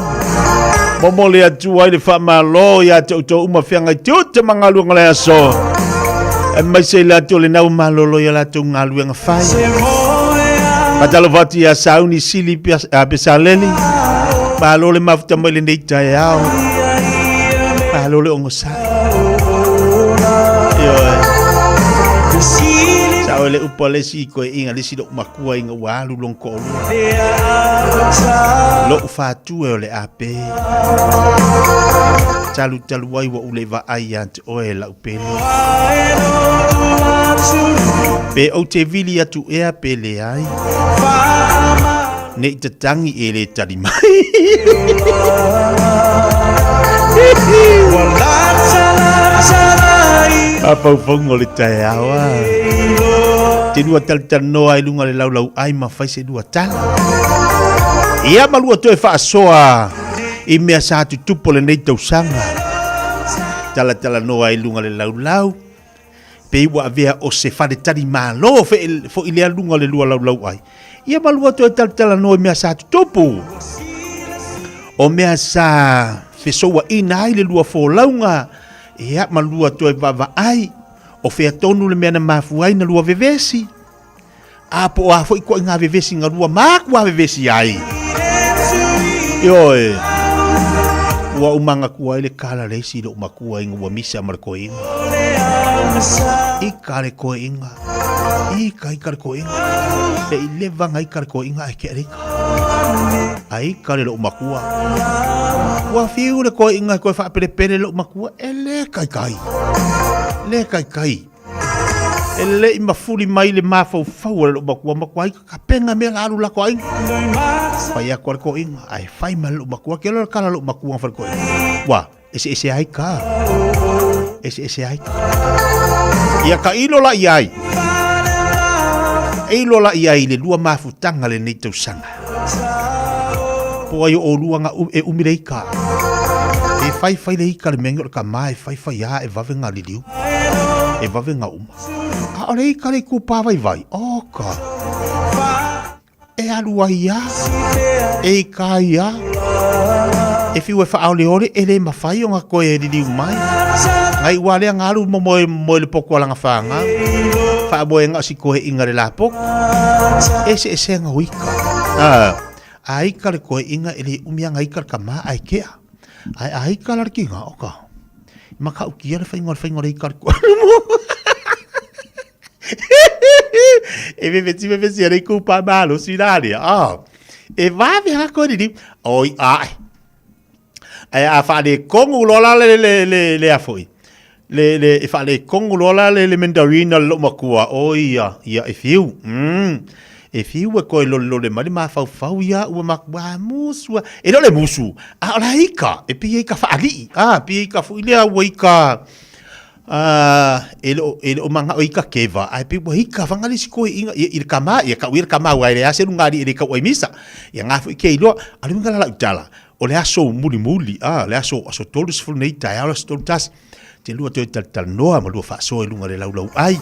Momole atu ai le whamalo ia tau uma whianga tiu te mangaluanga le aso. E mai se la tu le nau malolo ia la tu ngaluanga whai. Patalo vati a sauni sili pesaleli. Palo le mafuta mai le nei tai au. Palo le ongo sa. Sao le upale si ko inga le silo makua inga walu longko lu. Lo fatu e le ape. Talu wai wa ule va ayant o e la upele. Pe o te vili atu e apele ai. Nei te tangi e le tali mai. Apa ufongo le tai awa. Te dua tal no ai lunga le lau ai ma fai se dua tal. Ia malua to e fa soa. I mea sa tu tupo le nei tau sanga. Tala no ai lunga le lau. Pe iwa avea o se fade tari malo fo i lea lunga le lua lau ai. Ia malua to e tala no e mea sa tu tupo. O mea sa fe soa ina ai le lua fo launga. Ia malua to e vava ai. O fea tonu le mea na mafu ai na lua vevesi. Apo a fo i ko ngā vevesi ngā lua maku a vevesi ai. Ioe. Ua umanga kua ele kala reisi lo umakua inga ua misa marako inga. Ika le koe inga. Ika le koe inga. Le ilevanga ika le koe inga ai ke reka. Aika le lo umakua. Ua fiu le koe inga koe wha pere lo umakua. E le kai. Le kai. E le ima fuli mai le mafau fau le lo umakua. Makua ika ka penga mea la alu la koe inga. Fai ako le koe inga. Ai fai ma le umakua. Ke lo kala lo umakua ngā koe inga. Wa, ese aika. Ese aika. Ia ka ilo la iai. Ilo la iai le lua mafutanga le nei tau sanga. Po ai o lua nga e umire ika. E fai le ika le mengo le ka mai fai ya e vave nga liliu. E vave nga uma. A ole ika le kupa vai. Oka. E alua ia. E ika ia. E fiu e wha aole ore e le mawhai o ngā koe e liliu mai. Ngai wale a ngaru mo le poko alanga whanga. Wha moe ngā si koe inga le lapok. Ese ngā wika. A ika le koe inga e le umia ngā ika le kama ai kea. A ika la ki ngā oka. Maka ukia le whaingo le ika le koe. E me vesi a reiku pa malo sinaria. E vave ngā koe liliu. Oi ai. A fa le kongu lola le afoi. Le fa le kongu lola le mandarina lo makua. O ia e fiu. E fiu e koe lo le mali ma fau ia ua makua musu. E lo le musu. A la ika. E pi ika fa ali. Pi ika fu ilea ua ika. E lo manga o ika keva. A pi ua ika fangali si koe inga. I kama. I ka uir kama ua ele ase nungari ele ka ua imisa. Ia ngafu ike ilo. Alu minga la utala. O le aso muli, le aso tolu se fulnei tai ala se tolu tas, te lua te tal noa, ma lua whaaso e lunga le lau ai.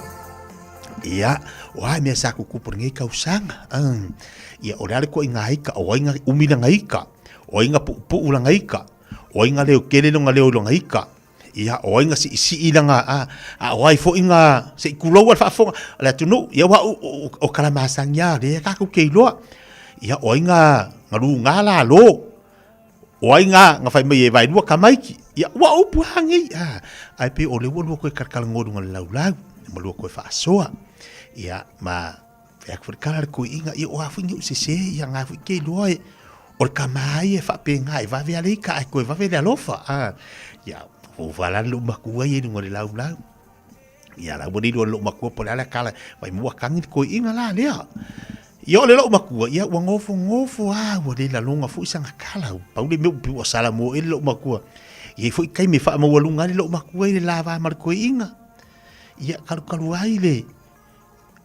Ia, o ai mea sa kukupo ngei kausanga. Ia, o reale ko inga haika, o inga umina ngaika, o inga puula ngaika, o inga leo kele longa leo longa ika. Ia, o inga si ilanga, o ai fo inga, se ikuloa al whaafonga, ala tunu, ia wa o kalamasanga, le kaku keiloa. Ia, o inga ngaru ngala lo, o ai nga fai mai e vai lua kamaiki ia wa upu hangi ai pe o le lua koe karkalangoru nga lau ma lua koe whaasoa ia ma feak whakara koe inga ia o hafu ingi usese ia ngā fu kei loa e o le kamai e whape ngā e vave ale ika ai koe vave le alofa ia o whalan lo makua i nga le lau ia la wani lo makua po le ala kala vai mua kangi koe inga la lea Ia le lo makua ia ua ngofo ua le la longa fu isanga kala pau le meu pi wa sala mo ele lo makua ia fu kai me fa mo lunga le lo makua le lava mar ko inga ia kalu ai le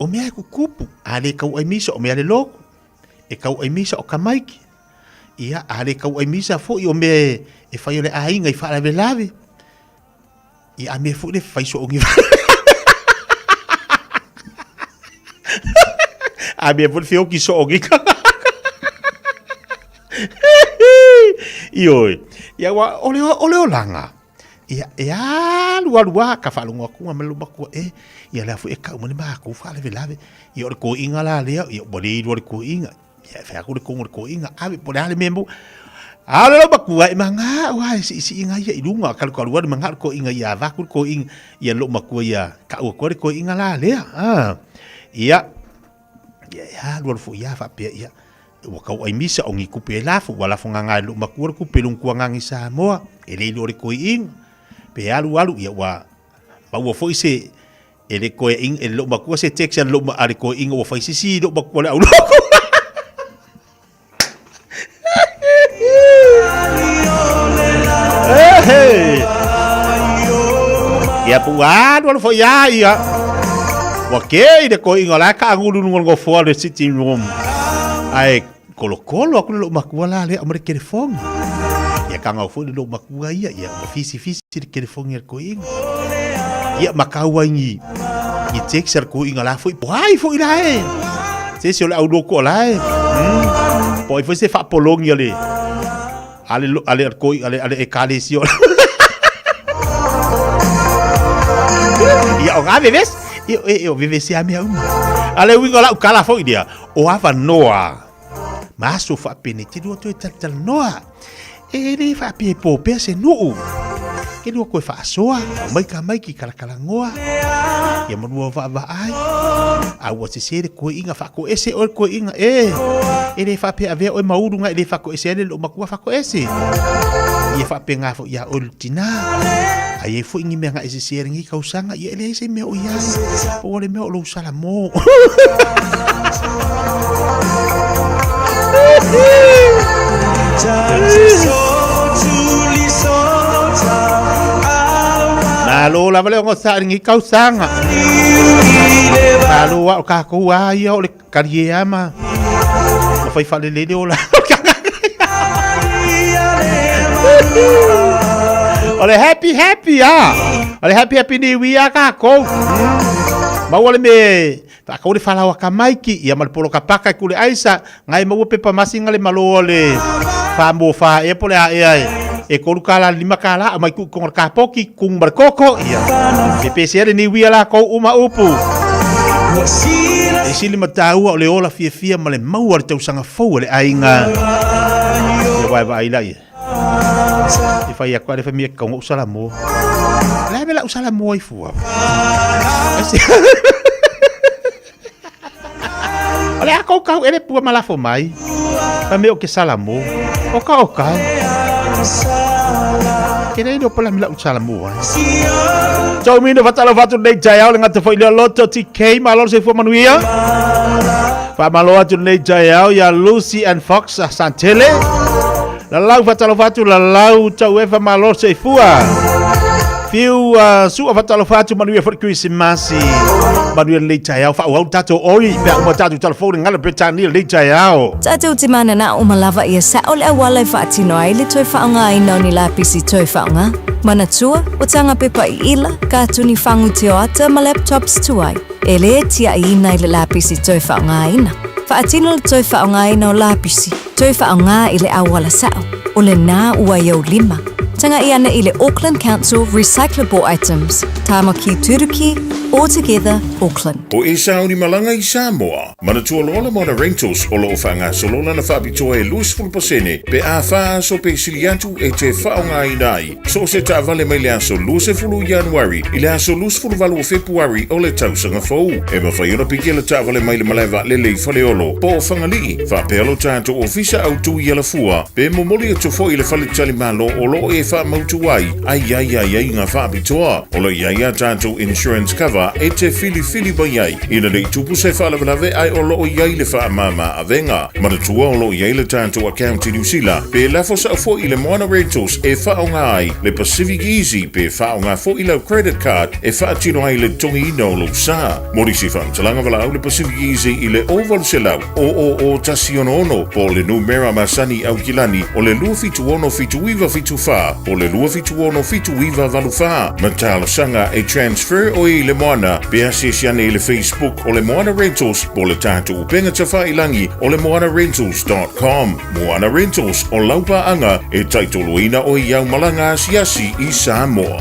o mea ku kupu ale kau ai misa o mea le loko e kau ai misa o kamaiki ia ale kau ai misa fu o me e fai le ainga i fa la lave ia me fu le fai so ngi A me pun fio ki so ogi. Io, ia wa ole langa. Ia lua ka falunga ku malu maku ia la fu e ka mo ma ku fa le lave. Ia ko inga la le ia bodi ko inga. Ia fa ku ko inga ave po le membo. Ale lo maku ai manga wa si inga ia ilunga kal ko luar manga ko inga ia va ko inga ia lo maku ia ka ko inga la le ia luar fu ia fa pe ia wa kau ai misa ongi kupe lafu wala fonga ngai lu makur ku pelung kuangang isa moa ele lori ko ing pe alu ia wa wa foi se ele ko ing ele lu makur se text lu ma ari ko ing wa foi si lu makur au loko ya puan wala foi ia wa ke de ko ing ala ka ngulu ngol for the sitting room ai kolo aku lo makua la le amre telefon ya kanga fu lo makua ia fisi de telefon ko ing ia makawa ngi i texer ko ing la foi pai foi la se lo au ko la poi foi se fa polong ia le ale ko ale e kalesio ia o gabe ves io vive se a mia ale wingo la kala foi dia o ava noa maso fa peneti do to tal noa ele fa pe po pe se no ke do ko fa soa mai ki kala ngoa ya mo va ai a wo se ko inga fa ko ese o ko inga ele fa pe ave o maurunga ele fa ko ese ele lo makua fa ko ese ia fa pe nga fo ya ultina ai fo ingi me nga ese seringi kausanga ia ele se me o ia o le me o lo sala mo Malo la vale ngo sa ringi kausanga malo wa ka ko wa ia o le kariama o fai fale le ola ole happy ole happy ni wi ka ko ma wale me ta ko le fala wa kamaiki ia mal polo kapaka ku le aisa ngai mo pe pa masinga le malo le fa mo fa e pole e ko kala lima kala mai ku kong ka poki kung barkoko ia pe se ni wi ala ko uma upu e sili matau o le ola fia male mau ar tau sanga fou le ainga e vai la ia e fai akwa le famia ka usala mo la bela usala mo i fu ole ako ka ele pu mala fo mai pa me o ke sala mo o ka kene do pala mila usala mo Tau mino fatalo fatu nei jayau lenga te foi loto TK malor se fo manuia. Fa malo atu nei jayau ya Lucy and Fox Santele. La lau fatalo fatu la lau tau eva malor se fua. Fiu su fatalo fatu manuia for Christmas. Manuia nei jayau fa au tato oi pe o tato telefone ngala Britannia nei jayau. Tato te mana na o malava ia sa ole awala fatino ai le toi fa nga ina ni la pisi toi fa nga. Manatua, o tanga pepa I ila, ka tuni whangu te o ata ma laptops tuai. E le tia I ina I le lapisi toi whaonga ina. Whaatino le toi whaonga ina o lapisi, toi whaonga I le awala sao. O le nā ua iau 5. Tanga I ana I le Auckland Council Recyclable Items. Tāmaki Turuki, All Together, Auckland. O e sauni malanga I Samoa. Manatua lola mona rentals o loo whanga solola na whabitoa e luis fulpasene. Pe a wha so pe siliatu e te whaonga I nai. So se ta vale mai le aso luise fulu Januari. I le aso luis fulu valu o Februari o le tausanga fau. E ma whaiona piki le ta vale mai le maleva le lei fale olo. Po o whangalii. Wha pealo tātou o fisa au tu I ala fua. Pe momoli atu fo I le fale tali malo o lo e wha mautu ai. Ai ngā whabitoa. O lo iai a tātou insurance cover. E te fili ba iai. Ina nei tupu se whalavelave ai o loo iai le wha mama a venga. Manatua o loo iai le tātou account I New Zealand. Pe lafo sa fo I le Moana Rentals e whaonga ai. Le Pacific Easy pe whaonga fo I lau credit card e whaatino ai le tongi ina o lo sa. Mori si whamtalanga wala au le Pacific Easy I le oval se lau. O tasi ono. Po le numera masani au kilani. O le lua fitu ono fitu iwa fitu wha. O le lua fitu ono fitu iwa valu wha. Matala sanga e transfer o I le Moana Moana, pia sesiane le Facebook o le Moana Rentals, po le tātou upenga tawhailangi o le moanarentals.com. Moana Rentals o laupaanga e taitoluina o iau malanga asiasi I Samoa.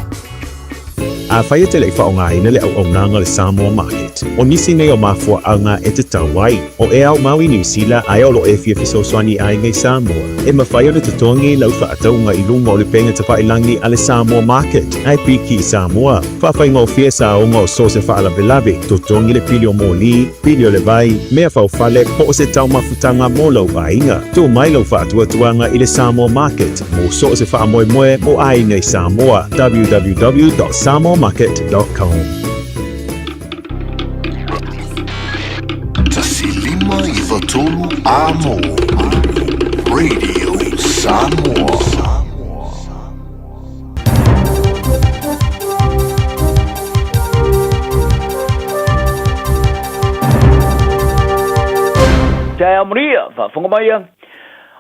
A whaia te lei whaongaina le au nanga le Samoa Market. O nisi nei o mafua anga e te tauai. O e au Maui New Zealand ai o lo e fia fisoswani ai ngai Samoa. E mawhai o le tutongi lau whaataunga I lunga o le penga te whailangi a le Samoa Market. Ai piki I Samoa. Whawhai ngau fia sa o ngau so se whaalavelave. Tutongi le pili o mōli, pili o le vai, mea whauwhale po o se tau mafutanga mō lau ainga. Tō mai lau whaatuatuanga I le Samoa Market. Mō so se whaamoemoe o ai ngai Samoa. www.samoamarket.com. Tasilima I Watolu Amo Radio Samoa. Taya Maria, whafungamaia.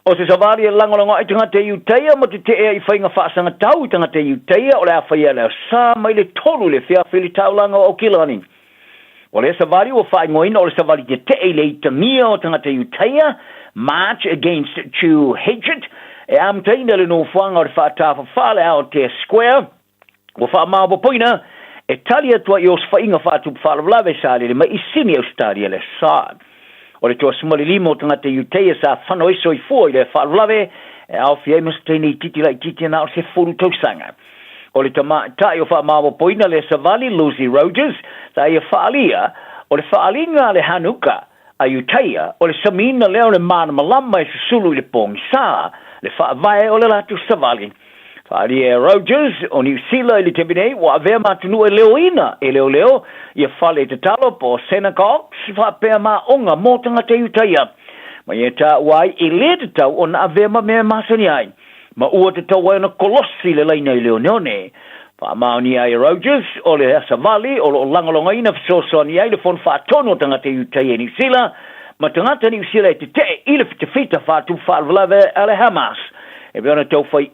O se savari e langolango ai tanga te iuteia ma te te ea I whainga whaasanga tau I tanga te iuteia o le a whaia leo sā mai le tolu le whia whili taulanga o kilani. O le savari o whaingoina o le savari te e le itamia o tanga te iuteia, March Against True Hatred, e amteina le no whanga o le whaatafa whale ao te square, o whaamawa poina, e tali atua I os whainga whaatup whalawlawe sāle le ma I sini au stadia le sā. O le toa sumali limo tanga te iuteia sa whanau iso I fua I le whalawlawe, e au fia I masteni I titi lai titi na o se furu tausanga. O le tai o whaamawa poina le savali Lucy Rogers, ta ia whaalia, o le whaalinga le hanuka, a iuteia, o le samina leo le mana malama I susulu I le pong sa, le whaavae o le latu savali. Whaalia Rogers, o New Zealand I le tebine, wa avea matunu e leo ina, e leo leo, ia whale te talo po Senecox, whapea ma onga mōtanga te iuteia. Ma ia ta wai I le te tau o na avea ma mea masani ai. Ma ua te tau na kolossi le leina I leo neone. Whaamaoni ai Rogers, o le asavali, o lo langolonga ina fisosoni ai le fon whaatono tanga te iuteia New Zealand, ma tangata New Zealand te te ile fitafita whaatu whaalwalawe ale Hamas. E beona tau whai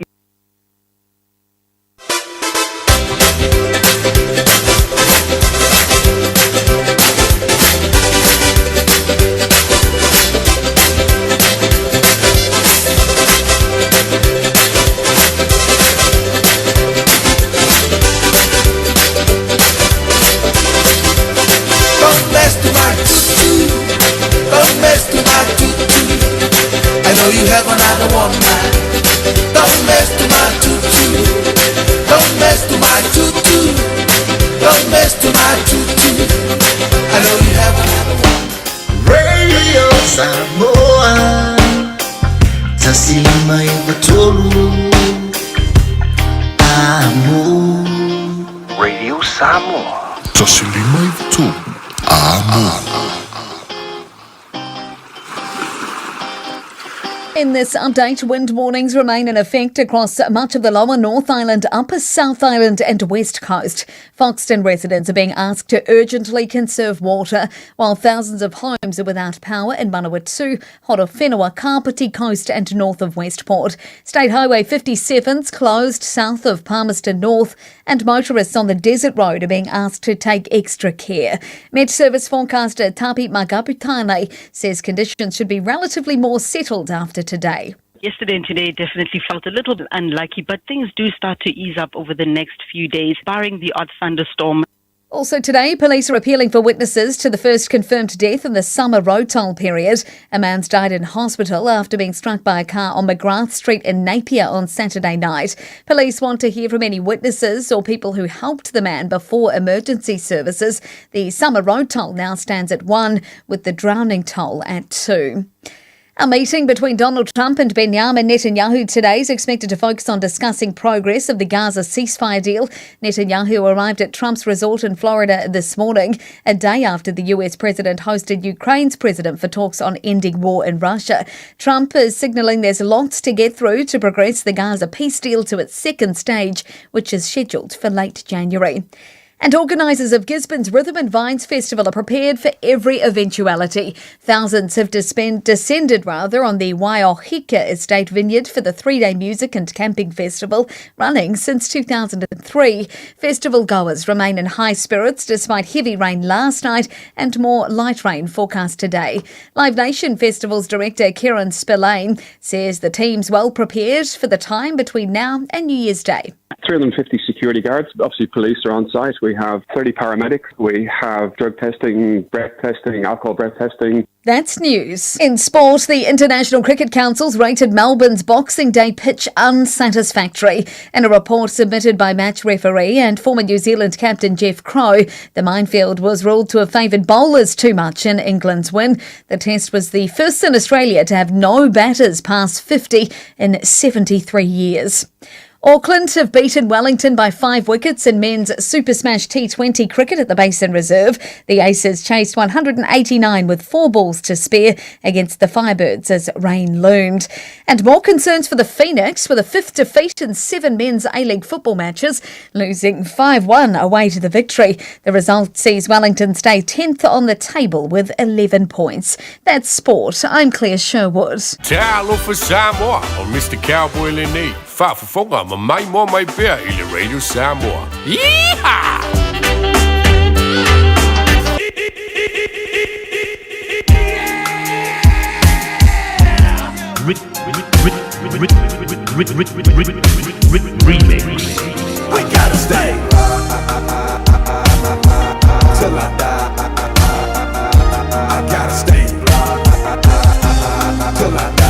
You have another woman. Don't mess to my tutu. Don't mess to my tutu. Don't mess to my tutu. I know you have another woman. Radio Samoa. Tasilima I Watolu Amo. Radio Samoa. Tasilima I Watolu Amo. In this update, wind warnings remain in effect across much of the lower North Island, upper South Island and West Coast. Foxton residents are being asked to urgently conserve water, while thousands of homes are without power in Manawatu, Horowhenua, Kapiti Coast and north of Westport. State Highway 57's closed south of Palmerston North, and motorists on the Desert Road are being asked to take extra care. Met Service forecaster Tapi Magaputane says conditions should be relatively more settled after today. Yesterday and today definitely felt a little bit unlucky, but things do start to ease up over the next few days, barring the odd thunderstorm. Also today, police are appealing for witnesses to the first confirmed death in the summer road toll period. A man's died in hospital after being struck by a car on McGrath Street in Napier on Saturday night. Police want to hear from any witnesses or people who helped the man before emergency services. The summer road toll now stands at 1, with the drowning toll at 2. A meeting between Donald Trump and Benjamin Netanyahu today is expected to focus on discussing progress of the Gaza ceasefire deal. Netanyahu arrived at Trump's resort in Florida this morning, a day after the US president hosted Ukraine's president for talks on ending war in Russia. Trump is signalling there's lots to get through to progress the Gaza peace deal to its second stage, which is scheduled for late January. And organisers of Gisborne's Rhythm and Vines Festival are prepared for every eventuality. Thousands have descended on the Waiahika Estate Vineyard for the 3-day music and camping festival, running since 2003. Festival goers remain in high spirits despite heavy rain last night and more light rain forecast today. Live Nation Festival's director Kieran Spillane says the team's well prepared for the time between now and New Year's Day. 350 security guards. Obviously, police are on site. We have 30 paramedics. We have drug testing, breath testing, alcohol breath testing. That's news. In sport, the International Cricket Council's rated Melbourne's Boxing Day pitch unsatisfactory. In a report submitted by match referee and former New Zealand captain Jeff Crow, the minefield was ruled to have favoured bowlers too much in England's win. The test was the first in Australia to have no batters past 50 in 73 years. Auckland have beaten Wellington by 5 wickets in men's Super Smash T20 cricket at the Basin Reserve. The Aces chased 189 with 4 balls to spare against the Firebirds as rain loomed. And more concerns for the Phoenix with a 5th defeat in 7 men's A-League football matches, losing 5-1 away to the victory. The result sees Wellington stay 10th on the table with 11 points. That's sport. I'm Claire Sherwood. Talofa Samoa o Mr. Cowboy Lenny. Whaafafonga ma mai mo mai pea I le Radio Samoa. Yeehaw! Remix. I gotta stay till I die. I gotta stay till I die.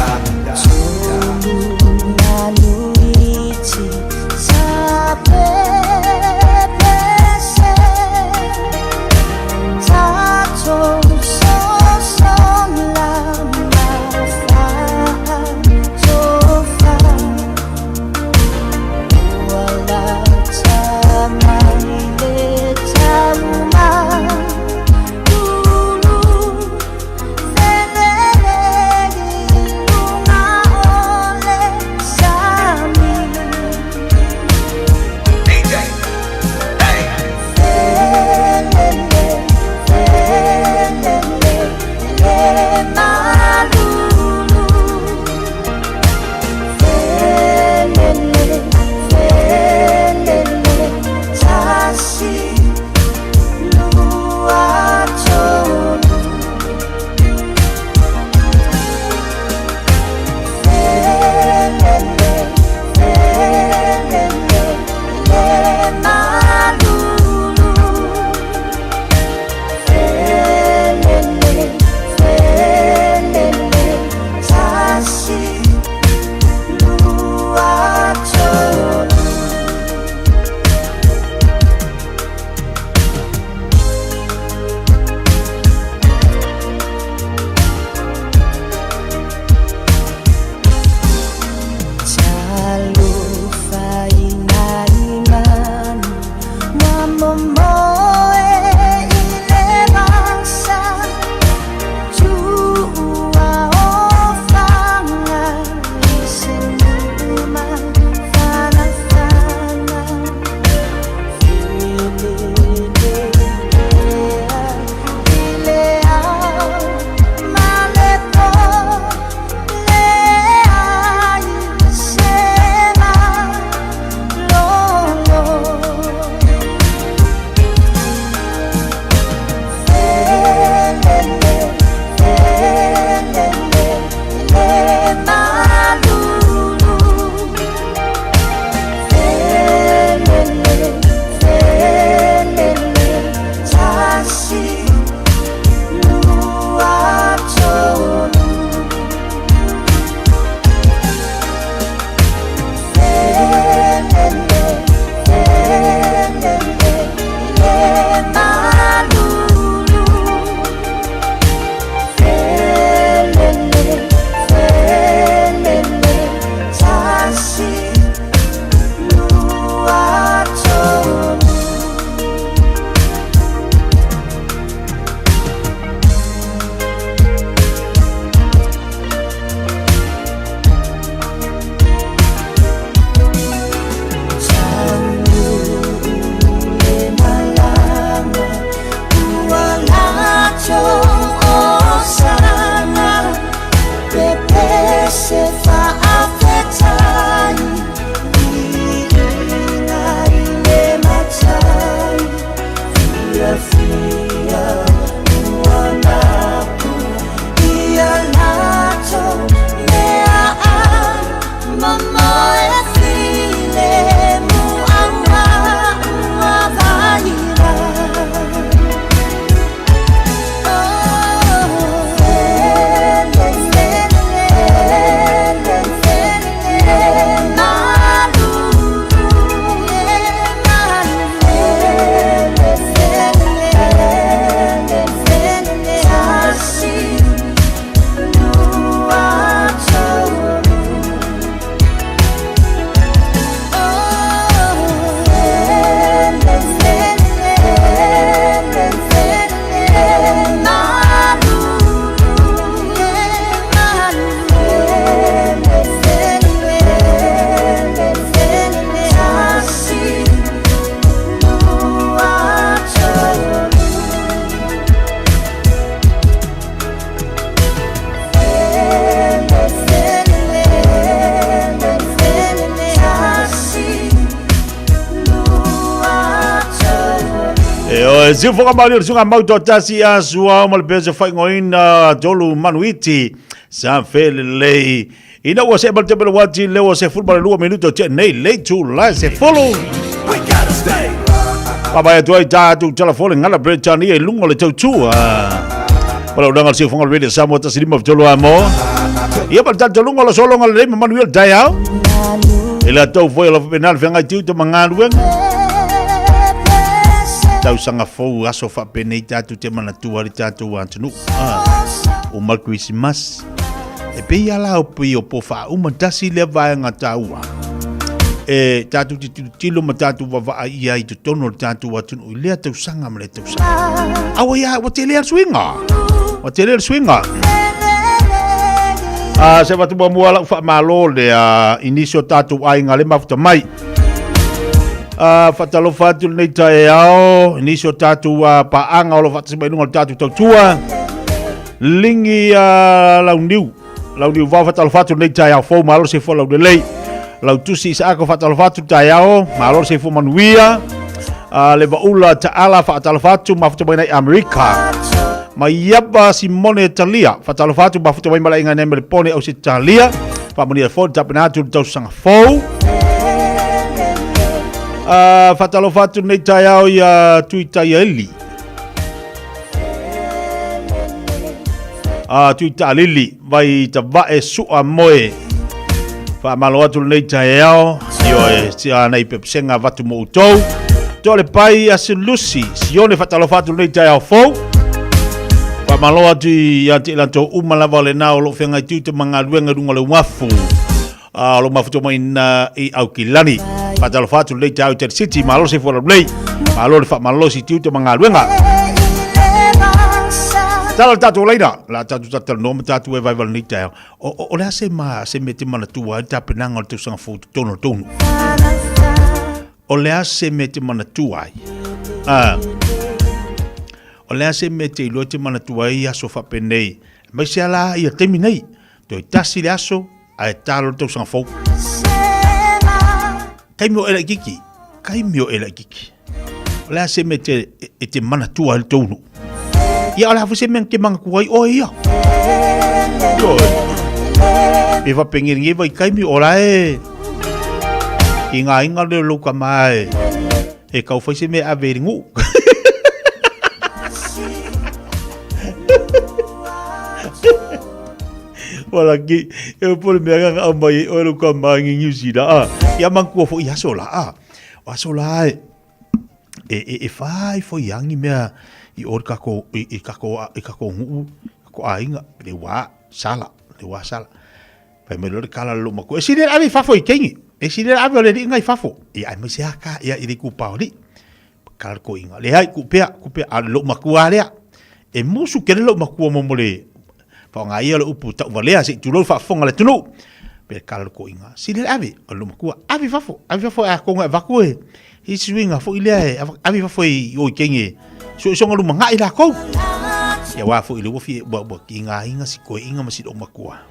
Se foka mali sunga mauto tasi asua mal beze fai ngoina dolu manuiti sa fele ina wa se balte bel wati le wa se football 2 minuto che nei late to la se follow we gotta stay baba ya toi ta tu telefone ngala Britania e lungo le tau tu Wala udang si fonga radio Samoa ta silima tolo amo ia balta lungo lo solo ngala le Manuel Dayao ila tau foi lo penal fenga tiu te mangalueng tau sanga fou aso fa penei tatu te mana tua ri tatu antunu o mal Christmas e pe ia la o pe o po fa uma tasi le vai nga taua e tatu tilo ma tatu va ia i te tono tatu atunu le tau sanga male tau sanga awa ia o te le swinga se va tu mo ala fa malo le inicio tatu ai ngale mafuta mai fatalo fatu nei tae ao inisio tatu paanga o lo fatu se mai nunga tatu tau tua lingi launiu vau fatalo fatu nei tae ao fau malo se fo lau de lei lau tusi sa ako fatalo fatu tae ao malo se fo manuia le baula taala fatalo fatu mafuta mai nei Amerika ma iapa Simone Talia fatalo fatu mafuta mai mala inga nemele pone au se Talia fa monia fo tapenatu tau sanga fau fatalo fatu nei tai au ia tuita eli tuita lili vai ta vae sua moe fa malo atu nei tai au io e sia nei pepsenga vatu mo utou tole pai a se lusi sione fatalo fatu nei tai au fo fa malo atu ia te lanto umala vale na lo fenga tuita mangaluenga runga le wafu lo mafuto mai na i au kilani fatalo fatu le tau te city malo se fora play malo fa malo si tiu te mangaluenga talo tatu leina la tatu tatu no tatu e vai val ni tau o le se ma se mete mana tua ta penanga tu sanga foto tono o le se mete mana tua o le se mete lo te mana tua ia so fa penei mai se ala ia terminei to tasi le aso ai talo tu sanga foto Kaimio ela kiki. Ola se mete te mana tua al tonu. Ia ala fuse men ke manga kuai o ia. E va pengir ngi vai kaimio ola e. Inga le loka mai. E kau fai se me averingu. Wala ki e pole me nga amai o lo ka mangi nyusida ya manku fo ya sola wa sola e fai fo yangi me i or ka ko ngu ko ainga le wa sala pa me lo kala lo mako e sire abi fafo i kengi e sire abi le ngai fafo e ai me se aka ya i ku pauli kal ko inga le ai ku pe lo mako ale e musu ke lo mako mo mole nga ia lo upu tau valea se tu lo fa fonga le tunu pe kal ko inga sile ave lo makua ave fafo a ko nga vakue i swinga fo ile ave fafo i o kenge so lu manga ila ko ya wa fo ile wo fi bo inga si ko inga masi lo makua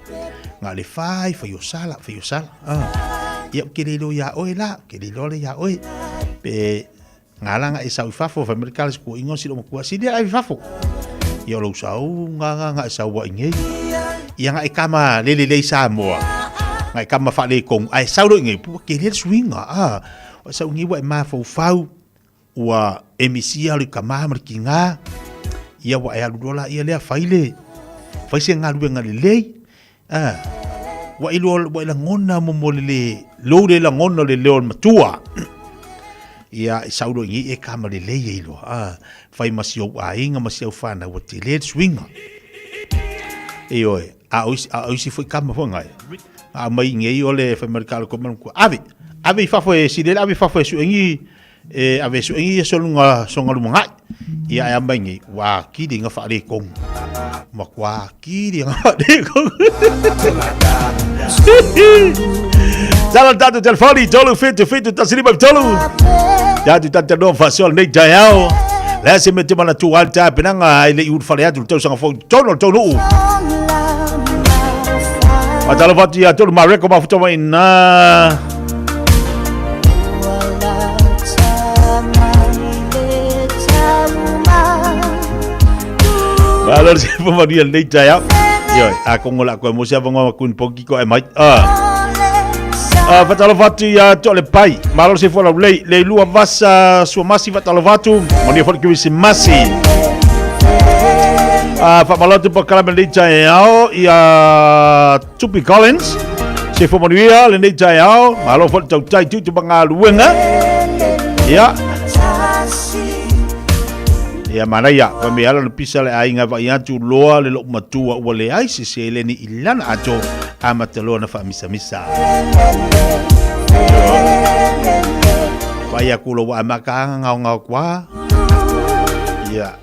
nga le fai fa yo sala ya ke lo ya o ila ke lo le ya o pe ngala nga isa fafo fa merkal ko inga si lo makua sile ave fafo ia lo sau nga sau wa inge ia nga ikama le Samoa nga ikama fa le kong ai sau lo inge pu ke le swinga wa sau ngi wa ma fau wa emisia le kama markinga ia wa ya dola ia le faile fa se nga lu nga le wa ilo wa la ngona mo le lo le la ngona le leon matua ia sau lo inge e kama le ilo fai masio ainga masio fana wa te le swinga e oi a oisi foi kama fonga a mai nge ole fa mercado ko man ko ave fa foi si le ave fa foi su ngi ave su ngi so lunga lu manga ia ya mai ngi wa ki dinga fa le kong ma kwa ki dinga fa le kong Sala tanto telefoni tolu fitu tasriba tolu ya tu tanta no fasol nei jayao la se mete mana tu alta penanga ile ur fale atu tau sanga fo tono atalo fatu ya tolu mareko ma futo mai na Alor si pemaria nei taya. Yo, ako ngola ko mo sia bango kun poki ko e mai. Fatalo fatu ya tole pai. Malor si fola le lua vasa sua masi fatalo fatu. Moni for ki si masi. Fatalo tu pakala nei taya ya Tupi Collins. Si pemaria le nei taya. Malor for tau tai tu bangaluenga. Ya. Ya mana ya, pemiala le pisa le ainga va ia tu loa le lo matua o le ai se le ni ilana ato amatelo na fa misa. Vai akulo wa maka ngau kwa. Ya.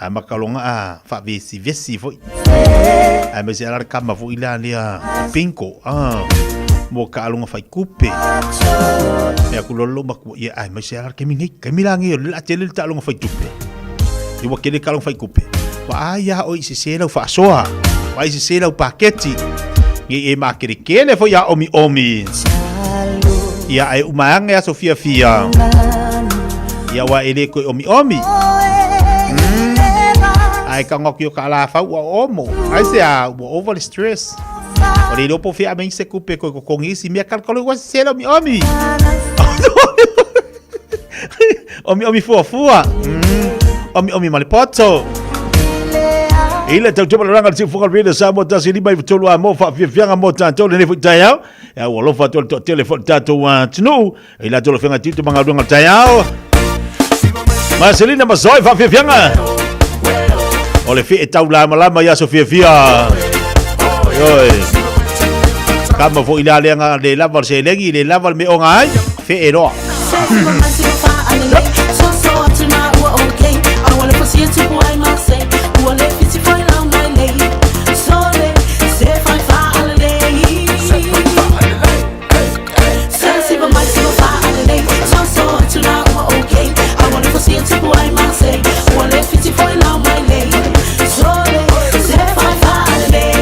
Amakalonga fa vesi foi. Me se ala kama fo ilania pinko. Mo kalonga fai kupe. Me akulo lo maku ya me se ala kemilangi la tele ta longa fai tupe. Iwa kele kalong fai kupe. Wa aya o isi sela fa soa. Wa isi sela paketi. Ngi e makere kele fo ya omi. Ya ai umaanga ya Sofia Fia. Ya wa ele ko omi. Ai ka ngok yo kala fa wa omo. Ai se a over stress. O le lopo fia men se kupe ko ngisi me kalkolo wa sela omi. Omi fua. Omi malipoto. Ile tau tupa loranga si fuka rida sa mo tasi lima i tolu a mo fa fianga mo tanto le nefu tayao. Ya walo fa tolu telefon tato wa tinu. Ila tolu fianga titu mga runga tayao. Marcelina Mazoi fa fianga. Ole fi tau lama ya so fia. Yoi. Kama fo ila lenga de lavar se lengi le lavar me ongai. Fe ero. See it to boy, my say, who will let it for now, my lady. So they say, fine, holiday. Say, but my single holiday. So, to now, okay. I want to see it to boy, my say, who will let it for now, my lady. So they say, fine, holiday.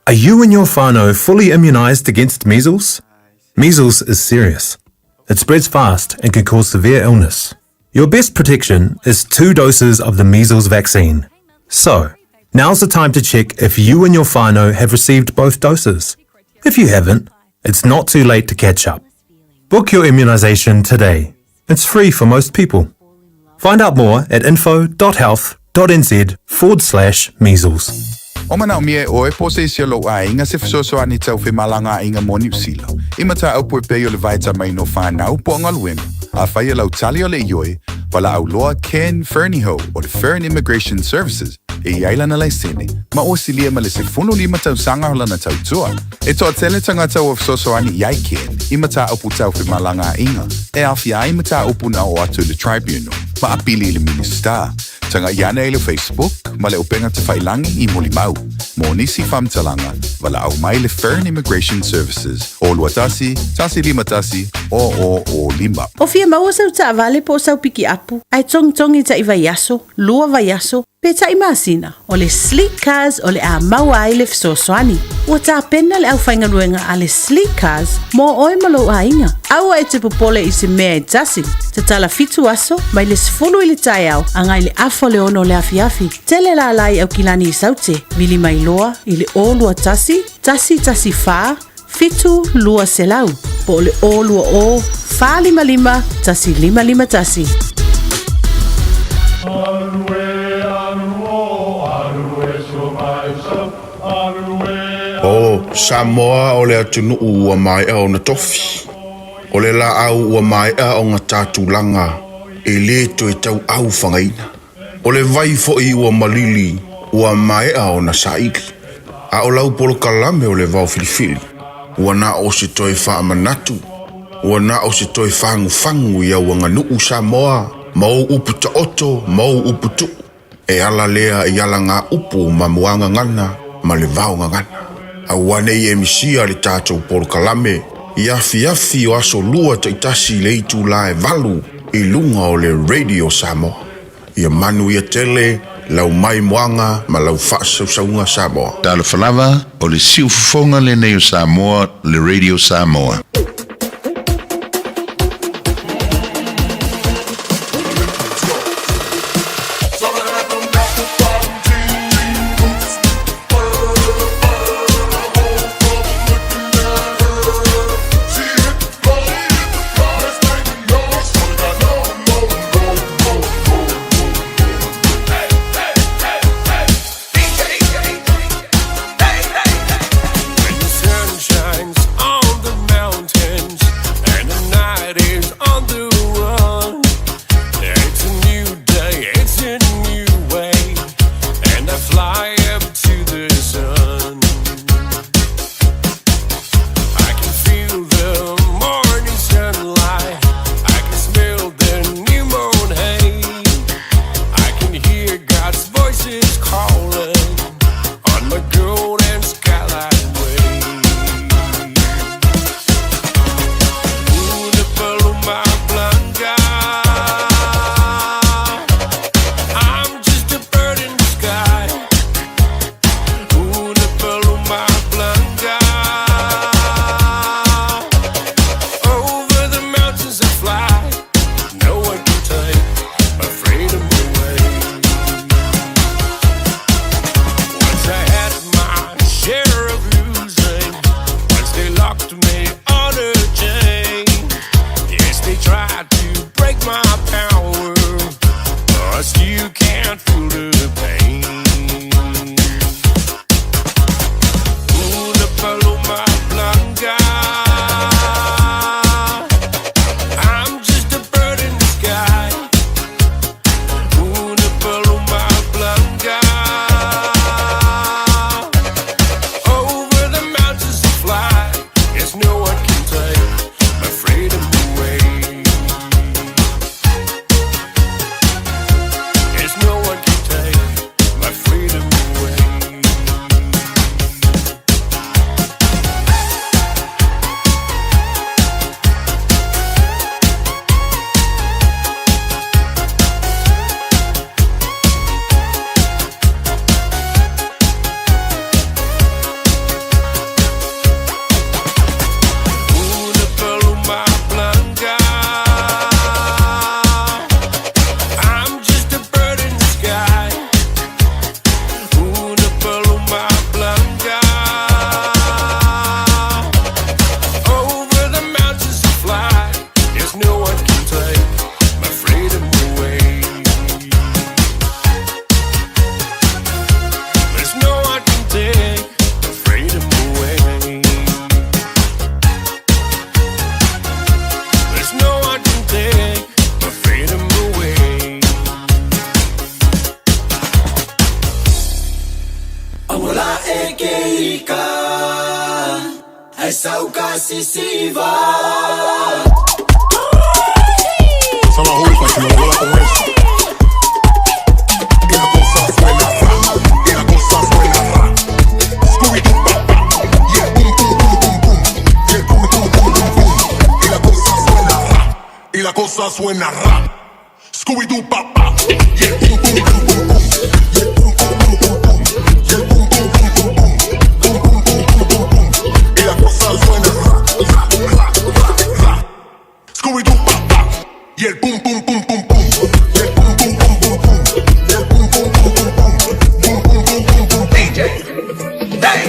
Are you and your whānau fully immunised against measles? Measles is serious. It spreads fast and can cause severe illness. Your best protection is 2 doses of the measles vaccine. So, now's the time to check if you and your whānau have received both doses. If you haven't, it's not too late to catch up. Book your immunisation today. It's free for most people. Find out more at info.health.nz/measles. O mana mie o e pose isi lo a inga se fisoso ani tau fi malanga inga mo New Zealand. Imata au po pe yo le vaita mai no whanau po ngaluenga. A whai lau tali o le ioi, wala au loa Ken Fernieho o the Fern Immigration Services e iailana lai sene. Ma o silia ma le se funu lima tau sanga hola na tau tua. E toa tele tanga tau o fisoso ani iai Ken, imata au pu tau fi malanga inga. E awhia imata au pu na o atu le tribunal. Ma apili le minister. Tanga iana e le Facebook, ma le upenga te whailangi I Molimau. Mo nisi whamtalanga, wala au mai le Fern Immigration Services. O luatasi, tasi lima tasi, o lima. O fia maua sau ta vale po sau piki apu. Ai tong ta iwa yaso, lua va yaso, pe ta imasina. O le sleek cars o le a maua ai le fisosoani. Ua ta pena le au whaingaruenga a le sleek cars, mo oe malo a inga. Aua e te popole I se mea e tasi. Te tala fitu aso, mai le sifulu I le tai au, angai le afo le ono le afiafi. Tele la lai au kilani I saute, vili mai loa, I le o lua tasi fa, fitu lua selau. Po le o lua o, fa lima, tasi lima tasi. O Samoa o le atunu ua mai o na tofi. O le la au ua mai o ngā tātulanga e le to e tau au whangaina. O le vai fo I ua malili ua mai o na saiki. A o lau polo kalame o le vau filifili. Ua na o se toi wha manatu. Ua na o se toi whangu ia ua nganuu Samoa. Mau upu ta oto, mau upu tu. E ala lea I ala ngā upu ma muanga ngana, ma le vau ngana. A wane I emisia le tātou polo kalame. Iafi o aso lua taitasi le itu la e valu I lunga o le Radio Samoa. Ia manu ia tele, lau mai moanga, ma lau whaasaunga Samoa. Tala whalawa o le siufonga le neo Samoa, le Radio Samoa. Shines on the mountain. sauka sisiva. Sama huipa tunaola con eso. Y la cosa suena ra, y la cosa suena ra. Scooby-Doo papá, y el boom boom boom boom boom, y el boom boom boom boom boom, y la cosa suena ra, y la cosa suena ra. Scooby-Doo papá, y el boom boom boom boom boom, y el boom boom boom boom boom, y el boom boom boom boom boom, boom boom boom boom boom boom, y la cosa suena ra, ra, ra, ra, ra. Scooby-Doo papá, y el boom boom boom boom boom, y el boom boom boom boom boom, y el boom boom boom boom boom, boom boom boom boom boom. DJ, hey.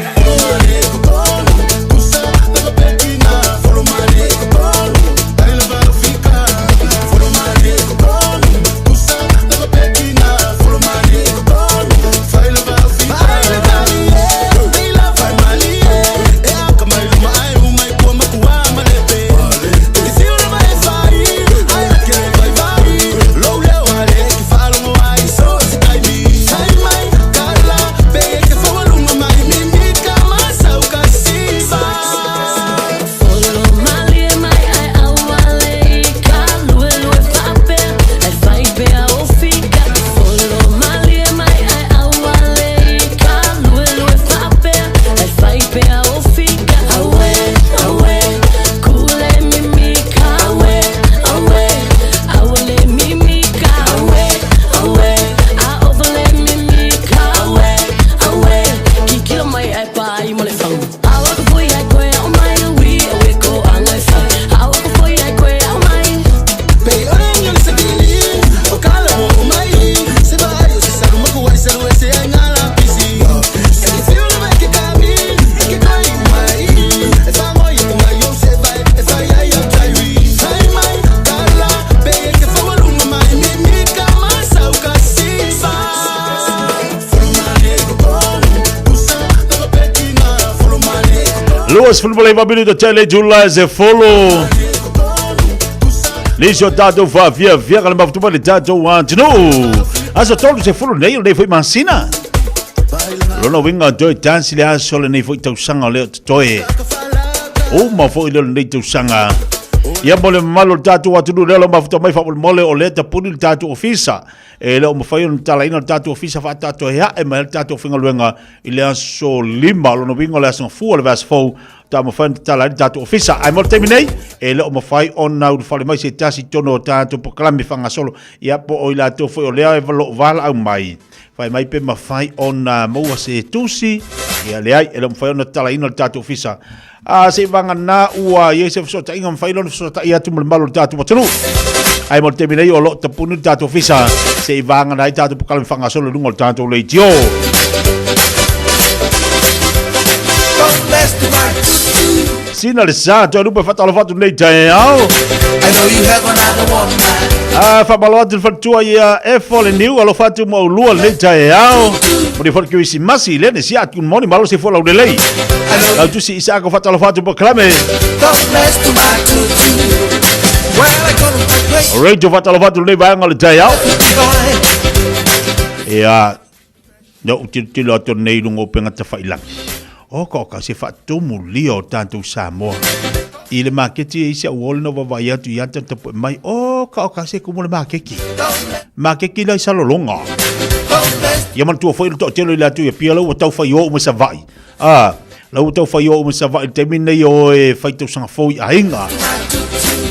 Luas futebol minuto tele July ze follow. Lisho tato fa via kana mafutuma le tato want no. Asa tolu ze follow nei foi mansina. Lona winga doi dance le aso le nei foi tau sanga le toi. O ma foi le nei tau sanga. Ia mole malo tato watu no le mafuta mai fa mole o le tapuni tato ofisa. E le o mafai on tala ina tato ofisa fa tato ya e ma tato finga luenga ile aso lima lo no winga le aso fu le vas fo ta mafai tala tato ofisa ai mo terminei e le o mafai on na u fale mai se tasi tono tato proclame fanga solo ia po o ila to fo le e valo vala au mai fai mai pe mafai on mo se tusi ia le ai e le mafai on tala ina tato ofisa a se vanga na ua ye se so ta inga mafai lo so ta ia tu malo tato patru ai mo terminei o lo tapunu tato ofisa se vanga na tato proclame fanga solo lungo tato le tio Sina le sa to lupa fatalo fatu nei tai au. I know you have another one man. Fa balot il fatua ia e fole niu alo fatu mo lua nei tai au. Mo di forki si masi le ne sia tu moni malo se fola de lei. La tu si isa ko fatalo fatu proclame. Don't mess to my tutu. Well I gonna break. Radio fatalo fatu nei vai ngal tai au. Ya no tilo to nei lungo penga ta failang. O ka se fatu mulio tanto Samoa. Ile maketi isi wol no va ya tu yata te mai o ka se como le makeki. Makeki la sa longa. Ya man tu foi to telo la tu ya pia lo tau fai o mo sa vai. Lo tau fai o mo sa vai termina yo e fai tu sang foi ainga.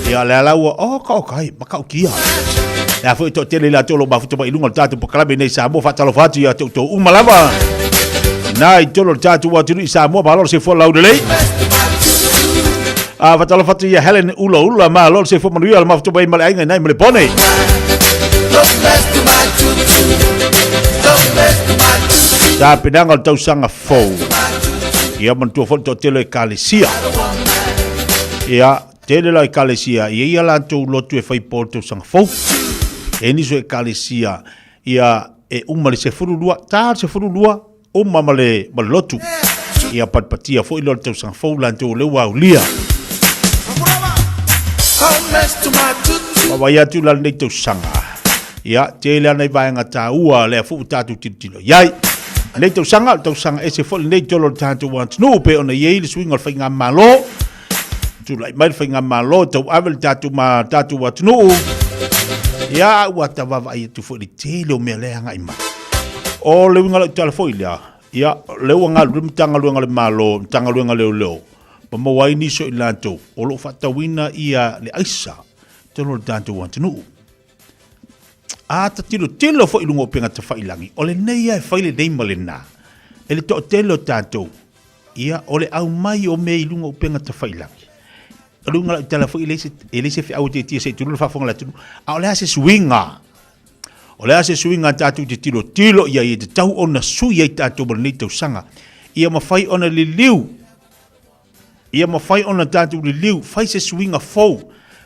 Ya la o ka makau kia. Ya foi to telo la tu lo ba futu ba ilunga tatu proclame nei Samoa fatalo fatu ya tu umalava. Nai tolo tatu watu ni Samoa ba lor se fo lau de lei. Fatalo fatu ya Helen ula ma lor se fo manuia ma fatu ba mal ainga nai mele pone. Ta pedanga tau sanga fo. Ia man tu fo to tele kalesia. Ia tele la kalesia ia la tu lotu e fai porto sanga fo. Eni so kalesia ia e umale se furulua ta se furulua o mamale malotu ia patpatia foi lo tau sang fo lan tu le wa lia wa ya tu lan nei tau sanga ia tele nei vai nga ta ua le fu tatu titilo yai nei tau sanga e se fo nei tolo tatu want no pe ona ye le swing or finga malo Tulai mai whainga malo tau avel tatu watunu. Ia ua tawava ai tu fo te leo mea lea ngai ma. O leu ngala telefoi lea. Ia leu ngala mtanga leu ngala malo, mtanga leu ngala leo. Ma wai ni so ilanto. O lo fatawina ia le aisa. Tolo tatu watunu. Ta tilo fo ilungo penga te whailangi. O le nei ai whaile nei malena. Ele to telo tatu. Ia o le au mai o me ilungo penga te whailangi. Lunga tala fo ilese fi au te tia se tulu fa fonga la tulu. A le ase swinga. O le ase swinga tatu te tilo ia i te tau ona sui ai tatu bani tau sanga. Ia mawhai ona li liu. Ia mawhai ona tatu li liu. Fai se swinga fau.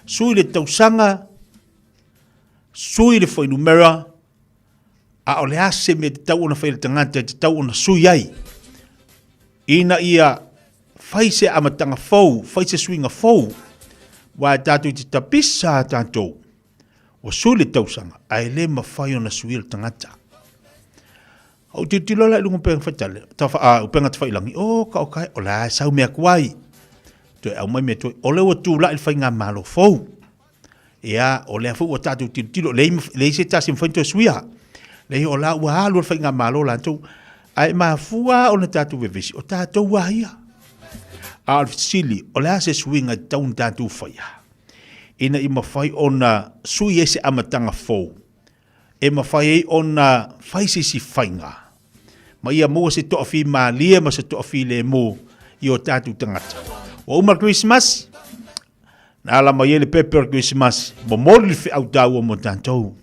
Sui le tau sanga. Sui le fai numera. A o le ase me te tau ona fai le tangata te tau ona sui ai. Ina ia fai se amatanga fau, fai se swinga fau, wa tatu te tapisa tantou, o suli tausanga, ai le mawhai ona suil tangata. Au te tilo lai lungo penga whaitale, penga te whailangi, ka o kai, o la sau mea kuai, toi au mai mea toi, o leo tu lai whai ngā malo fau, ea, o lea fu o tatu tilo, le se tasi mwhainto suia, le o la ua halu whai ngā malo lantou, ai maa fua o na tatu vevisi, o tatu wahia, Alfsili, o lea se swinga taun tatu whaia. Ina i mawhai ona sui ese amatanga fau. E mawhai e ona whaisisi whainga. Ma ia mua se toa fi maalia ma se toa fi le mo i o tatu tangata. O umar Christmas, na ala mai ele pepper Christmas, mo mori fi au tau o mo tantou.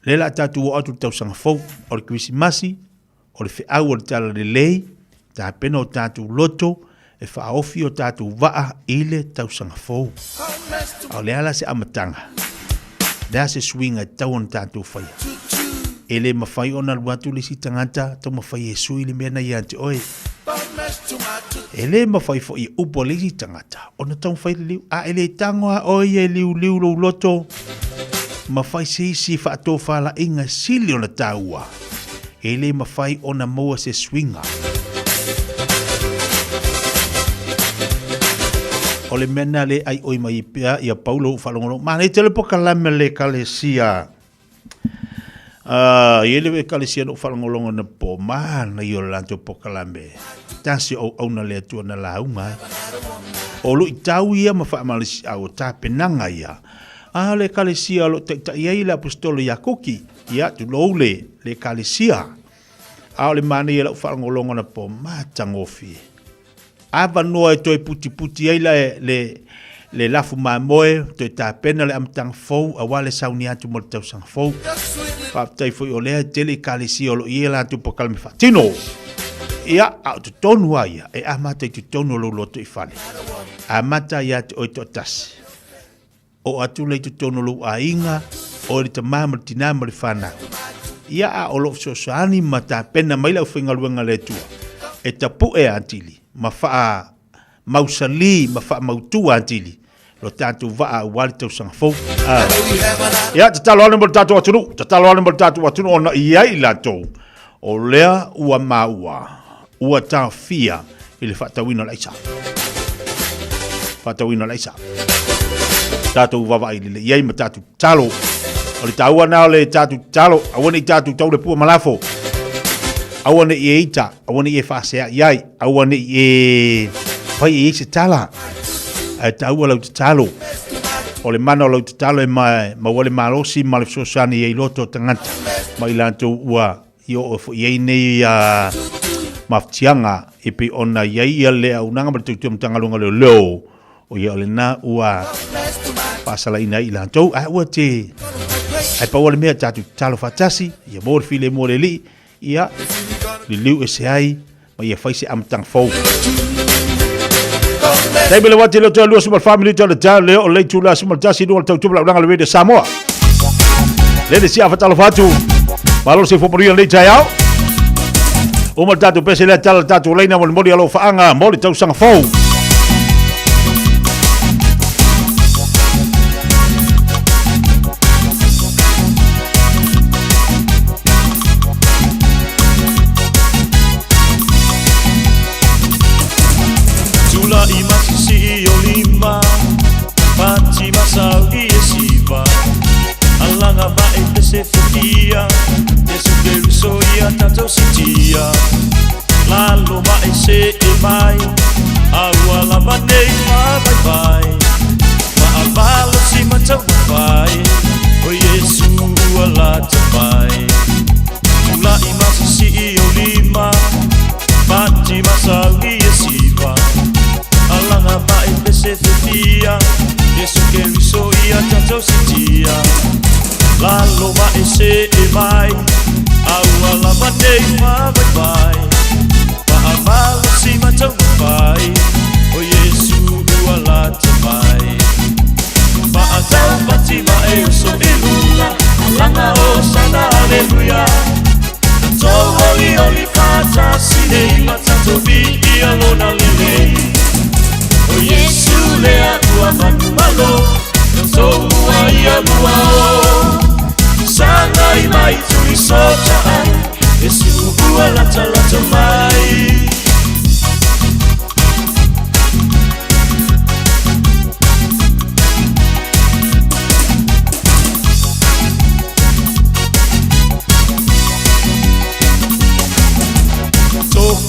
Lela tatu o atu tau sanga fau, o le Christmasi, o le fi au o le tala le lei, ta pena o tatu loto, e whaofi o tātou waa ile tausanga fau. Au le ala se amatanga. Lea se swinga tau on tātou whaia. E le mawhai o na luatu le si tangata, tau mawhai e sui le mea na iante oe. E le mawhai fo i upo le si tangata. O na tau whai liu, e le tangoa oe e liu lo loto. Mawhai se isi whaato whala inga sili o na tāua. E le mawhai o na moa se swinga. O le mena le ai oi mai pia ia Paulo falongolo ma le tele poka la me le kalesia ele kalesia no falongolo na po ma na yo lanto poka la me tasi o na le tu na la unga o lu tau ia ma fa malisi au ta penanga ia le kalesia lo ta ia le apostolo Yakoki ia tu lo le kalesia le mani ia falongolo na po ma tangofi ava noa e toi puti ai le lafu mamoe, toi ta pena le amtang fau, a wale sauni atu mo le tau sang fau. Whaptai fui o lea tele kalisi o lo ia la tu pokal me whatino. Ia, au tu tonu aia, e amata i tu tonu lo loto i fale. Amata ia te oi to tasi. O atu le tu tonu lo a inga, o le ta mama le tinama le whana. Ia a o lo so soani ma ta pena maila uwhinga luenga le tua. E tapu e antili. Ma faa mausali, ma faa mautua antili. Lo tātou waa wali tau sanga fau. Ia, te talo ane mo tātou atunu. Te talo ane mo tātou atunu ona iai latou. O lea ua maua. Ua tā fia ili whatawina laisa. Whatawina laisa. Tātou wawa ili le iai ma tātou talo. O le tāua nao le tātou talo. Awane i tātou tau le pua malafo. Awane i eita, awane i e whaasea iai, awane i e whai i se tala. E taua lau te talo. O le mana lau te talo e ma wale malosi, ma le sosani e loto tangata. Ma i lanto ua i o i ei nei maftianga e pe ona iai ia le au nanga ma le tautua mtangalunga leo. O ia le na ua pasala ina i lanto. Ua te, ai pa wale mea tatu talo fatasi, ia mōre file mōre li, ia li liu e se ai ma ia faise amtang fau dai bele wati lo tolu sumal family tolu ta le o le tula sumal tasi do tau tula langa le de Samoa le de sia fatalo fatu malo se fo moria le taiao o mal tatu pese le tala tatu leina mo moria lo faanga mo le tau sanga fau Tula i masisi o lima mai Aua lama nei ma vai vai Maavalo si matau vai O Yesu ala tamai Tula imasa si o lima Mati masawi esiva Alanga mai pese fetia Yesu ke riso ia tatou sitia Lalo ma ese e mai Aua lama nei ma vai vai Maavalo si matau vai O Yesu ala tamai Maatau pati ma e so ilula Alanga o sana aleluya Tato oli oli fata sine Matato vi alona lele O Yesu lea ua manu malo Tato mua ia mua o Sanga i mai tui sota ai Yesu ua lata lata mai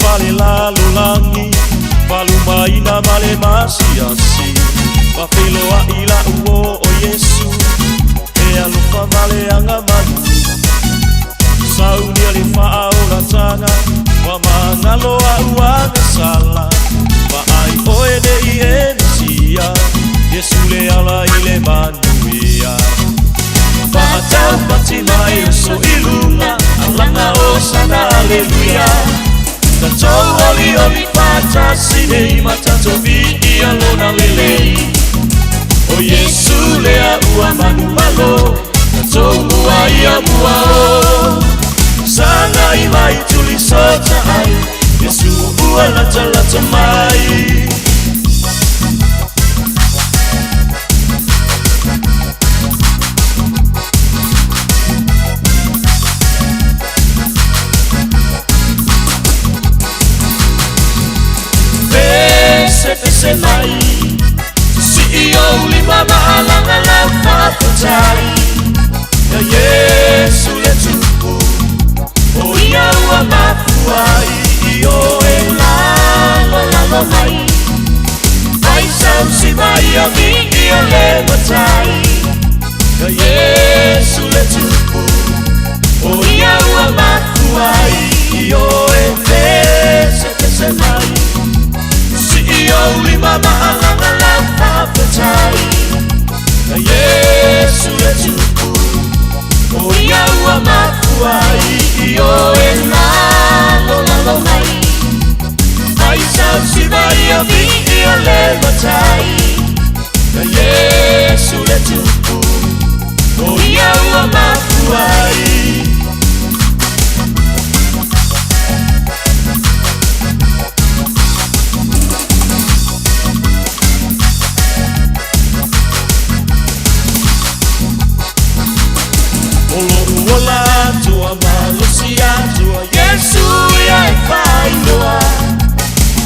Vale la lulangi Palu maina male masiasi Papelo a ila uo o Yesu E alufa male anga manu Sauni ali faa o la tanga Wa mangalo a uanga sala Wa ai oe de i enisia Yesu le ala ile manuia Wa atau pati mai uso ilunga Alanga o sana aleluya Tato oli oli fata sine Matato vi alona lele O Yesu lea ua manu malo Tato mua ia mua o Sanga i mai tuli sota ai Yesu ua lata lata mai Pese mai Si iyo lima maalanga la fapatai Ya Yesu le tupu O ia ua mafuai Iyo e lalo mai Ai sau si mai a mi ia le matai Ya Yesu le tupu O ia ua mafuai Iyo e pese mai Iyo lima maalanga la fapatai Na Yesu le tupu O ia ua mafuai Iyo e lalo mai Ai sau si mai a mi ia le matai Na Yesu le tupu O ia ua mafuai Ola tua malusia tua Yesu ya fai noa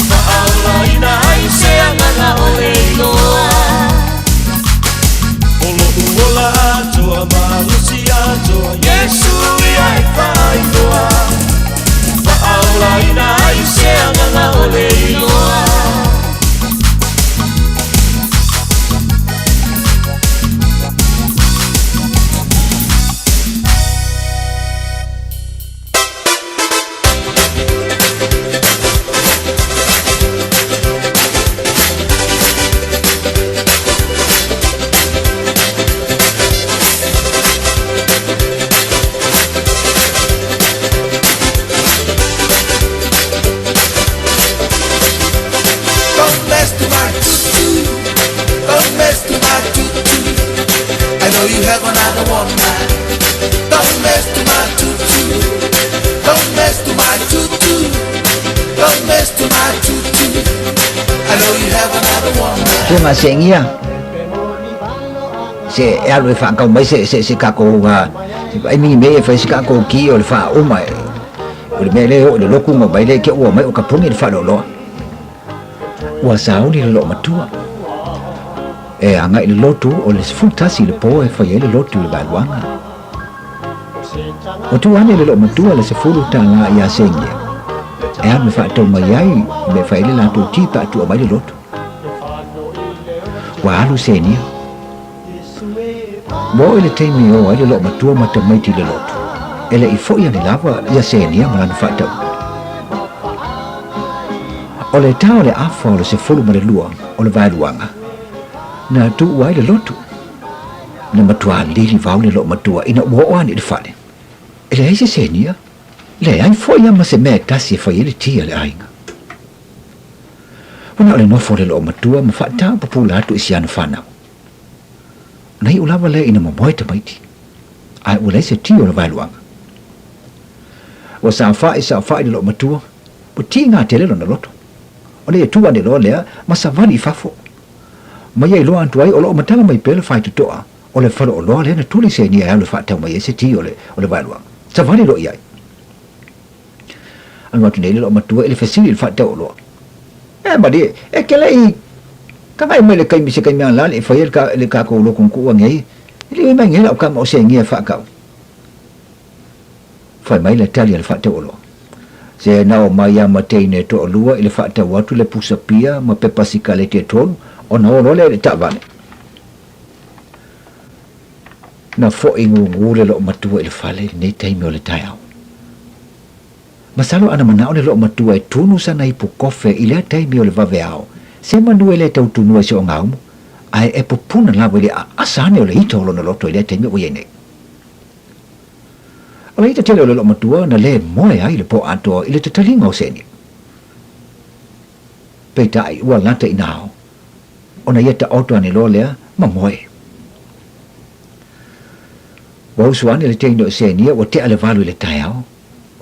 Ma aula ina ai se angana o eiloa Ola tua malusia tua Yesu ya fai noa Ma aula ina ai se angana o eiloa Nga sengia se alo e fa ka mai se ka ko ga ai mi me fa se ka ko ki o fa o mai o me le o le loku mo mai le ke o mai o ka pungi fa lo wa sa o le lo matua e anga i lotu o le futa si le po e fa le lotu le balwanga o tu ane le lo matua le se fulu tanga ia sengia me fa tau mai ai me fa ile la tu ti pa tu mai le lotu wa alu senia mo ile te mi o ai le lo matua mata mai ti le lotu ele I fo ia ni lava ia senia ma na fa tau o le tau le afa o le se fulu ma le lua o le vai luanga na tu wai le lotu na matua lili vau le lo matua ina wo ani le fale ele ai se senia le ai fo ia ma se me tasi fa ile tia le ainga ona le no fo le lo matua ma fa ta popula tu isiana fana nei ulava le ina mo moita maiti ai ule se tio le vai luanga o sa fa le lo matua po tinga tele lo na loto ole tu ane lo le ma sa vani fafo ma ye lo antu ai o lo matanga mai pele fa tu toa ole fa lo lo le na tu le se ni ai le fa ta mai se tio le vai luanga sa vani lo ia an watu nei lo matua ele fasili il fa ta lo ma di e ke lei ka mai mai le kai mi se kai mian la le fa le ka ko lo kon ku ngai ile mai ngai la ka mo se ngai fa ka fa mai le tali le fa ta lo se na o mai ya matei ne to lua ile fa ta watu le pusa pia ma pe pasika le te ton ona o le ta vale na fo ingu ngule lo matua ile fale nei tai me o le tai au masalo ana mana o le lo matua e tunu sana ipu kofe ile tai me o le vaveao se manu ele tau tunu se o ngau ai e popuna la wele asane o le ito lo na loto ile tai me o yene o le ita tele o le lo matua na le moe ai le po ato ile te talinga o seni peita ai ua lata inao ona yeta auto ane lo lea ma moe wa usuane le teino seni o te ale valu le tai au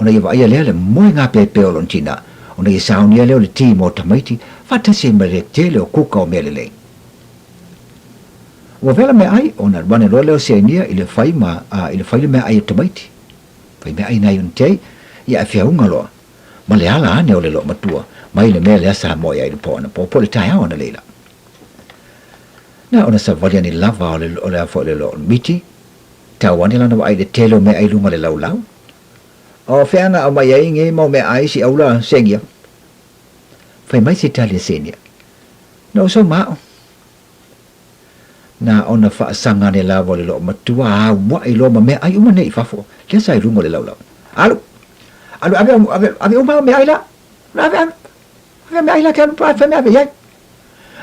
ona ia ia le moe ngā pepe o lontina ona ia saunia leo le ti mo tamaiti fata se ma le tele o kuka o mele lei wa vela me ai ona wane lo leo senia ile fai ma ile fai me ai tamaiti fai me ai nai un tei ia e whiaunga loa ma le ala ane o le lo matua mai le mele asa moe ai le po ana po le tai au ana leila na ona sa valia ni lava o le afo le lo miti tawane lana wa ai le telo me ai lunga le laulau o feanga o mai ai nge mo me ai si aula sengia fai mai si tali senia no so ma na ona fa sanga ne la vole lo matua wa i lo me ai uma nei fa fo ke sai lungo le laulau alu ave uma me ai la ave me ai la kan pa fa me ave ai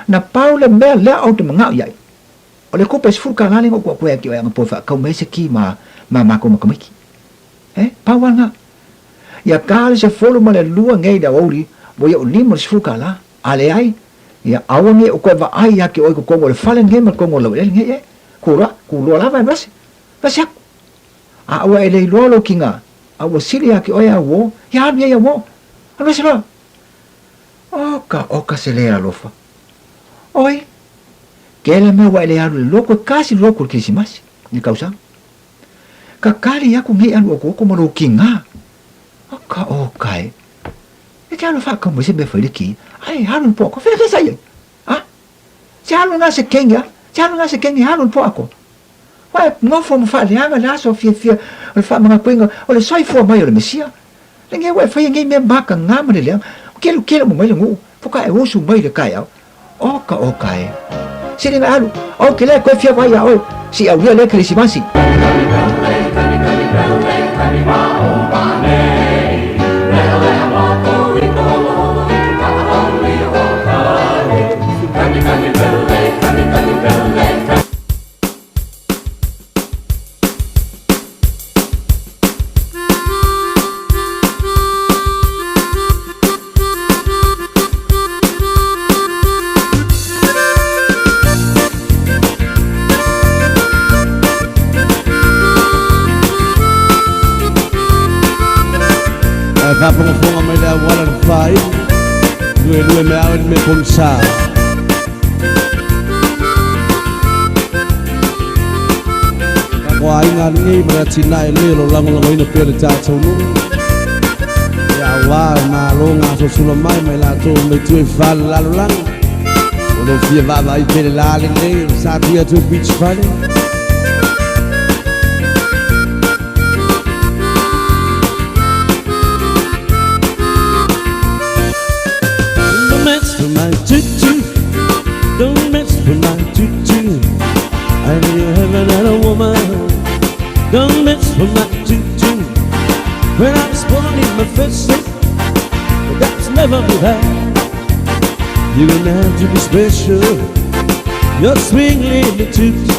na paule me la o te manga ai o le ko pes furka la le ko ko ki o po fa ko me se ki ma ko ma komiki pawanga ya kale se folo ma le lua ngai da oli bo ya limo se fuka la ale ai ya awani o ko va ai ya ke o ko le falen ngai ma ko lo le ngai ku lo la va bas a wa ele lo kinga a wo sili ya ke o ya wo ya wo ana se lo o ka se le a lofa oi ke le me wa ele a lo ko kasi lo ko kisimas ni causa kakali aku ngi anu ko mo kinga ka o kai e ja no fa ko mo se be fa ki ai hanun po ko fe ke sai ja no na se kenga hanun po ko wa no fo mo fa le anga la so fi o fa mga kwinga o le sai fo mai o le mesia le nge wa fa nge me ba ka nga mo le kelo mo mai le ngu po ka e o su mai le kai o kai se le alu o ke le ko fi vai o si au le krisimasi Kapunga mai da wala fai due me awe me punsa wa inga ni mara tina ele lo lango ina pele ta tonu ya wa na lo nga so sulo mai la to me tu fal la lo lang lo fie va vai pele la le sa dia to beach fun I know you haven't had a woman. Don't mess with my tutu. When I was born in my first set, but that's never been had. You're gonna have to be special. You're swinging the tutu,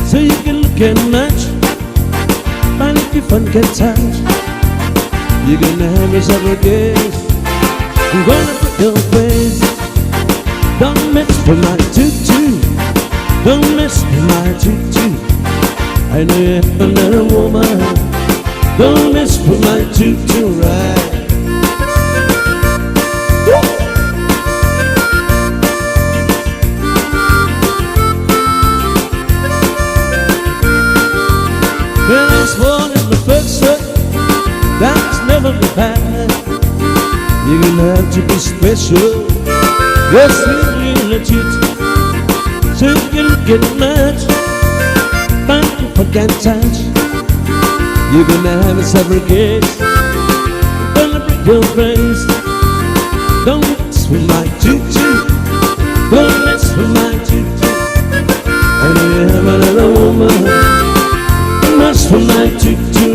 so you can look and match. Find if your fun can touch. You're gonna have yourself a guess. I'm gonna put your face. Don't mess with my tutu. Don't mess with my tutu. I know you haven't met a woman. Don't mess with my tutu, right? When I was born in the first set, that's never been bad. You're gonna have to be special. You're swinging the tutu, so you can get mad. Find if I can't touch. You're gonna have a separate case. Gonna break your face. Don't mess with my tutu. Don't mess with my tutu. I know you have another woman. Don't mess with my tutu.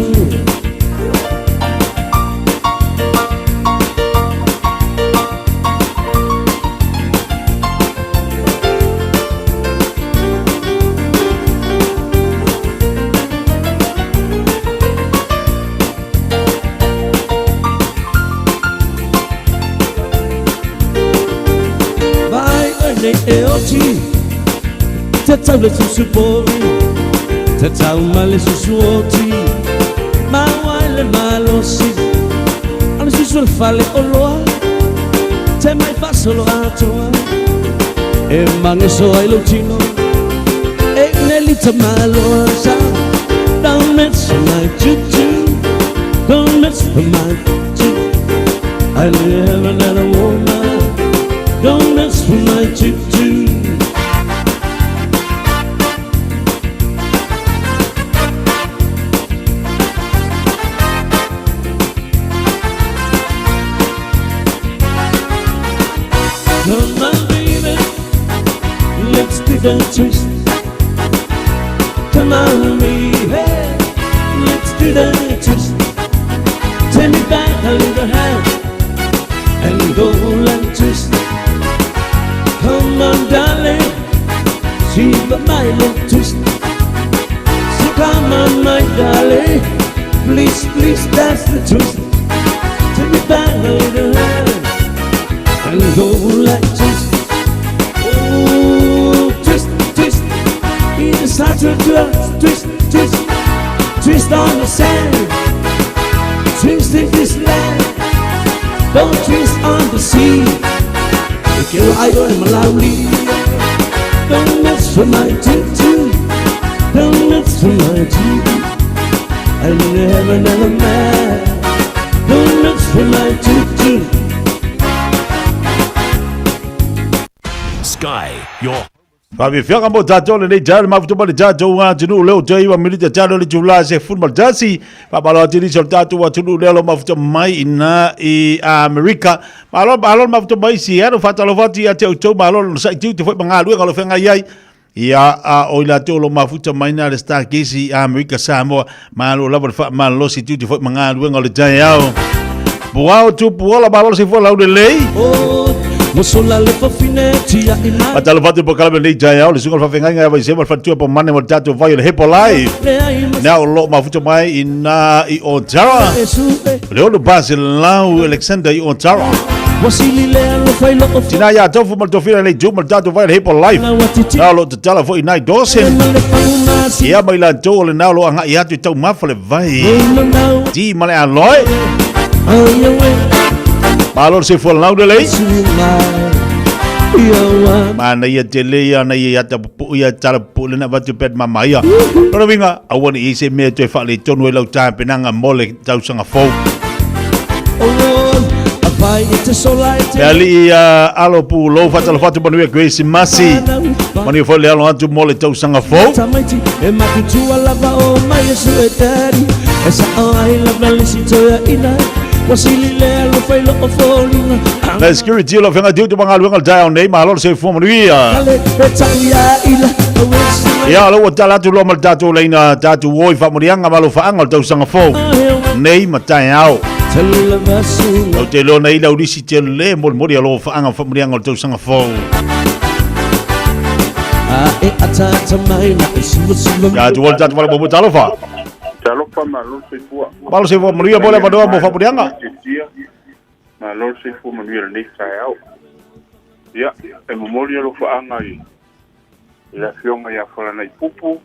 Tata le susupori, tata umale susuoti, ma wale malosi, ane susul fale oloa, te mai fa solo atoa, e mange so ai lutino, e nelita malosa, don't mess with my tutu, don't mess with my tutu, I live another woman, don't mess with my tutu. Come on, baby, let's do the twist. Come on, baby, let's do the twist. Take me back a little hand and go and twist. Come on, darling, see my little twist. So come on, my darling, please, please, that's the twist. Take me back a little hand and go like twist. Oh, twist, twist. It's hard to twist, twist, twist on the sand. Twist in this land. Don't twist on the sea. If you're idle and lovely, don't mess with my tutu. Don't mess with my tutu. I never, never man. Don't mess with my tutu. Sky, your Fabi fianga mo tato le jalo mafuto le tato wa tunu leo toi wa milita tano le jula se football jasi babalo tini sol tato wa tunu leo mafuto mai ina I America balon mafuto mai si ano fatalo fati ate uto balon sa tiu te foi bangalu ngalo fenga yai ia oila to lo mafuto mai na le star kesi America Samoa malo lava fa malo si tiu te foi bangalu ngalo jai yao buao tu buola balon se foi laude lei Mosola le fafineti ya ina Atalo fatu po kalame nei jaya o le sungal fafenga vai sema fatu po mane mo tato vai le Hepo Live now lo mafuto mai ina I Otara le o base lau Alexander I Otara Tina ya tofu mal tofina le jumal tato vai le Hepo Live now lo tala fo ina dosen ia mai la to le now lo anga ia tu tau mafale vai di male aloi Malor se fo lau de lei Mana ia tele ia na ia tapu ia tala pule na batu pet mama ia Ora winga awani I se me te fa le tonu e lau ta penanga mole tau sanga fo Peli ia alo pu lo fatalo fatu panu ia Grace Masi Mani fo le alo atu mole tau sanga fo E matu lava o mai su etari Esa o ai la blisi toya ina Na security lo fenga tiu tu bangalu ngal down nei malor se fo manuia Ia lo tala tu lo mal tatu leina tatu oi fa morianga malo fa angal tau sanga fo. Nei matai au. O te lo nei la urisi te le mol mori lo fa angal fa morianga tau sanga fo. Ya tu wal tatu wala bobo talo fa. Talo fa malo se fu. Malo se fo moria bola ba do mo fa morianga. Malo se fu moria nei sai au. Ya, e moria lo fa angai. La fionga ya fala nei pupu.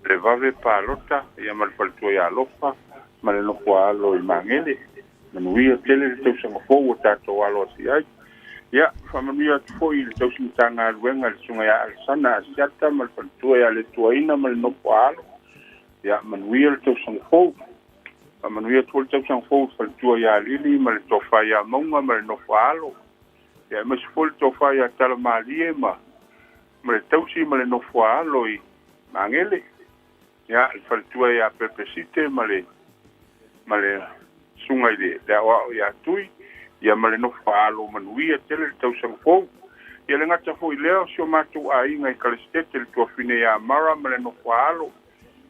Le vave pa lota ya mal falto ya lofa. Mal no kwa lo I mangele. Manuia tele te usanga fo o tato walo si ai. Ya, fa manuia fo I te usanga luenga le sunga ya alsana asiata mal falto ya le tuaina mal no kwa lo. Ya, manuia te usanga fo. Fa manuia te usanga fo falto ya lili mal tofa ya monga mal no kwa lo. Ya, mas fo tofa ya talamalie ma. Male tausi male no fua loi mangele ya il faltua ya pepesite male sunga ide da wa ya tui ya male no fua lo manuia tele tausang fo ya lenga ta fo leo sio matu ai ngai kalistete le tua fine ya mara male no fua lo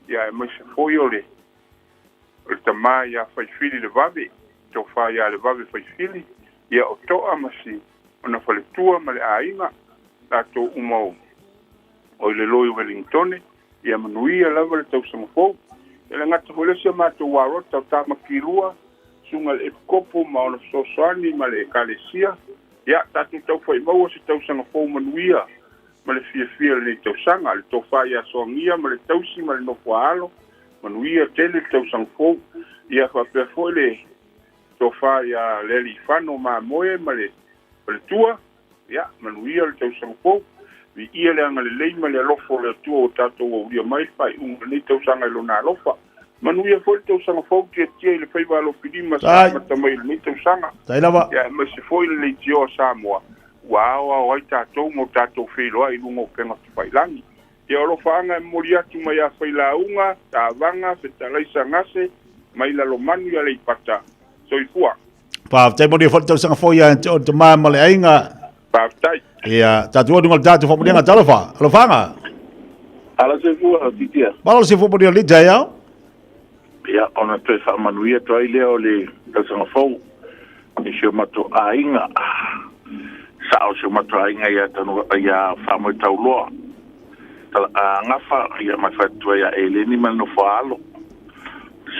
ya mas fo yole il tama ya fai fili le vabe to fa ya le vabe fai fili ya o to amasi ona faltua male ainga tato umau o le loi Wellington ia manuia lava le tausanga fou e le ngata hole se mato waro tau tamakirua sunga le kopo ma ona sosani ma le kalesia ia tatu tau fai maua se tausanga fou manuia ma le fia le tausanga le tofa ia soangia ma le tausi ma le nofoalo manuia tele le tausanga fou ia whapea fo le tofa ia le lifano ma moe ma le tua ia manuia le tausanga fou vi ia le anga le leima le alofo le tua o tato o uria mai fai unga le tau sanga ilo na alofa manuia foi tau sanga fau kia tia i le faiwa alo pirima sa mata mai le tau sanga ya ma se foi le tio Samoa wow ai tato mo tato filo ai lungo penga tu fai langi ia alofa anga moria tu mai a fai la unga ta vanga se ta laisa ngase mai la lo manu ya le ipata so ifua pa te moria foi tau sanga foi ya te mama le ainga pa tai ia tatua dungal tatu fa mudianga talofa lo fanga ala se fu titia malo se fu mudia lija ya ia ona te fa manuia to ai leo le tasanga fou ni sho mato ainga sa o sho mato ainga ya tanu ya fa mo taulo ngafa ia ma fa to ya eleni man no falo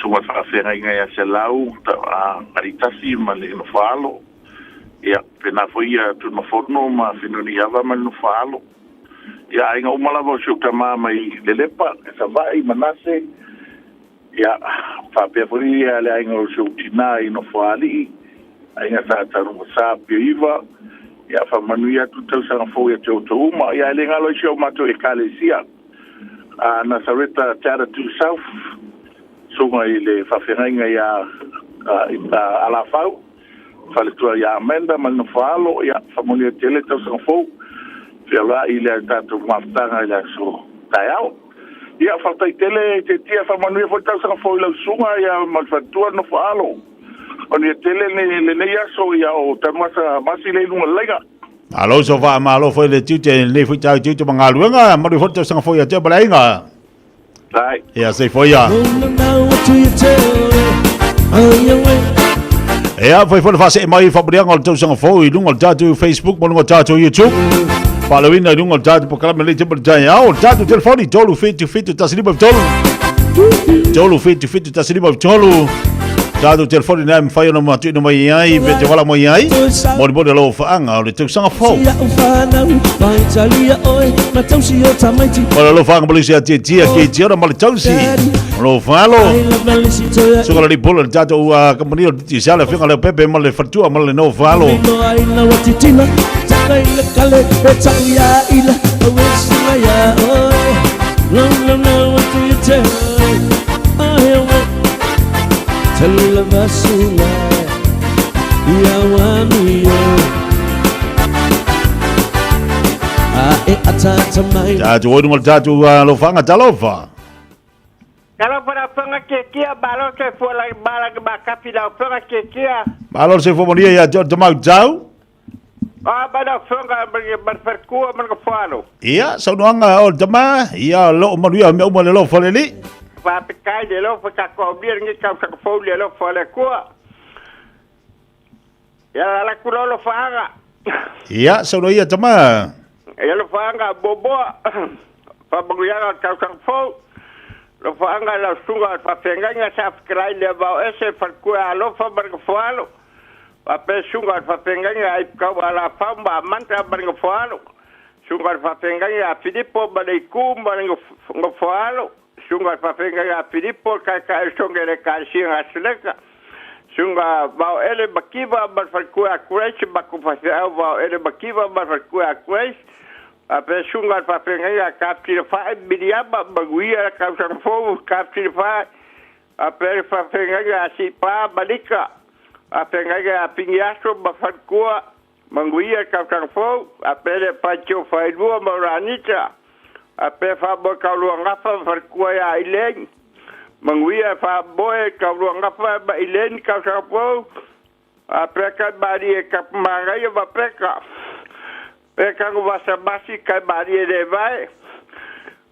suma fa fenga ya se lau aritasi man no falo ia pena foi tu no forno ma finoni ava man no falo ia inga umala vo shuka mama I lelepa esa vai manase ia fa pe foi ale inga shutina I no fali inga sa taru sa piva ia fa manuia tu tau sa fo ia tu uma ia le ngalo show mato e kalesia a Nazareta Tara to South so mai le fa fenga ia ala fau fale tua ya amenda mal no falo ya famonia tele tau sa fo fela ile tanto maftanga ile so taiao ya falta tele te tia famonia fo tau sa fo ile sunga ya mal fatua no falo oni tele ne ya so ya o tamasa masile lunga lega alo so va malo foi le tute le foi tau tute mangaluanga ma fo tau sa fo ya te balainga dai ya se foi ya Ea foi foi fase mai fabriang al tau sanga foi lunga tatu Facebook mo lunga tatu YouTube. Following lunga tatu programa le tempo jaya o tatu telefone tolu feito tasliba tolu. Tolu feito tasliba tolu. Tatu telefone na mfayo no matu no mai ai be te wala mai ai. Mo bo de lo faanga le tau sanga foi. Wala lo faanga polisi tia ke tia no mal tausi. Lo falo. Suka le polo tatu company di sala finga le pepe mal le fatua mal le no falo. Tatu o dungal tatu lo fanga talofa. Kalau pada penga kekia balon ke fola bala ke bakapi da penga kekia. Balon se fomonia ya jo mau jau. Bada whanga marwharkua man ka whalo. Ia, saunoanga o tama, ia lo manuia me umale lo whaleli. Whapekai le lo whakako bia ngi kau sakafou le lo whale kua. Ia la kurolo whanga. Ia, saunoia tama. Ia lo whanga boboa. Whabanguianga kau sakafou. Lo whanga la sunga whawhenganga sa whakrai le vau ese wharkua alofa marga whalo. Wape sunga whawhenganga ai kau ala whaumba manta marga whalo. Sunga whawhenganga a Filipo Maleiku marga whalo. Sunga whawhenganga a Filipo kai songere kai singa seleka. Sunga vau ele makiva mar wharkua kureis baku whawheau vau ele makiva mar wharkua kureis. Ape sunga whawhenga kaptira whae miriama maguia kausang fōu kaptira whae. Ape whawhenga si pā malika. Ape nga pingiaso mawharkua maguia kausang fōu. Ape le pancho whaelua mauranita. Ape whaboe kaulua ngafa wharkua ya ileng. Maguia whaboe kaulua ngafa ma ileng kausang fōu. Ape kai mari e kapmangai wapeka. Peka ko vasa basi kai marie de vai.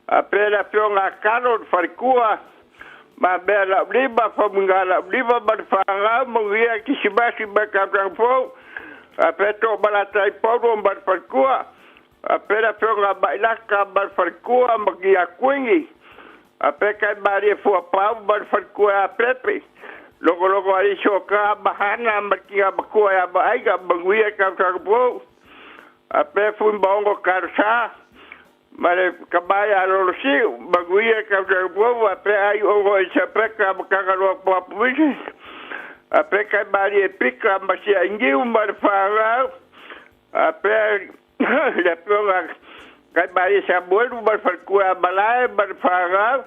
A pera pionga kano farkua. Ma bela liba famungala liba barfanga mungia kisibasi baka tangpo. A peto balatai podo bar farkua. A pera pionga bailaka bar farkua magia kwingi. A peka marie fu pau bar farkua pepe. Logo ali shoka bahana makia bakua ya baiga mungia ka tangpo. Ape fun bongo karsa mare kabaya lolosi baguia kababo ape ai ongo isapeka makagalo papuisi ape kai bari pika masi ingiu marfara ape le pionga kai bari sabuelu marfarkua balai marfara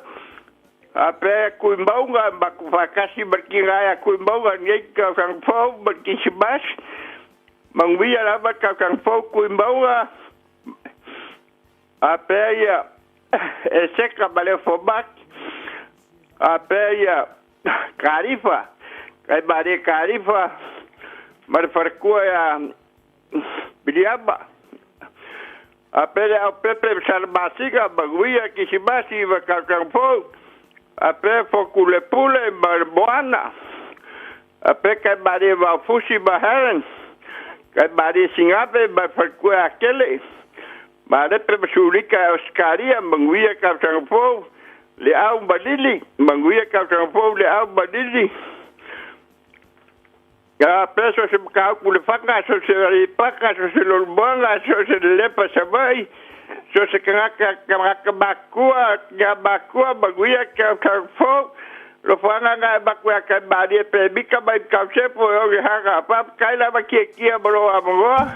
ape kuimbonga bakufakasi berkingaya kuimbonga ngeka sangfo berkisibas Mangwia lava kakang foku imbaua. Apeia eseka bale fobak. Apeia carifa. Kai bare carifa. Marfarkua ya biliaba. Apeia au pepe salmasiga bagwia kisibasi va kakang foku. Ape foku lepule marboana. Ape kai bare va fusi baharan. Kai bari singape ba farkua akele. Mare presurika Oscaria manguia ka tangpo le au badili manguia ka tangpo le au badili. Ya peso se ka ku le fanga so se ri paka so se lo bonga so se le pasa vai. So se ka bakua ya bakua manguia ka tangpo lo fanga nga bakua ka bari pe bika ba ka sepo o ha pa kai la ba kia bro amoa.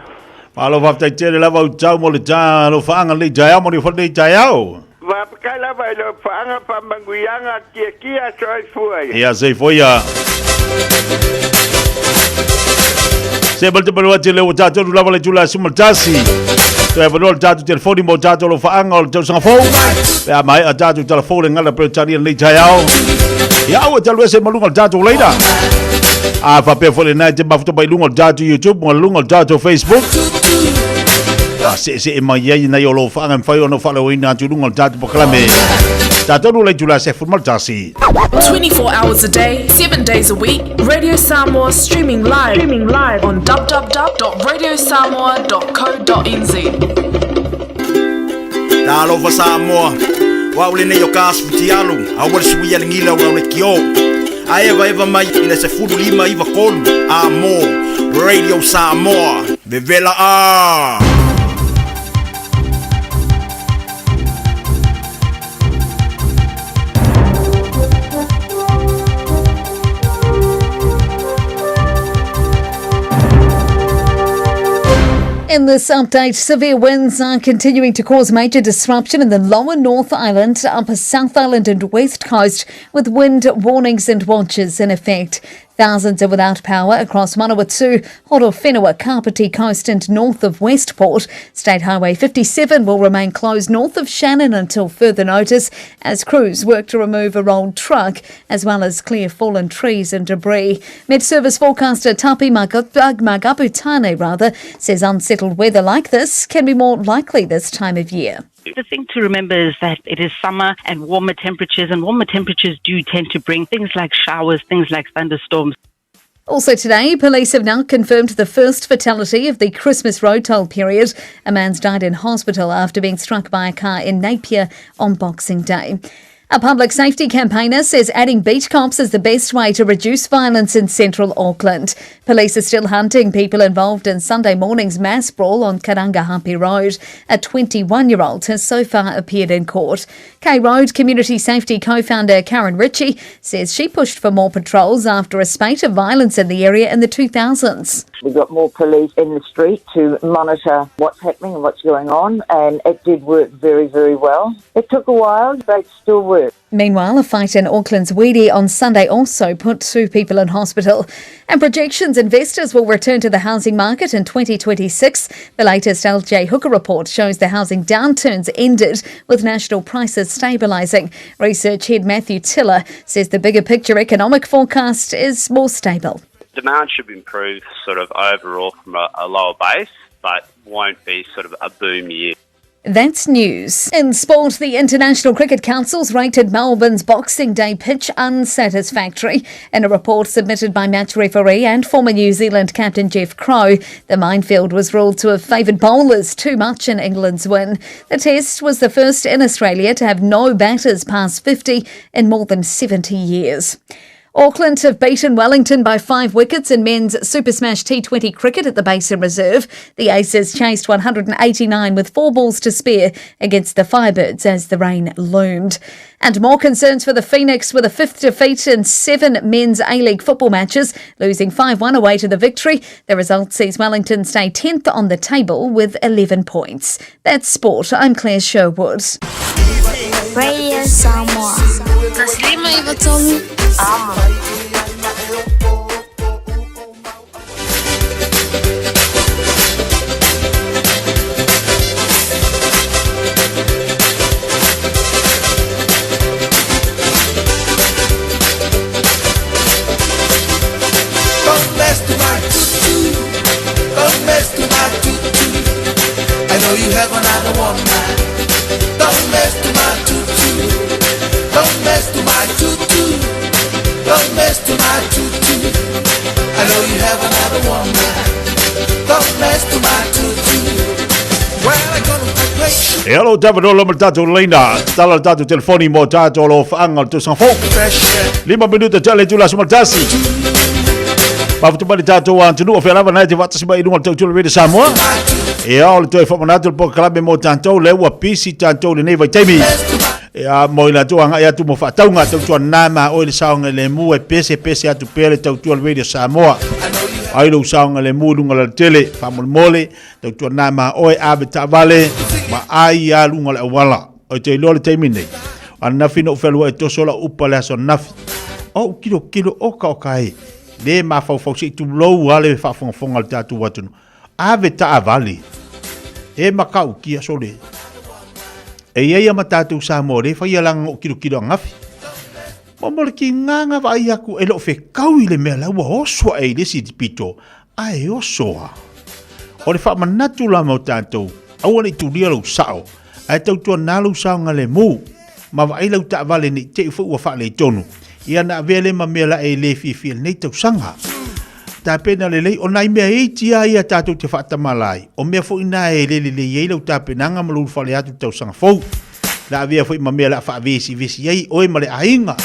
Palo whaftai tere lava utau mo le tā lo whaanga le jaya mo le whane jayao. Wapakai lava i lo whaanga pamanguianga kia soi fuai. Ia sei foia. Se balte balua te leo tātou lava le tula simaltasi. Te vanua le tātou telefoni mo tātou lo whaanga o le tau sanga fau. Pea mai a tātou telefoni ngala preo tani le jayao. Ia aua talu ese malunga le tātou leida. A whapea fole nai te mafuta bai lunga le tātou YouTube mo lunga le tātou Facebook. Se mai ia nei o lo whaanga mwhai o no whalo ina atu lunga le tātou pakalame. Tātou le tula se fumaltasi. 24 hours a day, 7 days a week, Radio Samoa streaming live on www.radiosamoa.co.nz. Talo fa Samoa, wa ule ne yo kas futialu, awal suya ngila wa le kio. Aeva eva mai ina se fudu lima iva kolu, amo, Radio Samoa, bevela a. In this update, severe winds are continuing to cause major disruption in the lower North Island, upper South Island and West Coast, with wind warnings and watches in effect. Thousands are without power across Manawatu, Horowhenua, Kapiti Coast and north of Westport. State Highway 57 will remain closed north of Shannon until further notice as crews work to remove a rolled truck as well as clear fallen trees and debris. Met Service forecaster Tapi Magaputane says unsettled weather like this can be more likely this time of year. The thing to remember is that it is summer and warmer temperatures do tend to bring things like showers, things like thunderstorms. Also today, police have now confirmed the first fatality of the Christmas road toll period. A man's died in hospital after being struck by a car in Napier on Boxing Day. A public safety campaigner says adding beat cops is the best way to reduce violence in central Auckland. Police are still hunting people involved in Sunday morning's mass brawl on Karangahape Road. A 21-year-old has so far appeared in court. K Road Community Safety co-founder Karen Ritchie says she pushed for more patrols after a spate of violence in the area in the 2000s. We got more police in the street to monitor what's happening and what's going on, and it did work very, very well. It took a while, but it still worked. Meanwhile, a fight in Auckland's Weedy on Sunday also put 2 people in hospital. And projections investors will return to the housing market in 2026. The latest LJ Hooker report shows the housing downturns ended with national prices stabilising. Research head Matthew Tiller says the bigger picture economic forecast is more stable. Demand should improve sort of overall from a lower base, but won't be sort of a boom year. That's news. In sport, the International Cricket Council's rated Melbourne's Boxing Day pitch unsatisfactory. In a report submitted by match referee and former New Zealand captain Jeff Crow, the minefield was ruled to have favoured bowlers too much in England's win. The test was the first in Australia to have no batters past 50 in more than 70 years. Auckland have beaten Wellington by 5 wickets in men's Super Smash T20 cricket at the Basin Reserve. The Aces chased 189 with 4 balls to spare against the Firebirds as the rain loomed. And more concerns for the Phoenix with a 5th defeat in 7 men's A-League football matches, losing 5-1 away to the Victory. The result sees Wellington stay 10th on the table with 11 points. That's sport. I'm Claire Sherwood. Radio Samoa. Taslima Ivatoni. Don't mess to my tutu. Don't mess to my tutu. I know you have another woman. Don't mess to my tutu. Don't mess to my tutu. Don't mess to my tutu. I know you have another woman. Don't mess to my tutu. Well, I'm gonna break you. Hello, David Olomar Tato Lena. Tala Tato telefoni mo Tato lo faangal tu sang fok. 5 minuto tale tu la sumartasi. Pafutumani Tato wa tunu ofela na te vata siba idunga tau tulu rede Samoa. E ao le toi fomanato po kalabe mo Tato le wa pisi Tato le nei vai taimi. Ya moila tu anga ya tu mo fa taunga tu tu nama o le saunga le mu e pese atu pele tu tu radio Samoa ai lo saunga le mu lunga le tele fa mole tu nama o e abeta vale ma ai ya lunga le wala o te lo le taimine ana fino felu e to sola upa le so nafi o kilo o ka kai le ma fa si tu lo wale fa fonga tu watu abeta vale e makau kia sole e ia matatu sa more fa ia lang o kilo ngafi mo ki nganga va ia ku elo fe kau ile mela wa oso e le si pito ai oso o le fa manatu la mo tato au ni tu dia lo sao ai tau tu na lo sao ngale mu ma va ile ta vale ni te fu wa fa le tonu ia na vele ma mela e le fi nei tau sanga ta pena le o nai me e tia ia tatu te fata malai o me fo ina e le ye lo ta pena nga malu fa le atu tau sanga fo la via fo ma me la fa visi ye o e male ainga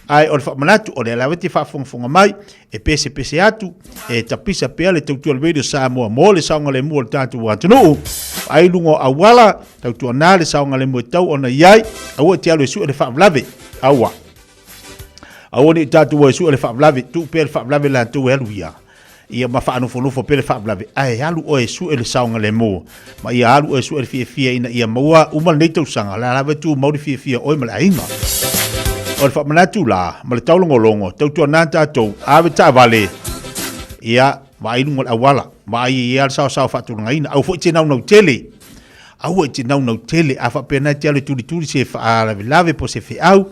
ai o fa manatu o le la veti fa fonga mai e pese atu e tapisa pe le tau tu al video Samoa mo le saunga le mo tatu wa tunu ai lungo awala tau tu na le saunga le mo tau ona yai au te alo su le fa lave awa awoni tatu wa su le fa lave tu pe fa lave la tu eluia ia ma fa no fo pe fa lave ai alu o su le saunga le mo ma ia alu o su le fia ina ia moa uma nei tau sanga la lave tu mo di fia o ma la inga o fa manatu la ma le taulongo longo tau tu na tatou ave ta vale ia vai lungo awala mai ia sa fa tu ngaina au fo tina no tele au tina no tele afa pena tele tu se fa lave po se fe au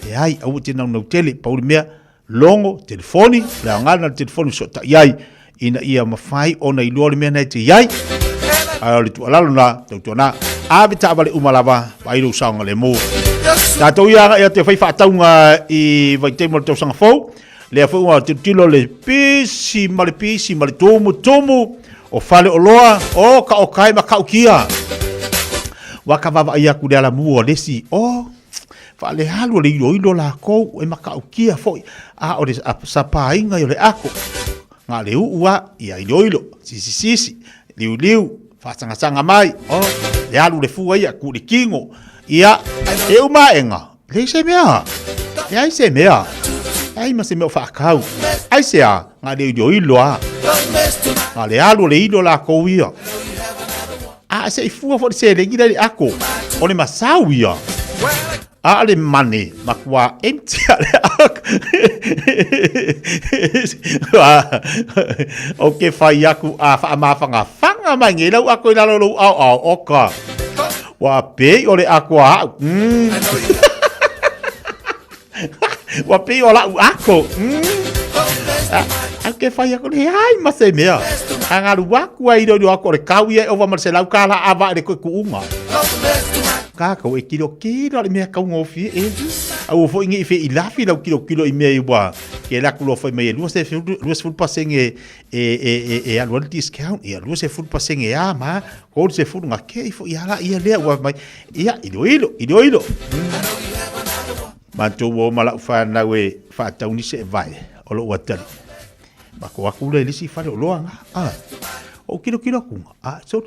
e ai au tina no tele pauli mea longo telefoni la ngana telefoni so ta yai ina ia mafai ona ilole mea na te yai ai le tu ala na tau na ave ta vale umalava vai lo sanga le mo tatou ia te fai fa taunga i vai te mo tau sanga fo le fo wa tilo le pisi male tomo o fale o loa o ka o kai ma ka o kia wa ka va ia ku dela mu o lesi o fa le halu le ilo la ko e ma ka o kia fo a o sa pa inga yo le ako nga le ua ia ilo sisi liu fa sanga mai o le halu le fu ia ku le kingo ia e uma enga le se mea ia se mea ai ma se me fa kau ai se a nga le ilo a nga le alu le ilo la ko ia a se fu fo se le gida ako one masau ia a le mane makwa empty ale ak okay fa yaku a fa ma fanga mai ngi lau ako ila lo au oka wa pe ole akwa wa pe ola ako ke fai ako le ai ma se mea anga lu waku ai do ako le kawi e over marcela kala ava le ko unga ka ko e kilo le mea ka ngofi e au fo ingi fe ilafi la kilo i mea wa ke la kulo foi me lu se full passing e annual discount e lu se full passing e ama ko se full nga ke fo ia le wa mai ia ilo Mantu wo mala fa na we fa tauni se vai o lo watali ba ko aku le lisi fa lo nga o kilo ku so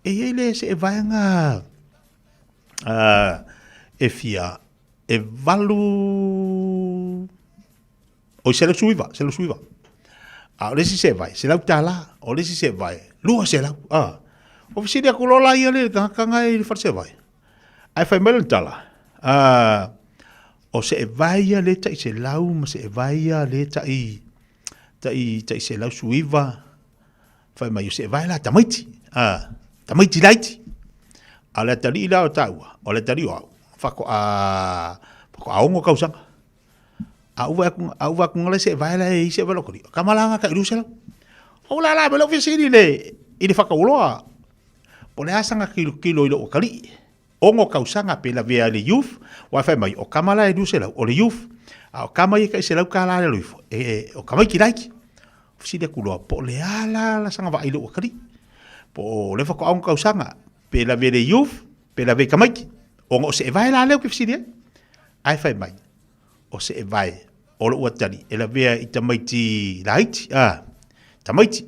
e ele se vai nga e fia e valu o se lo suiva a le si se vai se la tala o le si se vai lu se la o si dia ku lo la ia le ka ngai fa se vai ai fa mel tala o se vai le tai se lau ma se vai le tai se lau suiva fa mai se vai la tamaiti laiti ala tali la taua o le tali o fa ko a ongo kausanga au va ku ngale se vai la se va lo ko kamalanga ka ilusela o la belo fisini le i fa ko loa po le asanga kilo ilo kali ongo kausanga pela vea le youth wa fa mai o kamala e dusela o le youth o kamai ka se la kala le luifo o kamai ki like si de kulo po le ala la sanga va ilo kali po le fa ko ongo kausanga pela vea le youth pela vea kamai ongo se vai la le ke si de ai fa mai o se vai o lo watali e la vea itamaiti light tamaiti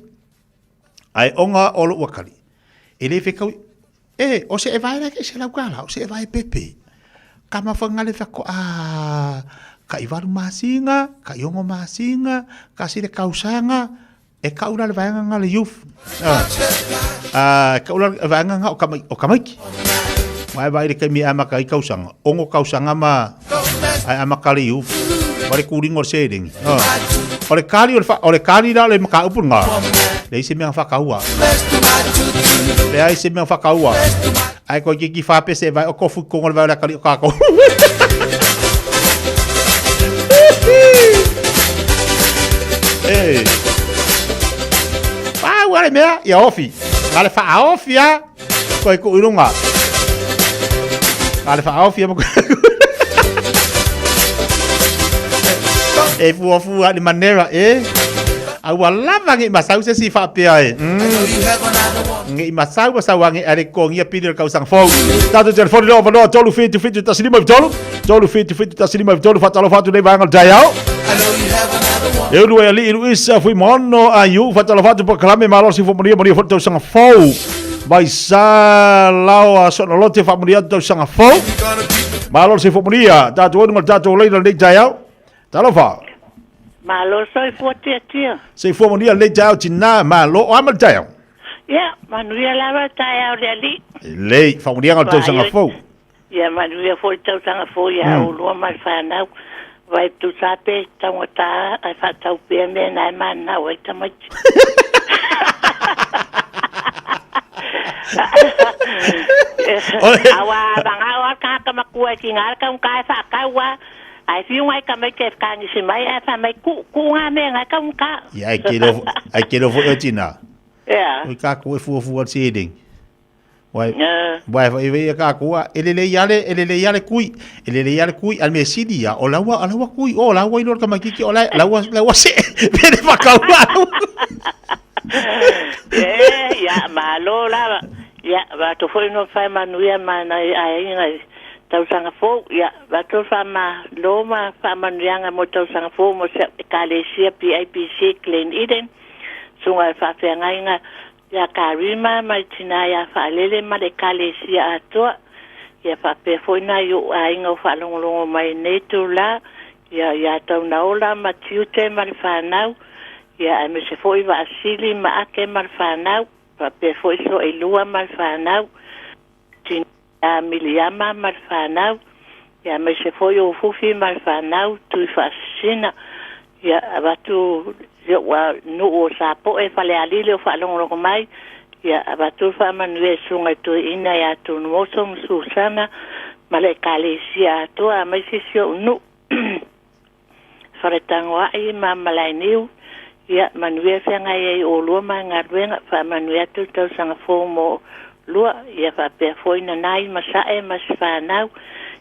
ai onga o lo wakali ele fe ka o se vai la ke se la kala o se vai pepe kama fangale fa ko ka ivaru masinga ka yongo masinga ka sile kausanga e ka ula le vanga ngale youth ka ula vanga o kamai mai vai le kemi ama ka kausanga ongo kausanga ma ai ama ka le youth pare kuringo se ding ore kali la le maka upunga le se me fa kaua le ai se me fa kaua ai ko ki fa pese vai o kofu ko ngol vai la kali ka ko wale mea ya ofi ngale fa ofi ya ko ko irunga ngale fa ofi ya e fu ali manera au lava ngi masau se si fa pe ai ngi masau wangi ari ko ngi pedir ka usang fo tatu telefone lo no tolu fit taslima tolu fit taslima tolu fatalo fatu dei vangal dayao eu lu ali isa fui mono ayu fatalo fatu por clame malo si fo moria foto sang fo vai sa lao so no lote fa moria to sang fo malo si fo moria tatu ngal tatu le dei dayao talo fa malo soy fuerte tia. Se fo monia le tau tina malo o amal tau. Ya, manuia lava tau de ali. Le fa monia ngal tau sanga fo. Ia manuia foi tau tanga foi a o lua mai whanau. Vai tu sape tangata ai whatau pia me nai mana wai tamai. Awa banga wa ka makua ki ngar ka whakaua. Ai fiu ngai ka mai ke kangi si mai ai fa mai ku nga me ngai ka. Ia ai kero fo e tina. Ia. O ka ko fu se ding. Vai vai ka ko ele yale kui al mesidia o lawa kui o lawa i lor ka makiki o lawa se pere fa ka ya malo la ya va to foi no fa manuia mana ai ngai tau sanga fo ya va to fa ma loma fa manuanga mo tau sanga fo mo se kalesia PIPC Glen Eden sunga fa fa ngai ya karima mai tina ya fa lele ma de kalesia ato ya fa pe foi na yo ai ngo fa longo mai neto la ya tau na ola ma tiute ma fa nau ya me se foi va asili ma ake ma fa nau pa pe foi so e lua ma fa nau tina miliama ma fa nau ya me se foi o fufi ma fa nau tu fa sina ya abatu yo wa no o sapo e fale alile o fa longo mai ya abatu fa manwe sunga to ina ya to no so Susana male kalesia to a mai sisio no faretangwa i mamala niu ya manwe fanga ye o lo manga renga fa manwe to sanga fomo lo ya fa pe foina nai masa e masfa nau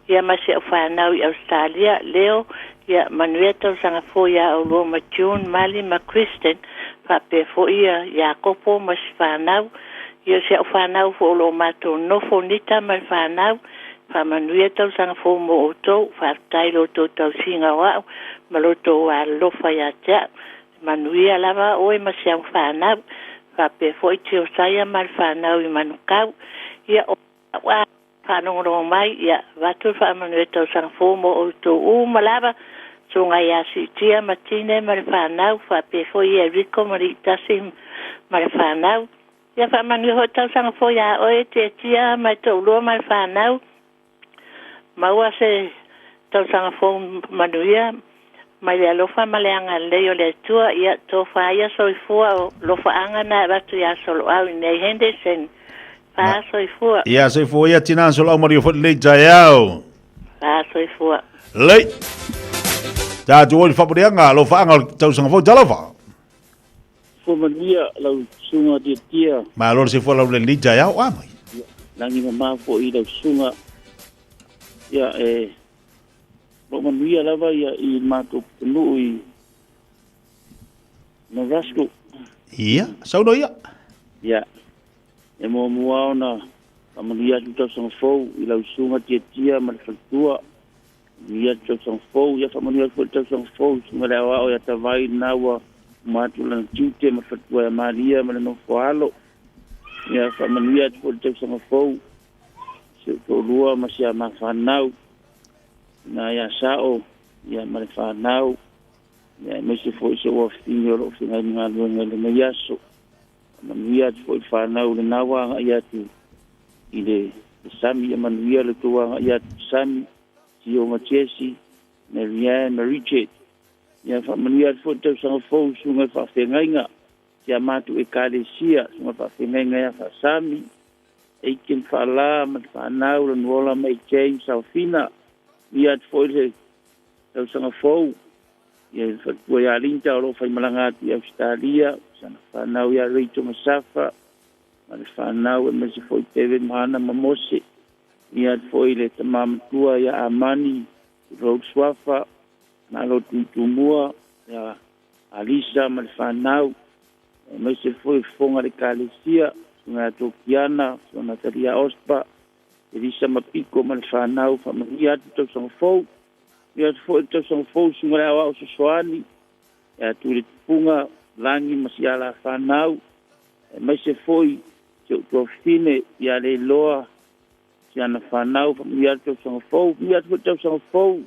ya masa fa nau Australia leo ya manueto sanga fo ya o lo ma June mali ma Kristen fa pe fo ya kopo ma sfanau ya se fanau fo lo ma to no fo nita ma fanau fa manueto sanga fo mo to fa tailo to singa wa maloto wa lo fa ya ja manuia lava o ma se fanau fa pe fo tio saya ma fanau i manukau ya wa panoro mai ya vatu fa manueto sanga fo mo to malava sunga ya si tia matine marfanau fa pe fo ye rico marita sim marfanau ya fa manu hotel sanga fo ya o te tia mai to lo marfanau maua se to sanga fo manuia mai ya lo fa maleanga le yo le tua ya to fa ya so fo lo fa anga na vatu ya solo au nei Henderson fa so fo ya so fo ya tina solo mario fo le jayao fa so fo le ta tu ol fa nga lo fa nga tau sanga fo jalo fa fo mania lo sunga de tia ma lo se fo lo le lija ya wa mai langi ma fo i lo sunga ya lo mania lava ya i ma to no i no rasco ia sau do ia ya e mo ona mania tu sanga fo i lo sunga de tia ma tua ia tau sang fou ia famania fo tau sang fou ngara wa ya tavai nawa matulan tute ma fatua Maria ma no foalo ia famania fo tau sang fou se to lua ma sia ma fanau na ya sao ia ma fanau ia me se fo se wa finio lo finga nga lo ngale me yaso famania fo fanau le nawa ia tu ide sami ia manuia le tua ia sami Tio Machesi, Marianne, Richard. Ya familia fo tau sanga fo sunga fa fengainga. Ya matu e kalesia sunga fa fengainga ya fa sami. E kin fa la ma fa nau le nola mai James Alfina. Ya fo le tau sanga fo. Ya fa tua ya linta lo fa malanga ti Australia, sana fa nau ya Rito Masafa. Ma fa nau e se fo teve mana mamose. Ia foi le tamam tua ya amani rogswafa na lo tutumua ya Alisa malfanau me se foi fonga de kalesia na tokiana na taria ospa Elisa mapiko malfanau familia to song fo ia foi to song fo sunga wa so swani ya tu punga langi masiala fanau me se foi to fine ya le loa siana fanau familia to song fo ia to song fo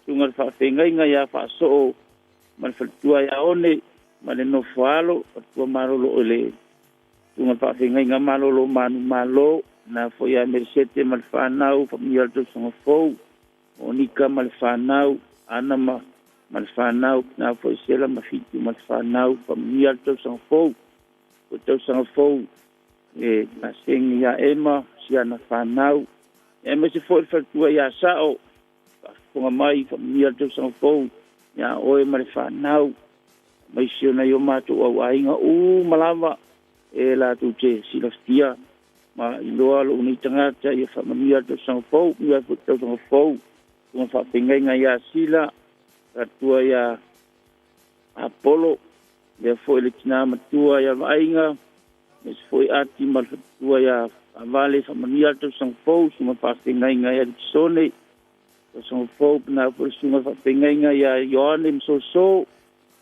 tunga fa fengainga ya fa so man fatua ya one mane no falo tua malo lo ele tunga fa fengainga malo lo manu malo na fo ia mersete mal fanau fa mi alto sanga fo onika mal fanau ana mal fanau na fo sela ma fitu mal fanau fa mi alto sanga fo o tau sanga fo na sing ya ema sia na fanau me se fo fa tua ya sao fa mai fa mi alto sanga fo ya oe mal fanau mai sio na yo mato au ainga malama la tu che silaftia ma iloa lo ni tanga cha ia fa mamia to sang fo ia fu to sang fo ko fa pinga ia sila tua ya apolo le fo le tina matua ya ainga mes fo ati mal tua ya avale fa mamia to sang fo suma fa pinga ia sone to sang fo na fo suma fa pinga ia yoane so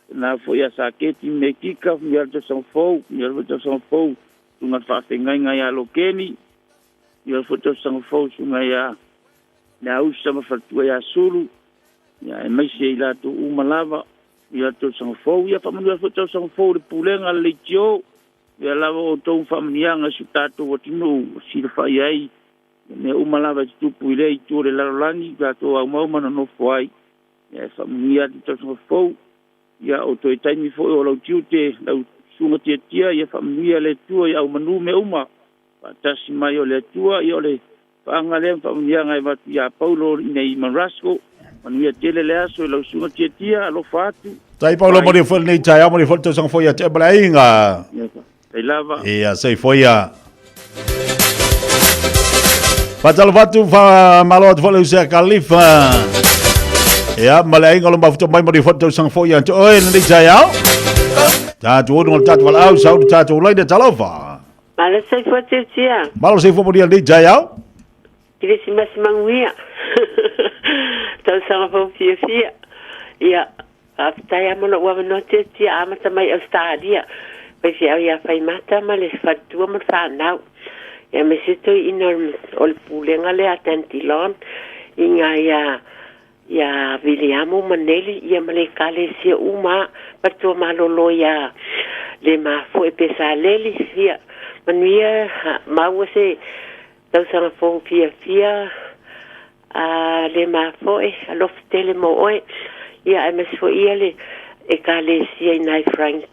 na fo ya saketi mekika ia to sang fo ia to sang fo tunga whawhenga ia lokeni, ia whato sanga whausu ia na usama whatua ia suru, ia maise i lato umalava, ia to sanga whau, ia whamanua whato sanga whau le pulenga le tio, ia lava o tau whamanianga su tato watino, sira whai ai, me umalava tupu i lei tūre larolangi, ia to au maumana no whai, ia whamania to sanga whau, ia o toi taimi whau o lau tiute, lau sunga tia ia famia le tua ia manu me uma patasi mai o le tua ia le panga le famia ngai va ia Paulo nei Marasco manu tele le aso le sunga tia lo fatu tai Paulo mo fo nei tai mo fo to sang fo ia te blainga tai lava ia sei fo ia Patal vatu fa malot fo le usa Khalifa ia malainga lo mafuto mai mo fo to sang fo ia oi nei tai Tatu ngol tatu wala au sau tatu lai de talofa. Mala sai fo tia. Malo sai fo mo dia de jayau. Kirisi mas manguia. Tau sa fo fia. Ia afta ya mo wa no tia amata mai Australia. Pe fia ia fai mata male fatu mo fa nau. Ya me sito inorm ol pulenga le atentilon inga ya Williamu Maneli ia male kale sia uma patua malolo ya le ma fo e pesa leli sia manuia mau se tau sanga fo fia le ma fo e alof tele mo oe ia ms fo ia le e kale sia nai Frank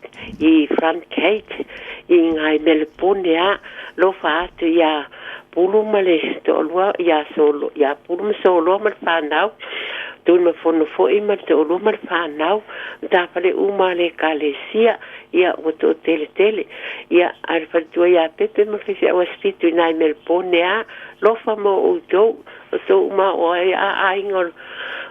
Kate i ngai Melbourne ya lo fa tu ya pulu male to lua ya solo ya pulu solo mal fa nau tu me fono fo i mal to lo mal fa nau ta pale uma le kalesia ya o to tele ya al fa tu ya pepe mo fisi o stitu nai Melbourne ya lo fa mo o to so ma o a ingol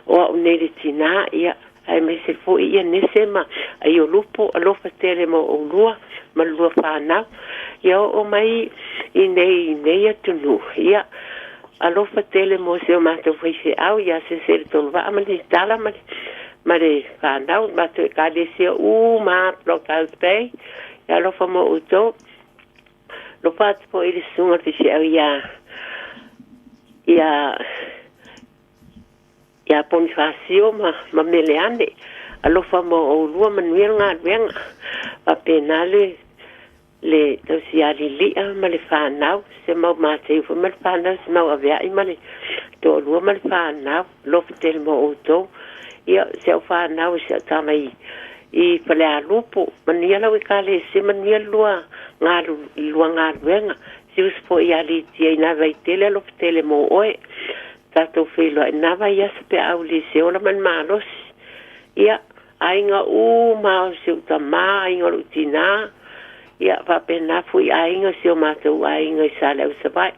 o nele tina ya ai me se fo i nese ma ai o lupo lo fa tele mo o lua mal lua fa nau ya o mai nei atunu ia alofa tele mo se o mato foi se au ia se tolva amali tala mare fanau mato kalesia ma local pay ia alofa mo uto lo pat po il sunga se au ia Bonifacio ma meleane alofa mo o lua manuenga venga pa penale le tau si alilia ma le whanau se mau māteu fa ma le whanau se mau avea i ma le tō lua ma le whanau lofa tele mo o tō ia se au whanau se au tama i pale a lupo mania lau i kale se mania lua ngā ruenga se uspo i alitia i nawa i tele lofa tele mo oe tatou whelua i nawa i aspe au li se ola man mālosi ia ainga mao se utama ainga rutina ia va pena fui ainga se o matou ainga i sale au sabai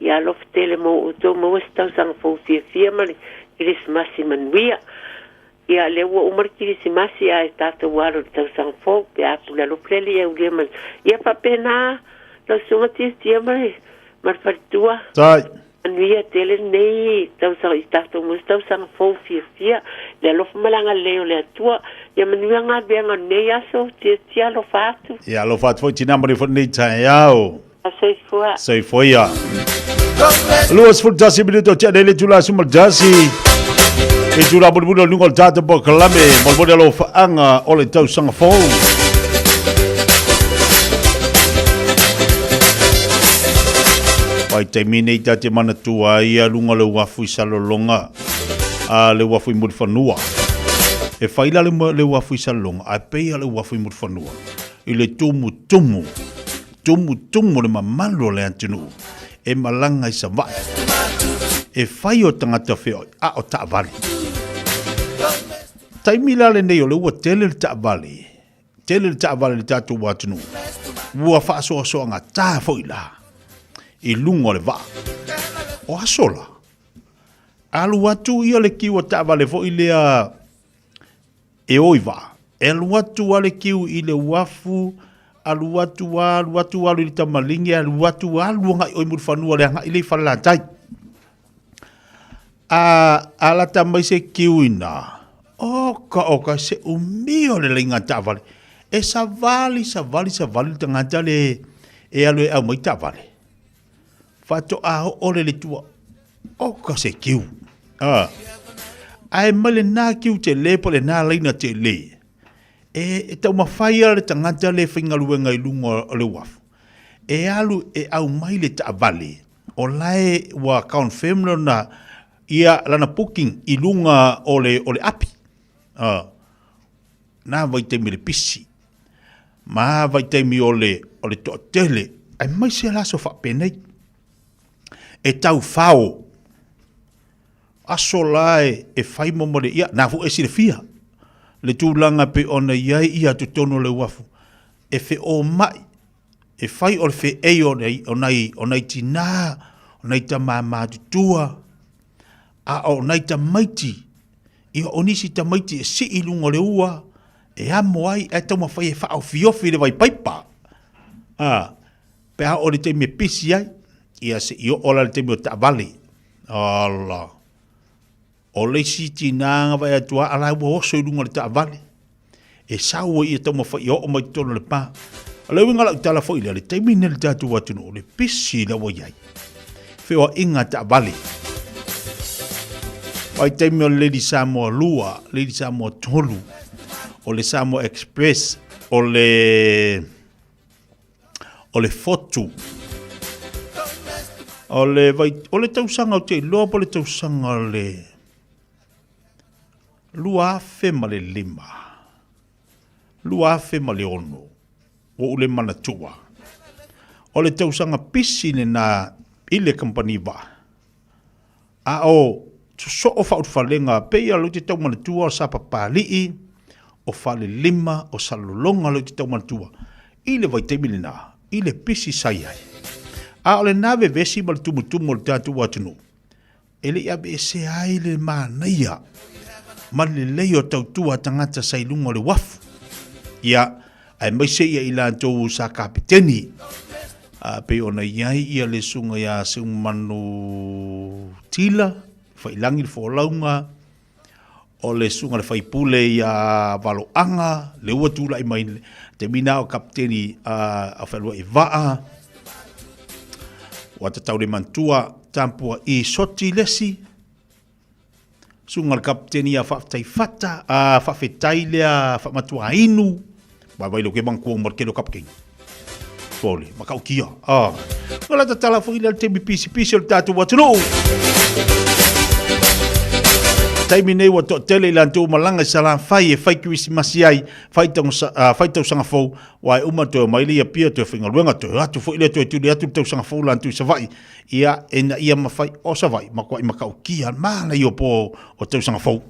ia lof tele mo uto mo stau sang fo fia mali Christmas manuia ia le wo umar Christmas ia tato walo tau sang fo pe apula lo pleli e ulia mal ia va pena lo sunga tia mali mar fartua sai anuia tele nei tau sang tato mo tau sang fo fia le lof malanga leo le tua ia manuia nga benga nei aso tia lo fatu ia lo fatu foi tina mari foi nei tai au sei foi ia Luas ful jasi minuto tia dele jula sumal jasi e jula bulbulo nungol tata bo kalame mo modelo faanga ole tau sang fo Pai te mine i te mana tua ia lunga le wafu i salolonga. Le wafu i muri whanua. E whaila le wafu i salolonga. A peia le wafu i muri whanua. I le tumu tumu. Tumu tumu le mamalo le antinu. E malanga i sa vai. E whai o tangata whio. A o ta vali. Taimila le nei o le ua tele le ta vali. Tele le ta vali le tatu watinu. Ua whaasoa soa ngā tā whoila. I lungo le va. O asola. Alu atu ia le kiu o ta'avale fo i lea e oiva. Alu atu ale kiu i le wafu. Alu atu alu i tamalingi. Alu atu alu ngai oi muri whanua le hanga i le whalatai. Ala tamai se kiu ina. Oka se umio le linga ta'avale. E sa vali tangata le e alu e au mai ta'avale. Fato a ole le tua o ka se kiu. Ai male na kiu te le pole na leina te le. E tau mawhaia le tangata le whingaluenga i lunga o le wafu. E alu e au mai le ta vale. O lae wa confirm na ia lana booking i lunga o le api. Na vai te mi le pisi. Ma vai te mi o le to tele. Ai mai se laso fa penei. E tau whao. Aso lae e whai momore ia. Nā fu e sire fia. Le tūlanga pe ona iai ia tu tono le wafu. E whi o mai. E whai o le whi ei o nei tina. O nei ta mā tutua. A o nei ta maiti. I o nisi ta maiti e si i lunga le ua. E amo ai e tau mawhai e whao fiofi le vai paipa. Pe ha o le te me pisi ai. Ia se i o ola le te meo ta'avale. Allah. O le si tinanga vai atua ala ua oso i lunga le ta'avale. E saua i tau mawhai o mai tono le pā. Ala ui ngala utala fo i le te mine le tatu watunu o le pisi la wa iai. Whio inga ta'avale. Vai te meo Lady Samoa Lua, Lady Samoa Tolu, o le Samoa Express, o le Fotu. O le tausanga o te loa po le tausanga le lua afe ma le lima. Lua afe ma le ono. O ule manatua. O le tausanga pisi ne na ile company ba. A o so o fa utfalenga pe lo te tau manatua o sa papalii o fa le lima o salolonga lo te tau manatua. Ile vai te milina. Ile pisi sayai. A ole nave vesi mal tumu le tatu watunu. Ele ia be se ai le manaia. Ma le leo tau tua tangata sailunga le wafu. Ia, ai mai se ia ila tau sa kapiteni. Pe ona iai ia le sunga ia se manu tila. Whailangi le wholaunga. O le sunga le whaipule ia valoanga. Le ua tula i mai te mina o kapiteni a whalua i waa. Wata tau le mantua tampua I soti lesi. Sunga le kapiteni a whaftai fata, a whawhetai lea whamatua inu. Wai lo ke mangkua markelo kapkei. Pole, makau kia. Wala ta tala fo ila te mi pisi o le tatu watunu. Taimi nei wa tele I lantou malanga sala fai e fai kuisi masiai fai tau sanga fou wai uma to mai lia pia to finga luenga to atu fo ile to tu tau sanga fou lantou sa vai ia ena ia mafai o sa vai makwa makau kia mala yo po o tau sanga fou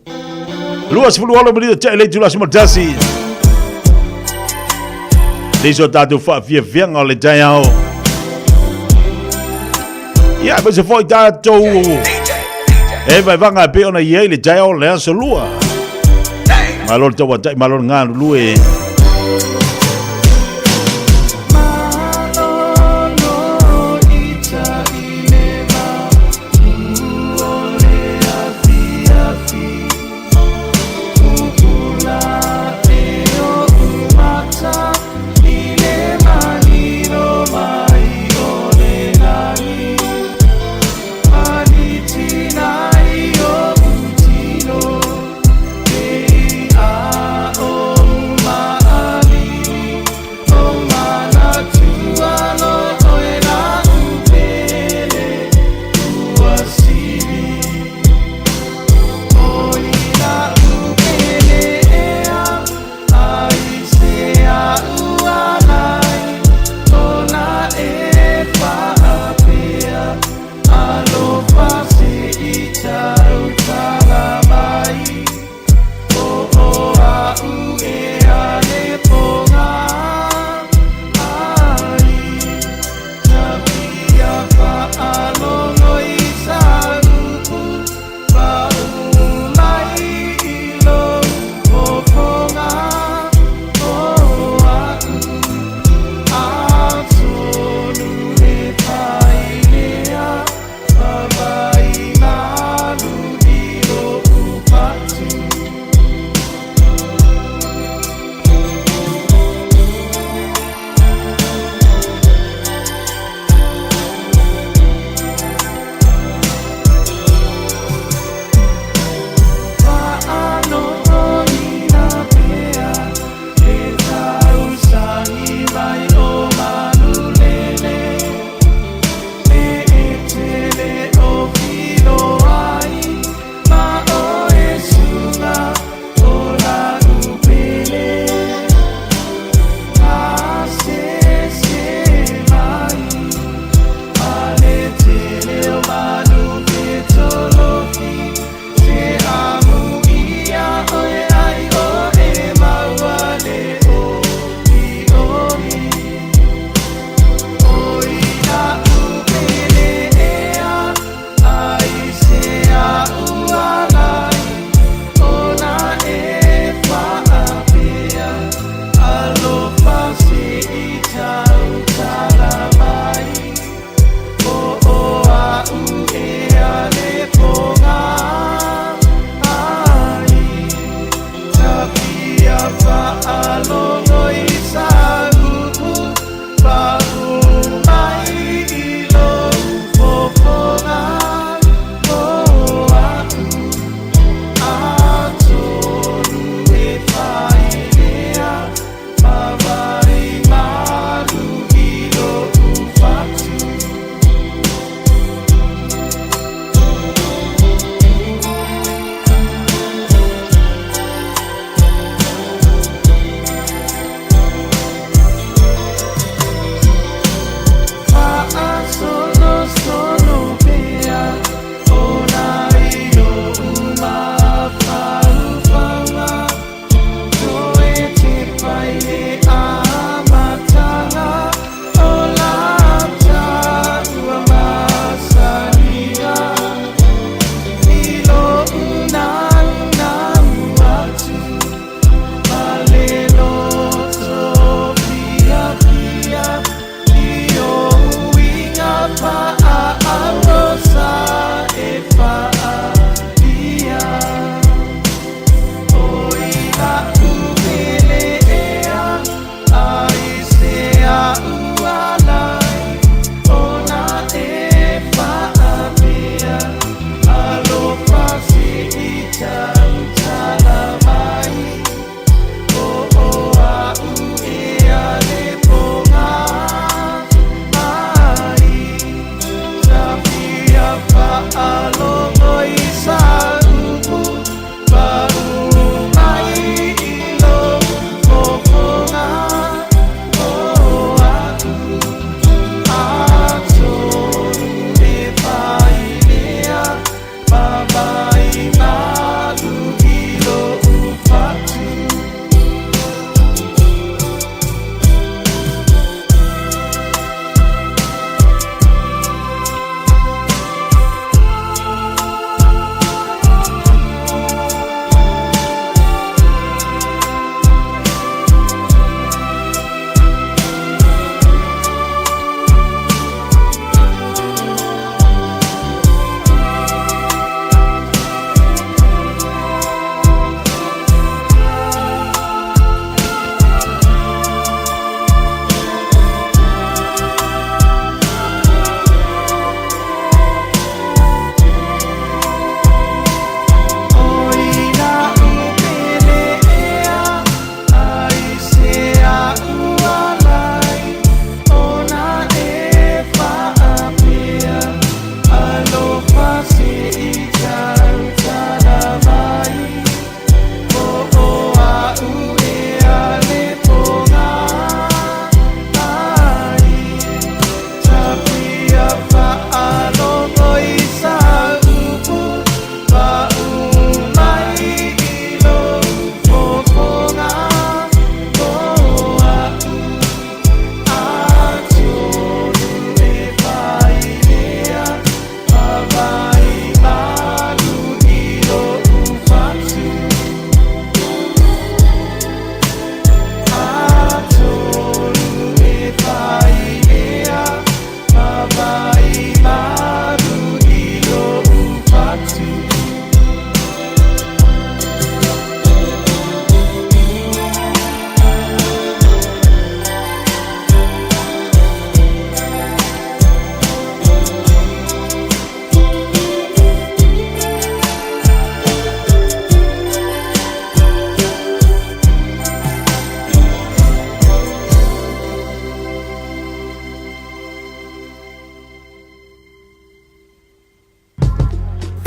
luas fulu ala bri tele tu las matasi Deso tatu fa via venga le dayao ia ba se foi tatu E vai vanga pe ona ye le jai o le so lua. Malor tawa tai malor nga lue. Oh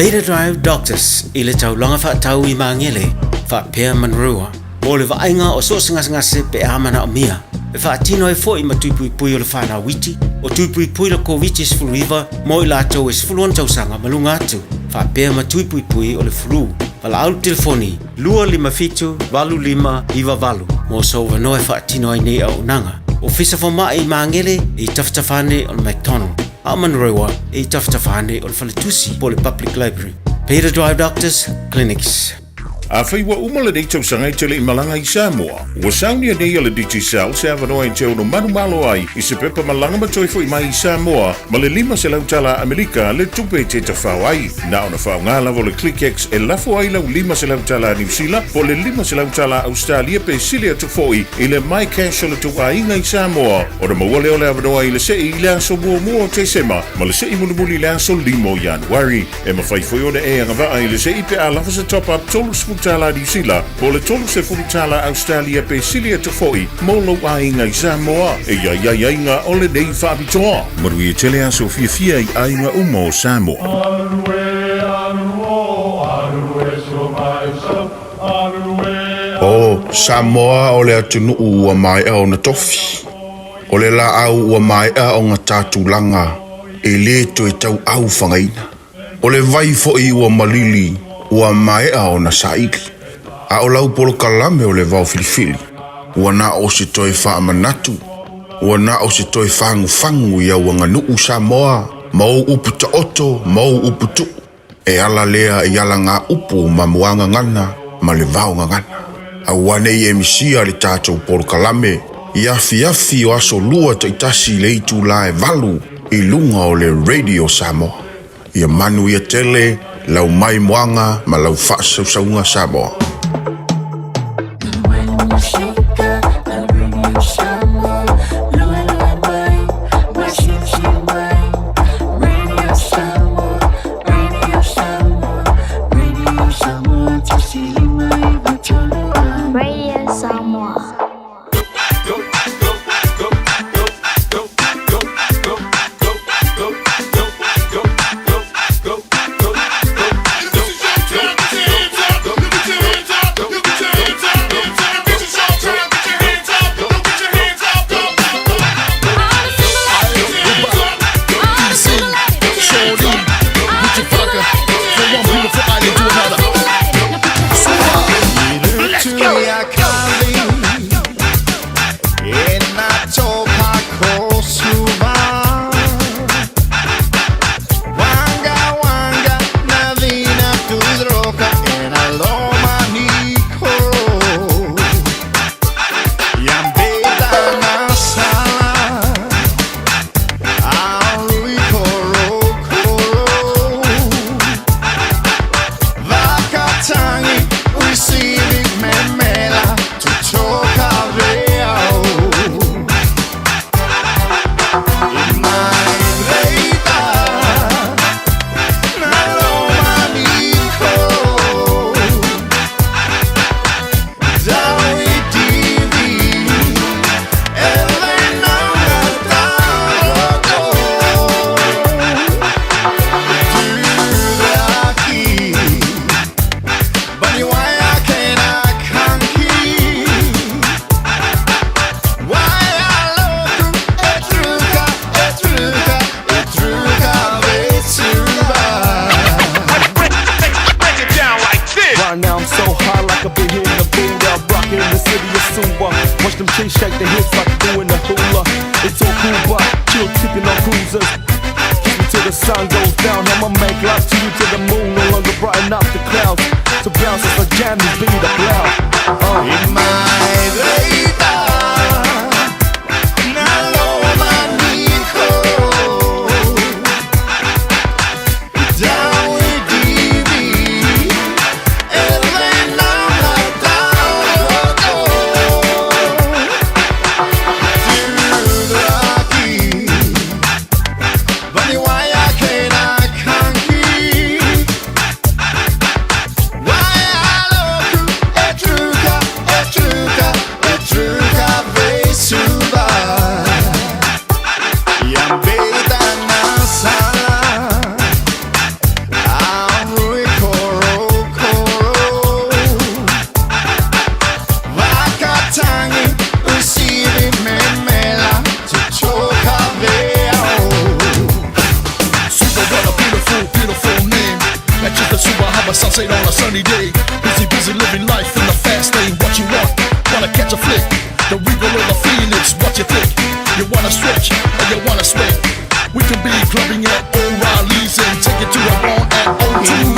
Beta Drive Doctors i le taulanga whaatau I mangele whaapea manrua. O le vainga o so ngase pe amana o mia. E whaatino e fo I matupui pui o le whana witi. O tupui pui le COVID sfuluiva mo I lato e sfuluon tausanga malunga atu. Whaapea matupui pui o le flu. Pala au telefoni, lua lima fitu, valu lima, iwa valu. Mo so wanoe whaatino ai nei au nanga. O fisa whamai I mangele I taftafane o le McDonald. A Manrewa I taftafane o le Whaletusi po le Public Library. Beta Drive Doctors Clinics. A whaiwa umala nei tausanga I tele I malanga I Samoa. Ua saunia nei ala DigiCell se awanoa I te ono manumalo ai I se pepa malanga matoifo I mai I Samoa ma le 5 se lautala Amerika le tupe te tawhau ai. Na ona whau ngā lavo le ClickX e lafo ai lau 5 se lautala New Zealand po le 5 se lautala Australia pe sile atu foi I le mai cash o le tuka inga I Samoa. O le maua leo le awanoa I le se I le aso mua te sema ma le se I mulimuli le aso 5 Januari. E ma whaifoi o le e angawaa I le se I pe a lafo se top up tolu tala New Zealand, po le tolu se tala Australia pe silia te foi, molo a inga I Samoa, e ia inga o le nei whaapitoa. Marui e tele aso fia I inga umo Samoa. O Samoa o le atunu ua mai au na tofi. O le la au ua mai au ngā tātulanga, e le to e tau au whangaina. O le vai fo I ua malili, ua mai o na saiki. A o lau polo kalame o le vau filifili. Ua na o se toi wha manatu. Ua na o se toi whangu ia wanga nuu Samoa. Mau upu ta oto, mau upu tu. E ala lea e ala ngā upu ma muanga ngana, ma le vau ngana. A wane I emisia le tātou polo kalame. Iafi o aso lua ta itasi le itu la e valu. I lunga o le Radio Samoa. Ia manu ia tele, lau mai moanga ma lau whaasaunga Samoa. Shake the hips like doing the hula. It's all cool, but chill, tipping on cruisers. Kiss me till the sun goes down. I'ma make love to you till the moon no longer brighten up the clouds. To bounce as I jam this beat up loud. In my radar. day. Busy living life in the fast lane. What you want? Wanna catch a flick? The regal of the Phoenix. What you think? You wanna stretch or you wanna sweat? We can be clubbing at O'Reilly's and take it to a bone at O2's.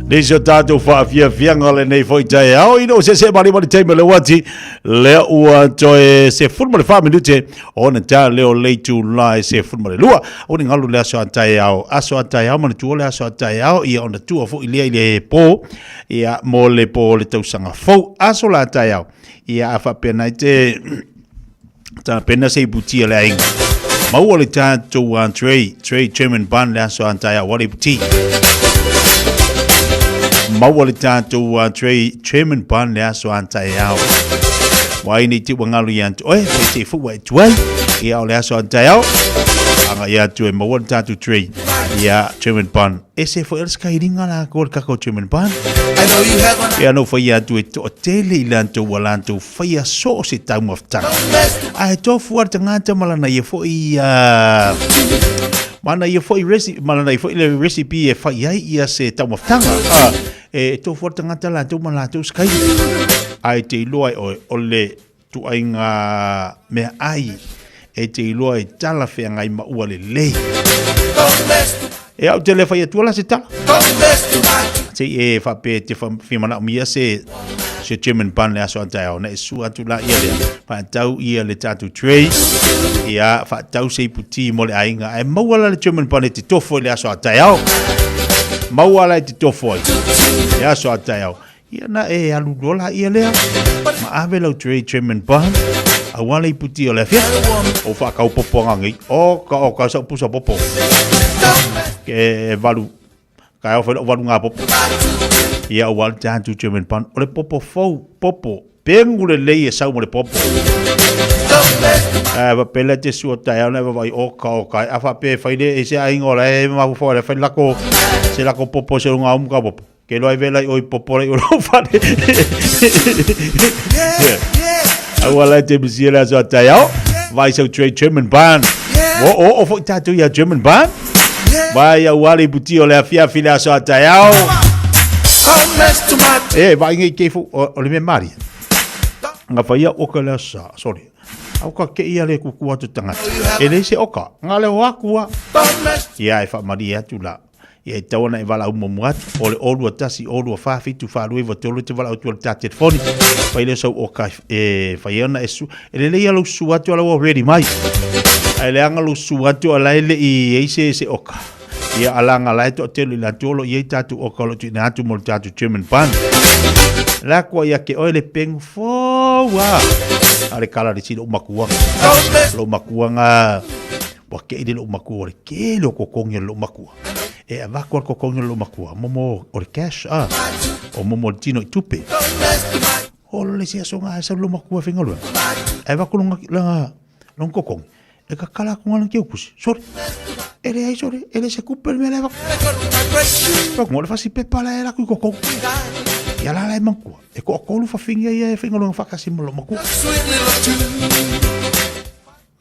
Nisi o tātou whaafianga le nei foi tai au ino se mari teime le wati lea ua toe se fulma le 5 minute o na tā leo leitu lai se fulma le lua o ni ngalu le aso tai au mani tua le aso tai au ia ona tua fo ilia ile po ia mo le po le tausanga fo aso la tai au ia afa pena te ta pena se butia le ainga maua le tātou Trey Chairman Ban le aso tai au wale buti maua le tātou Trey Chairman Ban le aso antai au. Wai ni te wangalu i antu. Oe, te fuwa e tuai. Ia o le aso antai au. Anga ia tu e maua le tātou Trey. Ia Chairman Ban. E se fo elas kai ringa la ko le kako Chairman Ban. Ia no fai atu e to tele i lanto walanto. Fai a so se tau maftanga. Ai to fuar tangata malana ia fo i... Mana ia foi le recipe e fai ai ia se tau maftanga. E to fuar tangata la tau malato skai. Ai te iloa o le tu ainga mea ai. E te iloa e tala whea ngai maua le lei. E au te le fai atua la se tala. Te e whape te whimana o mia se Chairman Ban le aso antai au. Na e su atu la ia le. Whaatau ia le tātou Trey. Ia whaatau se iputi mo le ainga. E mauala le Chairman Ban e te tofo le aso antai au. Mauala e te tofo le aso antai au. Ia na e alu dola ia lea. Ma ave lau Trey Chairman Ban. Awala iputi o le fia. O whakau popo ngangi. O ka sa pusa popo. Ke valu. Ka au whalu valu ngā popo. Ia awala tātou Chairman Ban. O le popo fau. Popo. Pengu le lei e sau mo le popo. Va pele te sua tai ana va vai oka. Afa pe faile e se aingo la e ma fo le faile lako. Se lako popo se unga umka popo. Ke lo ai vela oi popo le o fale. Awala te misiera so tai au. Vai so Trey Chairman Ban. O fo tatu ya Chairman Ban. Vai awali buti o le afia fila so tai au. Vai ngai ke fu o le me mari. Nga faia oka le sa, sorry. Au ka ke ia le kuku atu tangata. E le se oka, nga le wakua. Ia e wha mari atu la. Ia e tawana e wala umomu atu. O le olua tasi, olua whawhitu, whalui wa tolu te wala utu o le tātet whoni. Whai le sau oka e whaiana e su. E le leia lo su atu ala wa ready mai. E le anga lo su atu ala ele i eise se oka. Ia alanga la eto telu i la tolo i e tatu oka lo tu ina atu mo le tatu Chairman Ban. La kwa ia ke oile pengu fowa. Ale kala de silo makua. Lo makua nga. Wa ke de lo makua le ke lo kokongi lo makua. E va ko kokongi lo makua. Momo o cash o momo tino tupe. O le sia songa sa lo makua fingolo. E va ko la long kokong. E ka kala ko ngala ke ukusi. Sorry. Ele ai sorry. Ele se kupel me leva. Ko mo le fasi pepa la era ku kokong. Ya la lai mangkua. E ko lu fa finga ia e finga lo fakasi mo lo makua.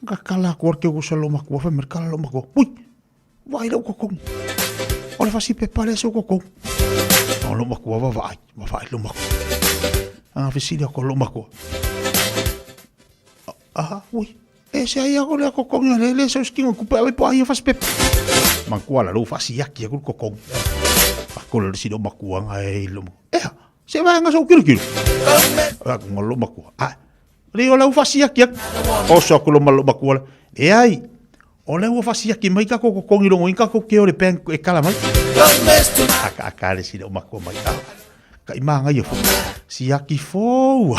Ka kala ko ke ko lo makua fa merkala lo makua. Ui. Vai lo kokong. Ola fa si pepale so kokong. O lo makua va vai lo makua. Fa si ko lo makua. Ui. E se ai ko le kokong le so skingo ku pa po ai fa si pep. Mangkua la lo fa si yaki ko kokong. Ko le si lo makua ngai lo. Se vai nga so kilo. Ako ngolo makua. Rio la ufasi yak. O so ko lo malo makua. E ai. O le ua fasiaki mai ka ko kongi longo inka ko ke o le pen e kala mai. Aka le sile o mako mai ka. Ka imanga ia fu. Siaki fo.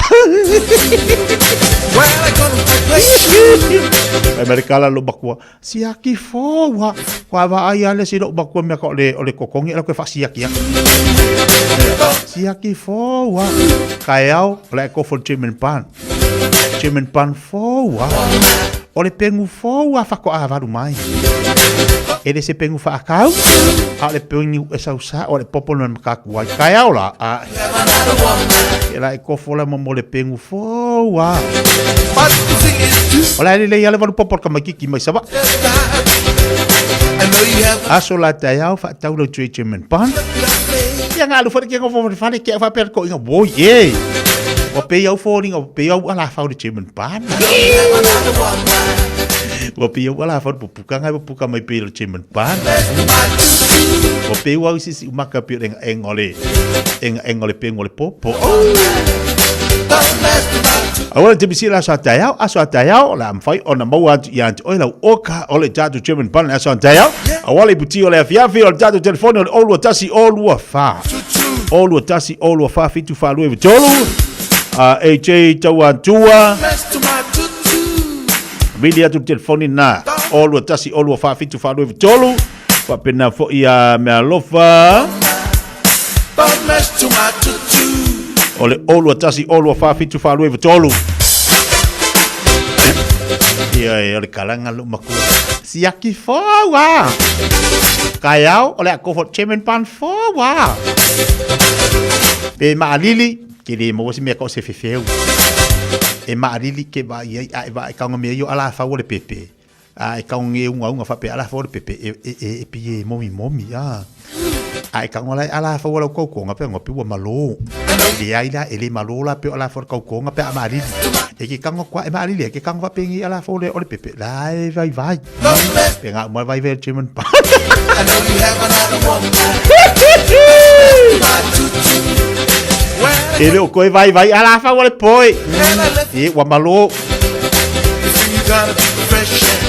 Amerikala lo bakua. Siaki fo. Kwa va ai ale sile o bakua me ka le kokongi la ko fasiaki. Siaki fo. Kaiao le ko for German pan. German pan fo. O le pengu fo a whako a waru mai. E le se pengu whaakau, a le pengu e sausa, o le popolo na makaku wai. Kai au la, e la e kofola mo le pengu fo a. O la ele ale waru popolo ka makiki mai sawa. Aso la tai au whaatau lau tui German pan. Ia ngā alu whare kia ngofo whare kia whaper ko inga woi e. O pe au fōringa, o pe au ala whau de German pan. O pe au ala whau de pupuka ngai pupuka mai pe le German pan. O pe au sisi umaka pe renga engole pe ngole popo. Awala te bisi la aso atayao, la amfai ona mau atu i anti oila oka o le tatu German pan aso atayao. Awala iputi o le afiafi o le tatu telefoni o le olua tasi olua fa. Olua tasi olua fa fitu fa lue vitolu. AJ Tawantua Bili atu telefoni na Olua tasi olua wha fitu wha lue vitolu Wapena fo ia mea lofa Ole olua tasi olua wha fitu wha lue vitolu Ia ole kalanga lu makua Siaki fowa Kaiao ole a kofo German pan fowa Pe maalili Kiri mo si me ko se fefeu. E maarili ke ba ia e ba ka ngome yo ala fa le pepe. A ka nge unga fa pe ala fa le pepe e pi momi a. A ka ngola ala fa le ko ko ngape ngopi wa malo. Ele ai la ele malo la pe ala fa ko ko ngape a maarili. E ki ka ngwa e maarili ke ka ngwa pe ngi ala fa le pepe. La vai. Pe nga mo vai ver German pa. I know you have another woman. Ele o coi vai ala fa wale poi. E wa malo.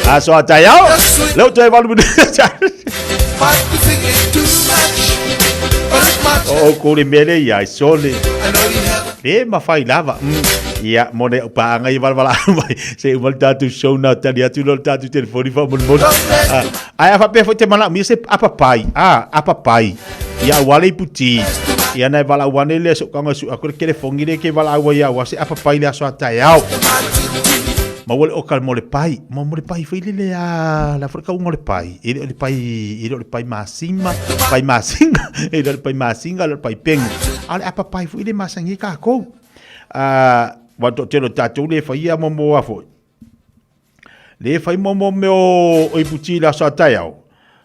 Aso atayao. Leo tu evalu. O ko le mele ya sole. Le ma fai lava. Ia mone pa ngai vala mai. Se o tatu show na tali atu lo tatu telefoni fa mon. Ai fa pe fo te mala mi se apa pai. Ia wale puti. Ia nai vala wane le so kanga su aku ke le fongire ke vala wa ia wa se apa pai le so atayao. Ma wole o kal mole pai foi le la forka un mole pai. Ele le pai masinga, ele le pai masinga, le pai peng. Ale apa pai foi le masangi ka ko. Wa to telo tatu le foi ia momo afo. Le foi momo me o iputi la so atayao.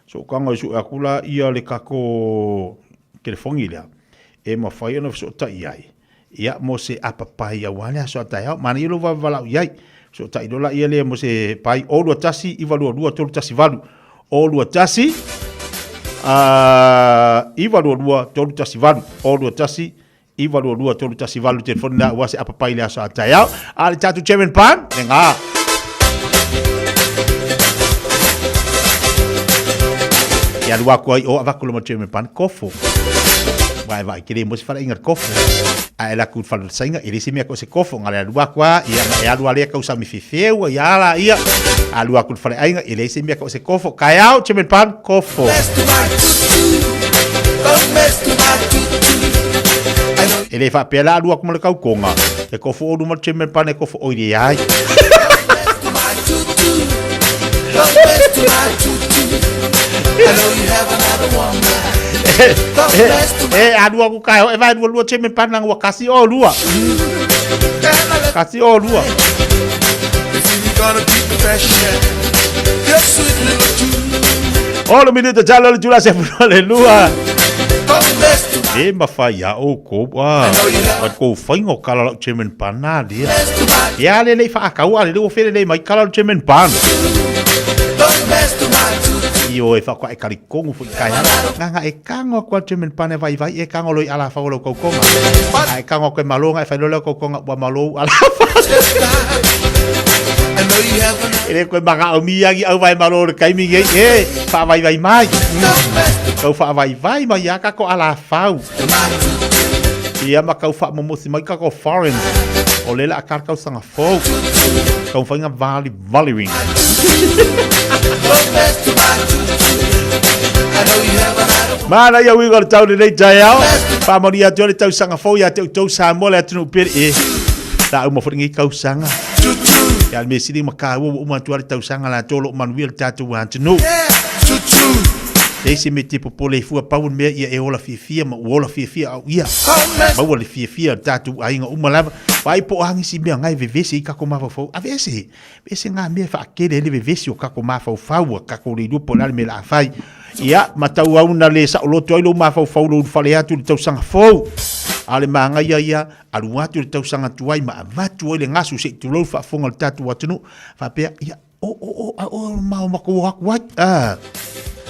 So kanga su akula ia le kako ke le fongile. E ma fai ona so tai ai ia mo se apa pai wale so tai mana ilo va vala ai so tai dola ia le mo se pai o lu tasi i valu lu tolu tasi valu o lu tasi i valu lu tolu tasi valu o lu tasi i valu lu tolu tasi valu telefon na wa se apa pai le so tai al tatu German pan nenga ya lu ko o avakulo mo German pan kofo vai queremos falar ingat kofo ela ku falar sainga ele se me ko se kofo ngala dua kwa ia alu ale ka usa mi fefeu ia la ia alu ku falar ainga ele se me ko se kofo kaiao German pan kofo ele fa pela alu ku mo ka konga e kofo o mo German pan e kofo o ia ai I know you have another woman. Aduh aku kaya, vai dua German pan nang wakasi o lua. Kasi o lua. Oh, menino jalo le jula se le lua. Ma fai ya o ko wa. Ko fai ngo kala German pan na dia. Ya le fa ka wa le o fele le mai kala German pan. Io e fa kwa e karikongu fu kaya nga e kango kwa German pan e vai e kango loi ala fa lo kokonga e kango ko malonga e fa lo kokonga wa malo ala fa Ele koe maka o miagi au vai malo le kaimi ngai e fa vai mai. Kau fa vai mai ya ka ko ala fau. Ia ma kau fa momosi mai ka ko foreign. O lela akar kau sanga fo. Kau fa nga valuing. Mana ia wi gol tau nei jaiao. Pa mo dia jole tau sanga fo ya tau sa mo le tunu per e. Ta mo fo ngi kau sanga. Ya me sidi maka wo ma tuari tau sanga la tolo man wil tatu wan tunu. Ese me tipo pole fu pa un me ia e ola fia ma ola fia au ia. Ma ola fia tatu ainga umalava. Vai po hangi si me ngai vevesi ka ko ma fo. Avesi. Ese nga me fa kele le vevesi o ka ko ma fo fa ka ko le dupo la me la fai. Ia matau au na le sa lo toi lo ma fo lo fale atu tau sanga fo. Ale manga ia alu atu le tau sanga tuai ma vatu le ngasu se tu lo fa fonga tatu watunu fa pe ia o ma ko wat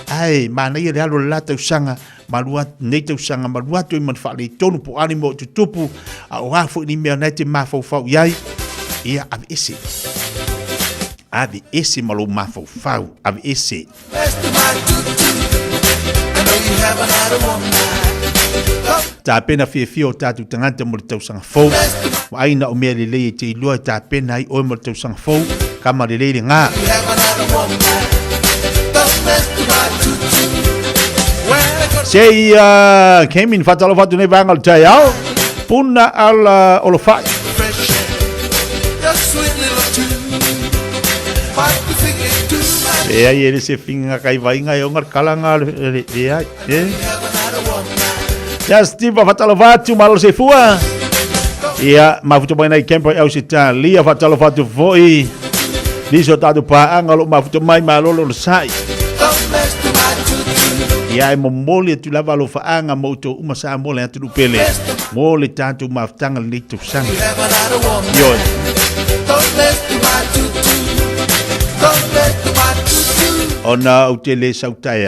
ai mana ia le alo la tau sanga malua nei tau sanga malua tu man fa le tonu po ani mo tu tupu o ha fo ni me na te ma fo fa ia ave esse malo ma fo fa ave esse ta pena fia o tatu tangata mo tau sanga fo ai na o me le te lua ta pena ai o mo tau sanga fo kama le nga sei came in fatalo fatu ne vangal taiao puna al olofai ai ele se finga kai vai nga yo ngar kalanga ai ya Steve fatalo fatu malo se fua ia mafuto mai nai camper el sita lia fatalo fatu foi diso tatu pa angalo mafuto mai malo lo sai ia e momole tu lava lo faanga moto uma sa mole atu pele mole tanto maftanga le tu sang yo ona o tele sautai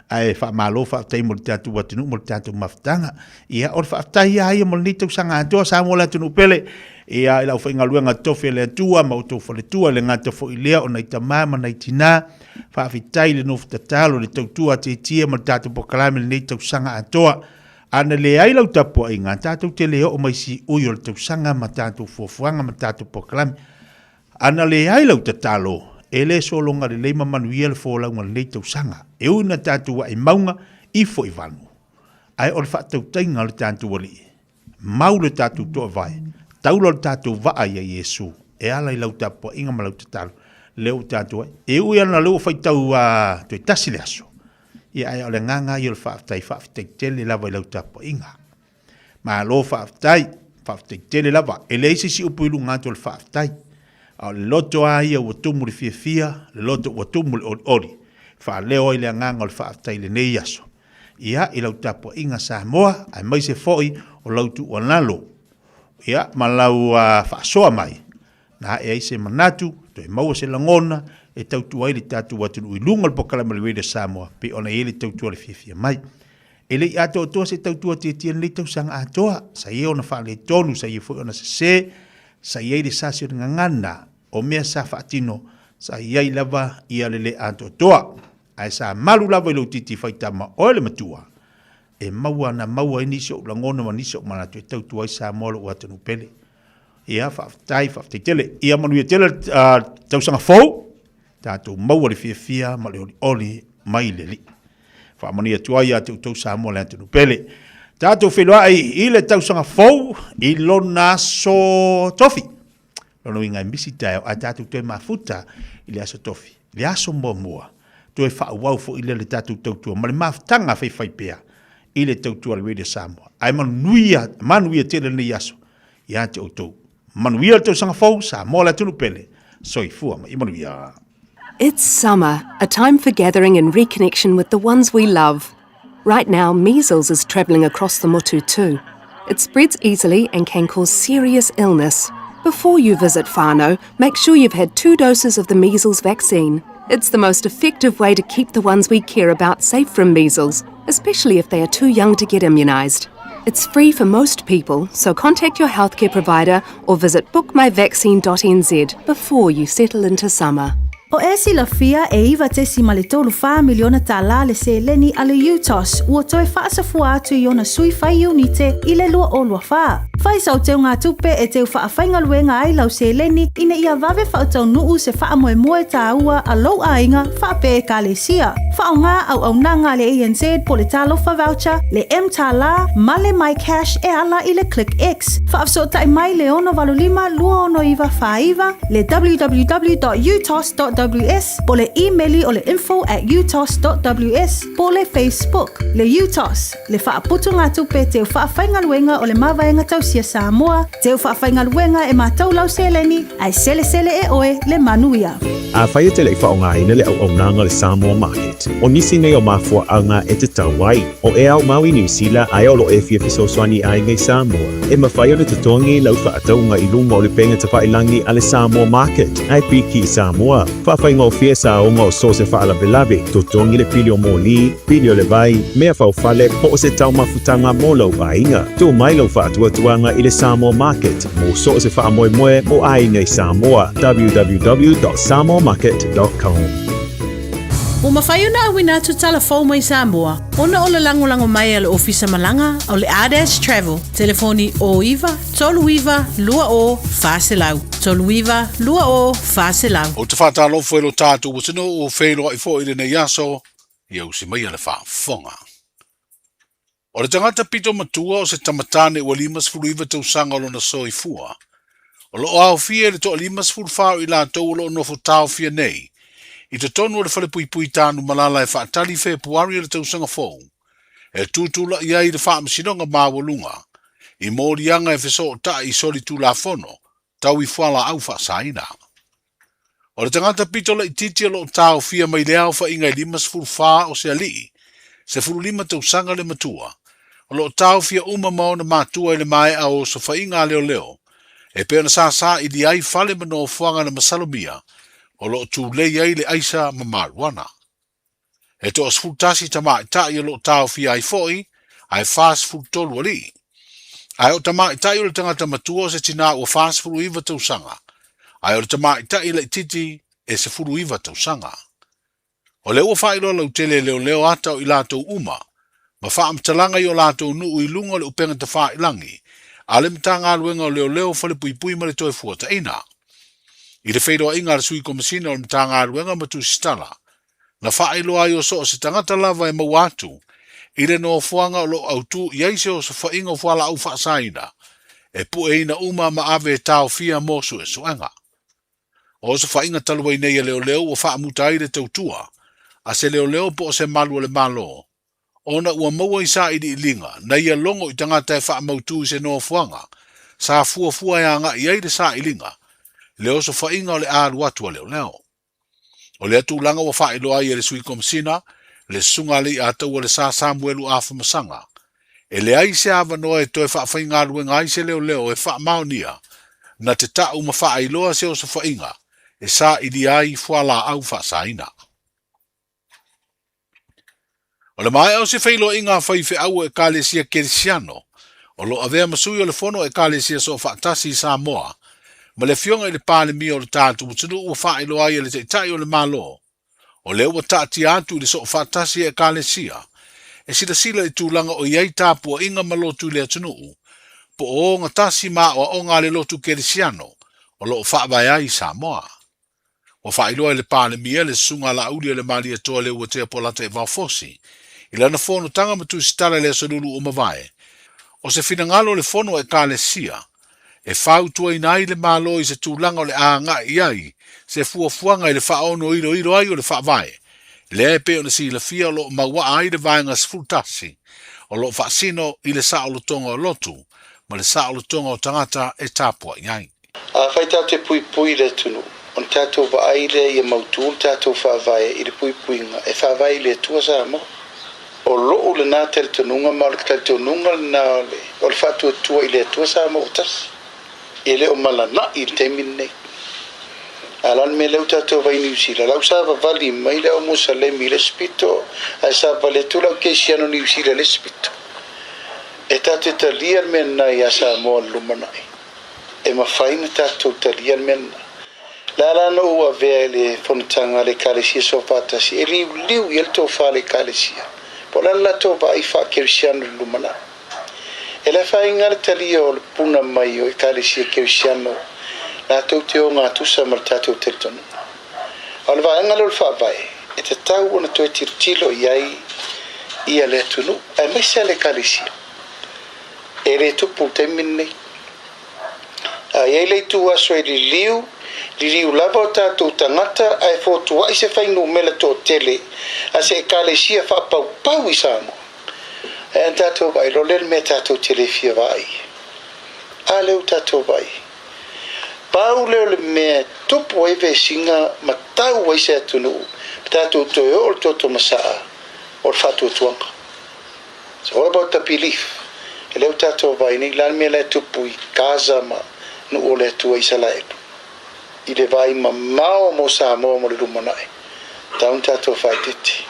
ai fa malo fa tai mo tatu watinu mo tatu maftanga ia or fa tai ai mo le tu sang atu sa mole atu pele ia ila fa ngaluanga tofele tua moto fo le tua le ngata fo ilea ona itamama na itina fa fitai le no tatalo le tautua te tia ma tatu pokalame le tau sanga atoa ana le ai lau tapo ai ngata tatu te leo o mai si uyo le tau sanga ma tatu fuafuanga ma tatu pokalame ana le ai lau tatalo ele solonga le leima manuia le fo lau le tau sanga e una tatu wa i maunga i fo i vanu ai or fa tau tainga le tatu wali mau le tatu to vai taulo le tatu va ai Yesu e ala i lau tapo inga ma lau tatalo leo tatu e u ia na leo fai tau te tasi le aso ia ai ole nganga i le whaafitai tele lava i lau tapo inga ma lo whaafitai tele lava e leisi si upu ilu ngātu le whaafitai a le loto a ia ua tumu le fia le loto ua tumu le ori wha leo i le nganga o le whaafitai le nei aso ia i lau tapo inga sa moa ai mai se foi o lau tu o nalo ia ma lau whaasoa mai na e se manatu to e mau se langona e tau tuai le tatu watu i lunga le pokala maliwe de Samoa pe ona e le tau tua le fia mai e le ato toa se tau tua te tien le tau sanga atoa sa ye ona wha le tonu sa ye fo ona se sa ye le sasio ngangana o mea sa whaatino sa ye lava ia le ato toa ai sa malu lava i lo titi whaitama o le matua e maua na maua i nisio langona ma nisio manatu e tau tuai Samoa lo watu nupele ia whaafitai tele ia manuia tele tau sanga fau tātou maua le fia ma le oli mai le li whaamania tuai a tau Samoa le atu nupele tātou whenua ai i le tau sanga fau i lona so tofi lono inga misi tae a tātou toe mafuta i le aso tofi le aso mua toe whaawau fo i le tātou tautua ma le maftanga whai pea i le tautua le wede Samoa ai manuia tele ni aso ia te outou manuia tau sanga fau sa mo la tunu pele soifua ma manuia. It's summer, a time for gathering and reconnection with the ones we love. Right now, measles is travelling across the Motu too. It spreads easily and can cause serious illness. Before you visit whānau, make sure you've had 2 doses of the measles vaccine. It's the most effective way to keep the ones we care about safe from measles, especially if they are too young to get immunised. It's free for most people, so contact your healthcare provider or visit bookmyvaccine.nz before you settle into summer. O e sila fia e iwa te si male tolu wha miliona ta la le se leni ale UTOS ua toe whaasafua atu i ona sui whai unite i le lua o lua wha. Whai sau teo ngā tupe e teo wha whainga luenga ai lau se leni ina ia vave wha tau nuu se wha moe moe ta ua a lau a inga wha pe e ka le sia. Wha o ngā au nanga le ANZ po le talofa voucher, le M ta la, male my cash e ala i le Click X. Wha afso tai mai le ono valulima lua ono iwa wha iwa, le www.utos.ws, po le emaili o le info@utos.ws, po le Facebook, le UTOS, le whaaputu ngā tupe teo whaawhainga luenga o le mawaenga tausia Samoa, teo whaawhainga luenga e mātou lau seleni, ai sele e oe le manuia. A whai te lei whaonga ina le au nanga le Samoa Market. O nisi nei o mafua anga e te tauai. O e au Maui New Zealand ai olo e fia fisoswani ai ngai Samoa. E mawhai o le tutongi lau whaataunga i lunga o le penga te whailangi a le Samoa Market. Ai piki i Samoa. Whawhainga o fia sa o ngā o so se whaalabelabe. Tutongi le pili o mōli, pili o le vai, mea whauwhale po o se tau mafutanga mō lau ainga. Tō mai lau whaatuatuanga i le Samoa Market. Mō so se whaamoemoe o ai ngai Samoa. www.samoamarket.com. O mawhaiuna awina tu telefon mai Samoa. Ona o le lango mai ale ofisa malanga o le Ades Travel. Telefoni o iwa, tolu iwa, lua o, whaselau. Tolu iwa, lua o, whaselau. O te whātālofo e lo tātou wasino o whēloa i fō i le nei aso, i au si mai ale whaafonga. O le tangata pito matua o se tamatane ua limas fulu iwa tau sanga lo na so i fua. O lo au fie le to limas fulu whao i la tau lo nofo tau fia nei. I te tonu o le whale pui pui tānu malala e whaatali Februari le tau sanga fōu. E tūtula i ai le whaamasinonga māwalunga. I mōrianga e wheso o ta i sori tū la fono, tau i whala au whaasaina. O le tangata pitola i titia lo tau fia mai le au wha inga i limas fulu wha o se alii. Se fulu lima tau sanga le matua. O lo tau fia uma maona mātua i le mai au so wha inga leo leo. E pēna sā i di ai whale mano fuanga na masalomia. O lo tu lei ai le aisa mamaruana. E to as futasi tama i tai lo tau fi ai foi, ai fast food tolu ali. Ai o tama i tai o le tangata matua se tina o fast food iwa tau sanga. Ai o le tama i tai le titi e se furu iwa tau sanga. O le ua whailo lau tele leo atau i lato uma, ma wha talanga i o lato nuu i lunga le upenga ta wha ilangi, a le mtanga luenga o leo whale pui ma le toi fuata ina. I le whairoa inga le sui komisina o le mtanga aruenga matu stala, na whaelo ai o so o se tangata lava e mawatu, i le no fuanga o lo autu i aise o se whainga o whala au whaasaina, e pu e ina uma ma ave e tau fia mosu e suanga. O se whainga talua i nei leo o whaamuta i le tautua, a se leo po o se malu o le malo. Ona ua maua i sa i di ilinga, na ia longo i tangata e whaamautu i se no fuanga, sa fua e anga i aire sa ilinga, leo so whainga o le aru atua leo. O le atu langa wa whaelo ai e le sui komisina, le sunga li atau o le sa Samuelu afa masanga. E le ai se awa noa e toi whainga aruenga ai se leo e wha maonia, na te tau ma whaailoa se o so whainga, e sa i di ai fuala au wha saina. O le mai au se whailo inga whaife au e kālesia kerisiano, o lo avea masui o le fono e kālesia so whaatasi Samoa, ma le fionga i le pāle mi o le tātu mutunu ua whaelo ai e le teitai o le malo. O le ua tāti atu i le so whaatasi e kālesia, e sila i tūlanga o iei tāpua inga malotu le atunu, po o ngā tasi mā o ngā le lotu kerisiano, o lo whaavai ai Samoa. O whaelo ai le pāle mi e le sunga la uri e le mali atoa le ua tea polata e vaufosi, i lana fono tanga matu stala le asalulu o mawai. O se finangalo le fono e kālesia, e whautua i nai le malo i se tūlanga o le anga i ai, se fuafuanga i le whaono iro ai o le whaavai. Le pe o na si la fia lo maua ai le vaenga sfultasi, o lo whaasino i le saolo tonga o lotu, ma le saolo tonga o tangata e tāpua i ai. Whai tau te pui le tunu, on tātou wa aile i mautu, tātou whaavai i le puinga, e whaavai le tua Samoa. O loo le nā tere tununga, ma o le tere tununga na o le whatua tua i le tua Samoa o tasi. E le o malana i le teimine nei. Alan me leu tātou vai New Zealand. Lau sāwa vali mai leo Musalemi le spito. Ai sāwa le tūlau keisiano New Zealand le spito. e tātou talia mena i a Samoa lumana e mawhaina tātou talia mena la la no ua vea le fonatanga le kalesia so fatasi e liu i alto fa le kalesia po la la to va i fa kersiano lumana e la fa inga le talia o le puna mai o i kalesia kersiano la to te o ngā tusa mar tātou te tonu o le va inga le fa vai e te tau ona to e tirtilo iai ia le tunu e mesa le kalesia e le tupu te minne a iei le tu aso e liu lava o tātou tangata ai fotua i se whainu mele tō tele a se e kalesia whapau i Samoa e an tātou vai lo lel me tātou tele fia vai a leo tātou vai pau leo le mea tupu e ve singa ma tau ai se atunu tātou toi o le toto masaa o le whatu tuanga it's all about the belief e leo tātou vai ni lan me le tupu i kaza ma no o le tua i salaepu i le vai ma mao mo Samoa mo le rumanai taun tātou whai titi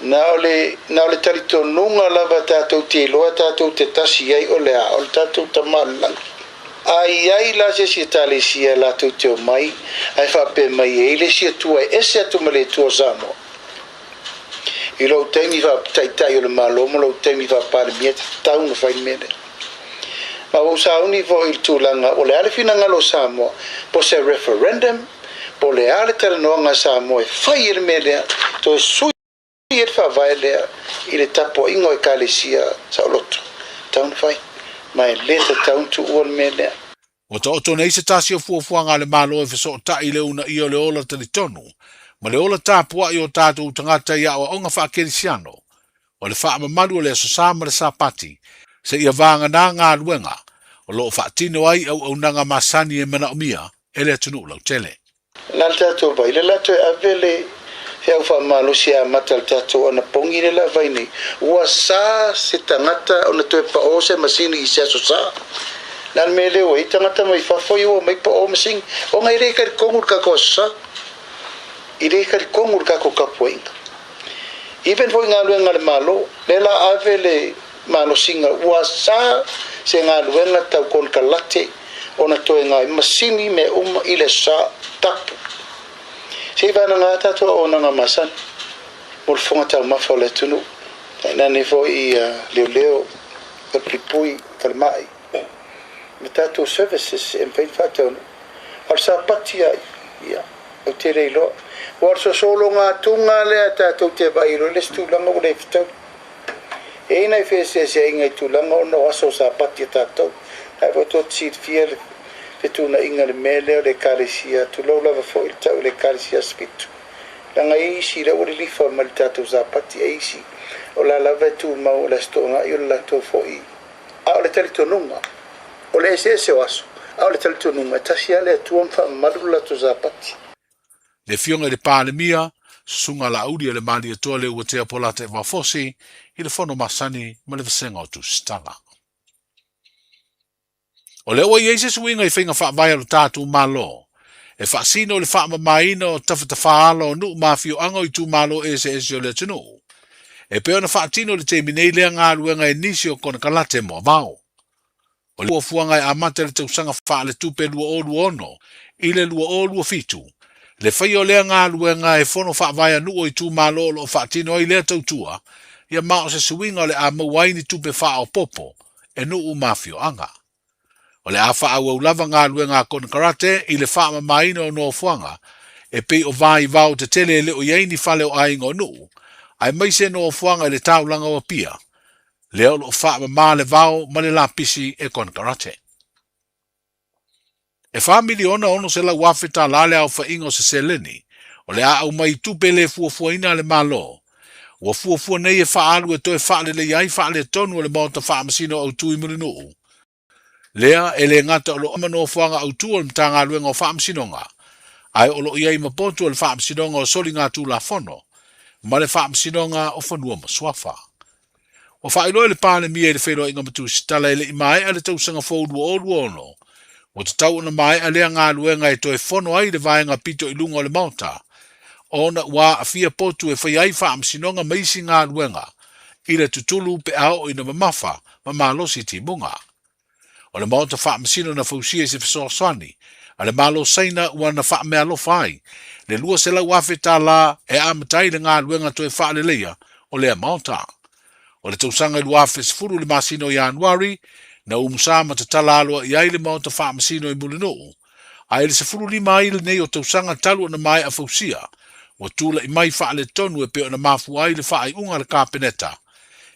na o le tarito nunga lava tātou te loa tātou te tasi ai o le a o le tātou tamalangi ai la se si tale sia la tu te mai ai fa pe mai e le si tua ese tu me le tua Samoa i lo temi va tai o le malo mo lo temi va par miet tau no fai mene ma o sa uni vo il tulanga o le ale fina ngalo Samoa po se referendum po le ale tel no nga Samoa fai il mele to su i fa vai le i le tapo ingo e kalesia sa loto tau fai mai leta tau tu o mele o to nei se tasi o fuafuanga le malo e feso ta i le una i o le ola te tonu ma le ola tapua i o tātou tangata ia o onga whaakerisiano o le wha mamalu o le aso sama le sapati se ia vanga nā ngā luenga o loo whaatino ai au nanga masani e mana o mia e le atunu lau tele. Nal tātou vai le lato e avele he au wha malo si a mata le tātou ana pongi le la vai ni ua sa se tangata o na toe pa o se masini i se aso sa nan me leo i tangata mai whafoi ua mai pa o masini o ngai rei kari kongur kako sa i rei kari kongur kako kapuenga even foi ngā luenga le malo le la avele malo singa ua sa se ngā luenga tau kon kalate o na toe ngai masini me i le sa tapu se vana ngā tatua o nga masan mo le fonga tau mafa o le tunu nani fo i leo ka pripui kalmai me tatua services e mwhain whatau ar sa pati ai ia o te reilo o ar so solo ngā tunga lea tatua te vairo le stulanga o le fitau e nei fese se ingai tulanga o no aso sa pati tatou ai vo tot sit fiel petuna inga le mele o le kalesia tu lo lava fo il tau le kalesia spitu langa isi le o le lifa ma le tatou sa pati isi o la lava tu ma o la stonga i o la to fo i a o le talitonunga o le ese o aso a o le talitonunga tasia le tuam fa malu la to sa pati le fionga le palemia sunga la udi le mali to le o te polate va fosi i le fono masani ma le vesenga o tu stanga o le oi eise suinga i whinga wha vai alo tātou malo e wha sino le wha mamaina o tawhita whaalo nu mafio ango i tu malo ese o le tunu e peo na wha tino le te minei lea ngā luenga e nisi o kona kalate mo vau o le uafuanga e amate le tausanga wha le tupe lua o lua ono i le lua o lua fitu le whai o lea ngā luenga e fono wha vai anu o i tu malo lo wha tino i lea tautua ia mao se suinga o le a mawaini tupe wha o popo e nu mafio anga o le afa au lava ngā luenga kona karate i le wha mamaina o no fuanga e pe o vai vau te tele le o iaini fale o ainga o nuu ai maise no fuanga i le taulanga o pia le o lo wha mama le vau ma le lapisi e kona karate e wha miliona ono se la wafeta lale au wha ingo se seleni o le au mai tupe le fuafuaina le malo ua fuafua nei e wha alu e toi wha le iai wha le tonu o le mauta wha masino au tui muli nuu lea e le ngata o lo amano fuanga au tu o mtanga luenga o whaamsinonga. Ai o lo iai mapotu o le whaamsinonga o soli ngā tu la fono, ma le whaamsinonga o whanua maswafa. O whailo e le pāne mia e le whelo inga matu sitala e le imae a le tausanga fōdua o luono. O te tau na mai a lea ngā luenga e toi fono ai le vaenga pito i lunga o le mauta. O na ua a fia potu e whai ai whaamsinonga meisi ngā luenga i le tutulu pe ao ina mamafa ma malosi timunga. O le maota wha masino na fausia se fesoaswani, a le malo saina ua na wha mea lofai, le lua se lau afe tā la e amatai le ngā luenga toe wha le leia o lea maota. O le tausanga i lua afe sifuru le masino i Januari, na umusa ma te tala alua i aile maota wha masino i mulinoo, a ele sifuru lima aile nei o tausanga talu na mai a fausia, wa tula i mai wha le tonu e peo na mafu aile wha ai unga le kāpeneta,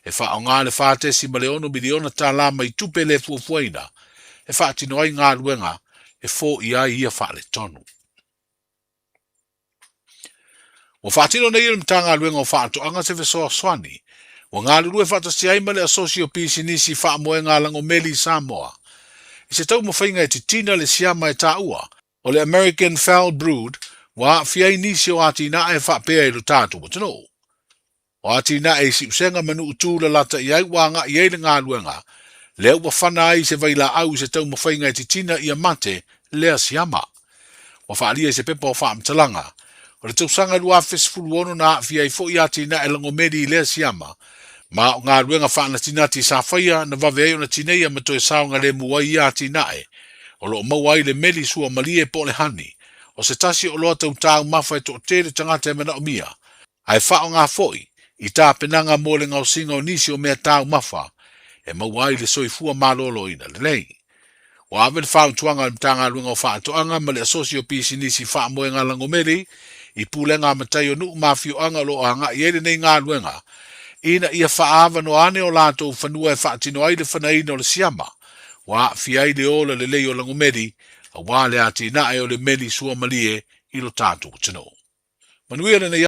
e wha o ngā le whātesi ma le ono miliona tā la mai tupe le fuafuaina, e wha atino ai ngā luenga e fō i ai ia wha le tonu. Wa wha atino nei ilum tā ngā luenga o wha ato anga se fesoa swani, wa ngā lulu e wha tasi ai ma le asosio pisi nisi wha moe ngā lango meli Samoa. I se tau mawhainga e titina le siama e tā ua, o le American Foul Brood, wa fiai nisi o atina e wha pēa ilu tātu mo tino. O atina e si usenga manu utu la lata i ai wanga i eile ngā luenga, leo wa whana ai se vaila au se tau mawhainga e titina i a mate lea siama. Wa whaalia se pepa o whaamtalanga, o le tausanga lua fesfulu ono na fiai fo i atina e lango medi i lea siama, ma o ngā luenga whaana tinati sa whaia na waweo na tineia ma toe saunga le mua i atina e, o lo mawai le meli sua malie po le hani, o se tasi o loa tau tāu mawhai to tere tangata e mana o mia, ai whao ngā foi, i tā penanga mō le ngau singa o nisi o mea tāu mawha, e mawai le soifua malolo ina le lei. O ave le whao tuanga le mtanga luenga o wha toanga ma le asosio pisi nisi wha moe ngā lango meri, i pule ngā matai o nuu mawhio anga lo anga i ele nei ngā luenga, ina ia whaava no ane o lātou whanua e whaatino ai le whanaina o le siama, wa fiai le ola le lei o lango meri, a wale ati na e o le meli sua malie i lo tātou tino. Manuia le nei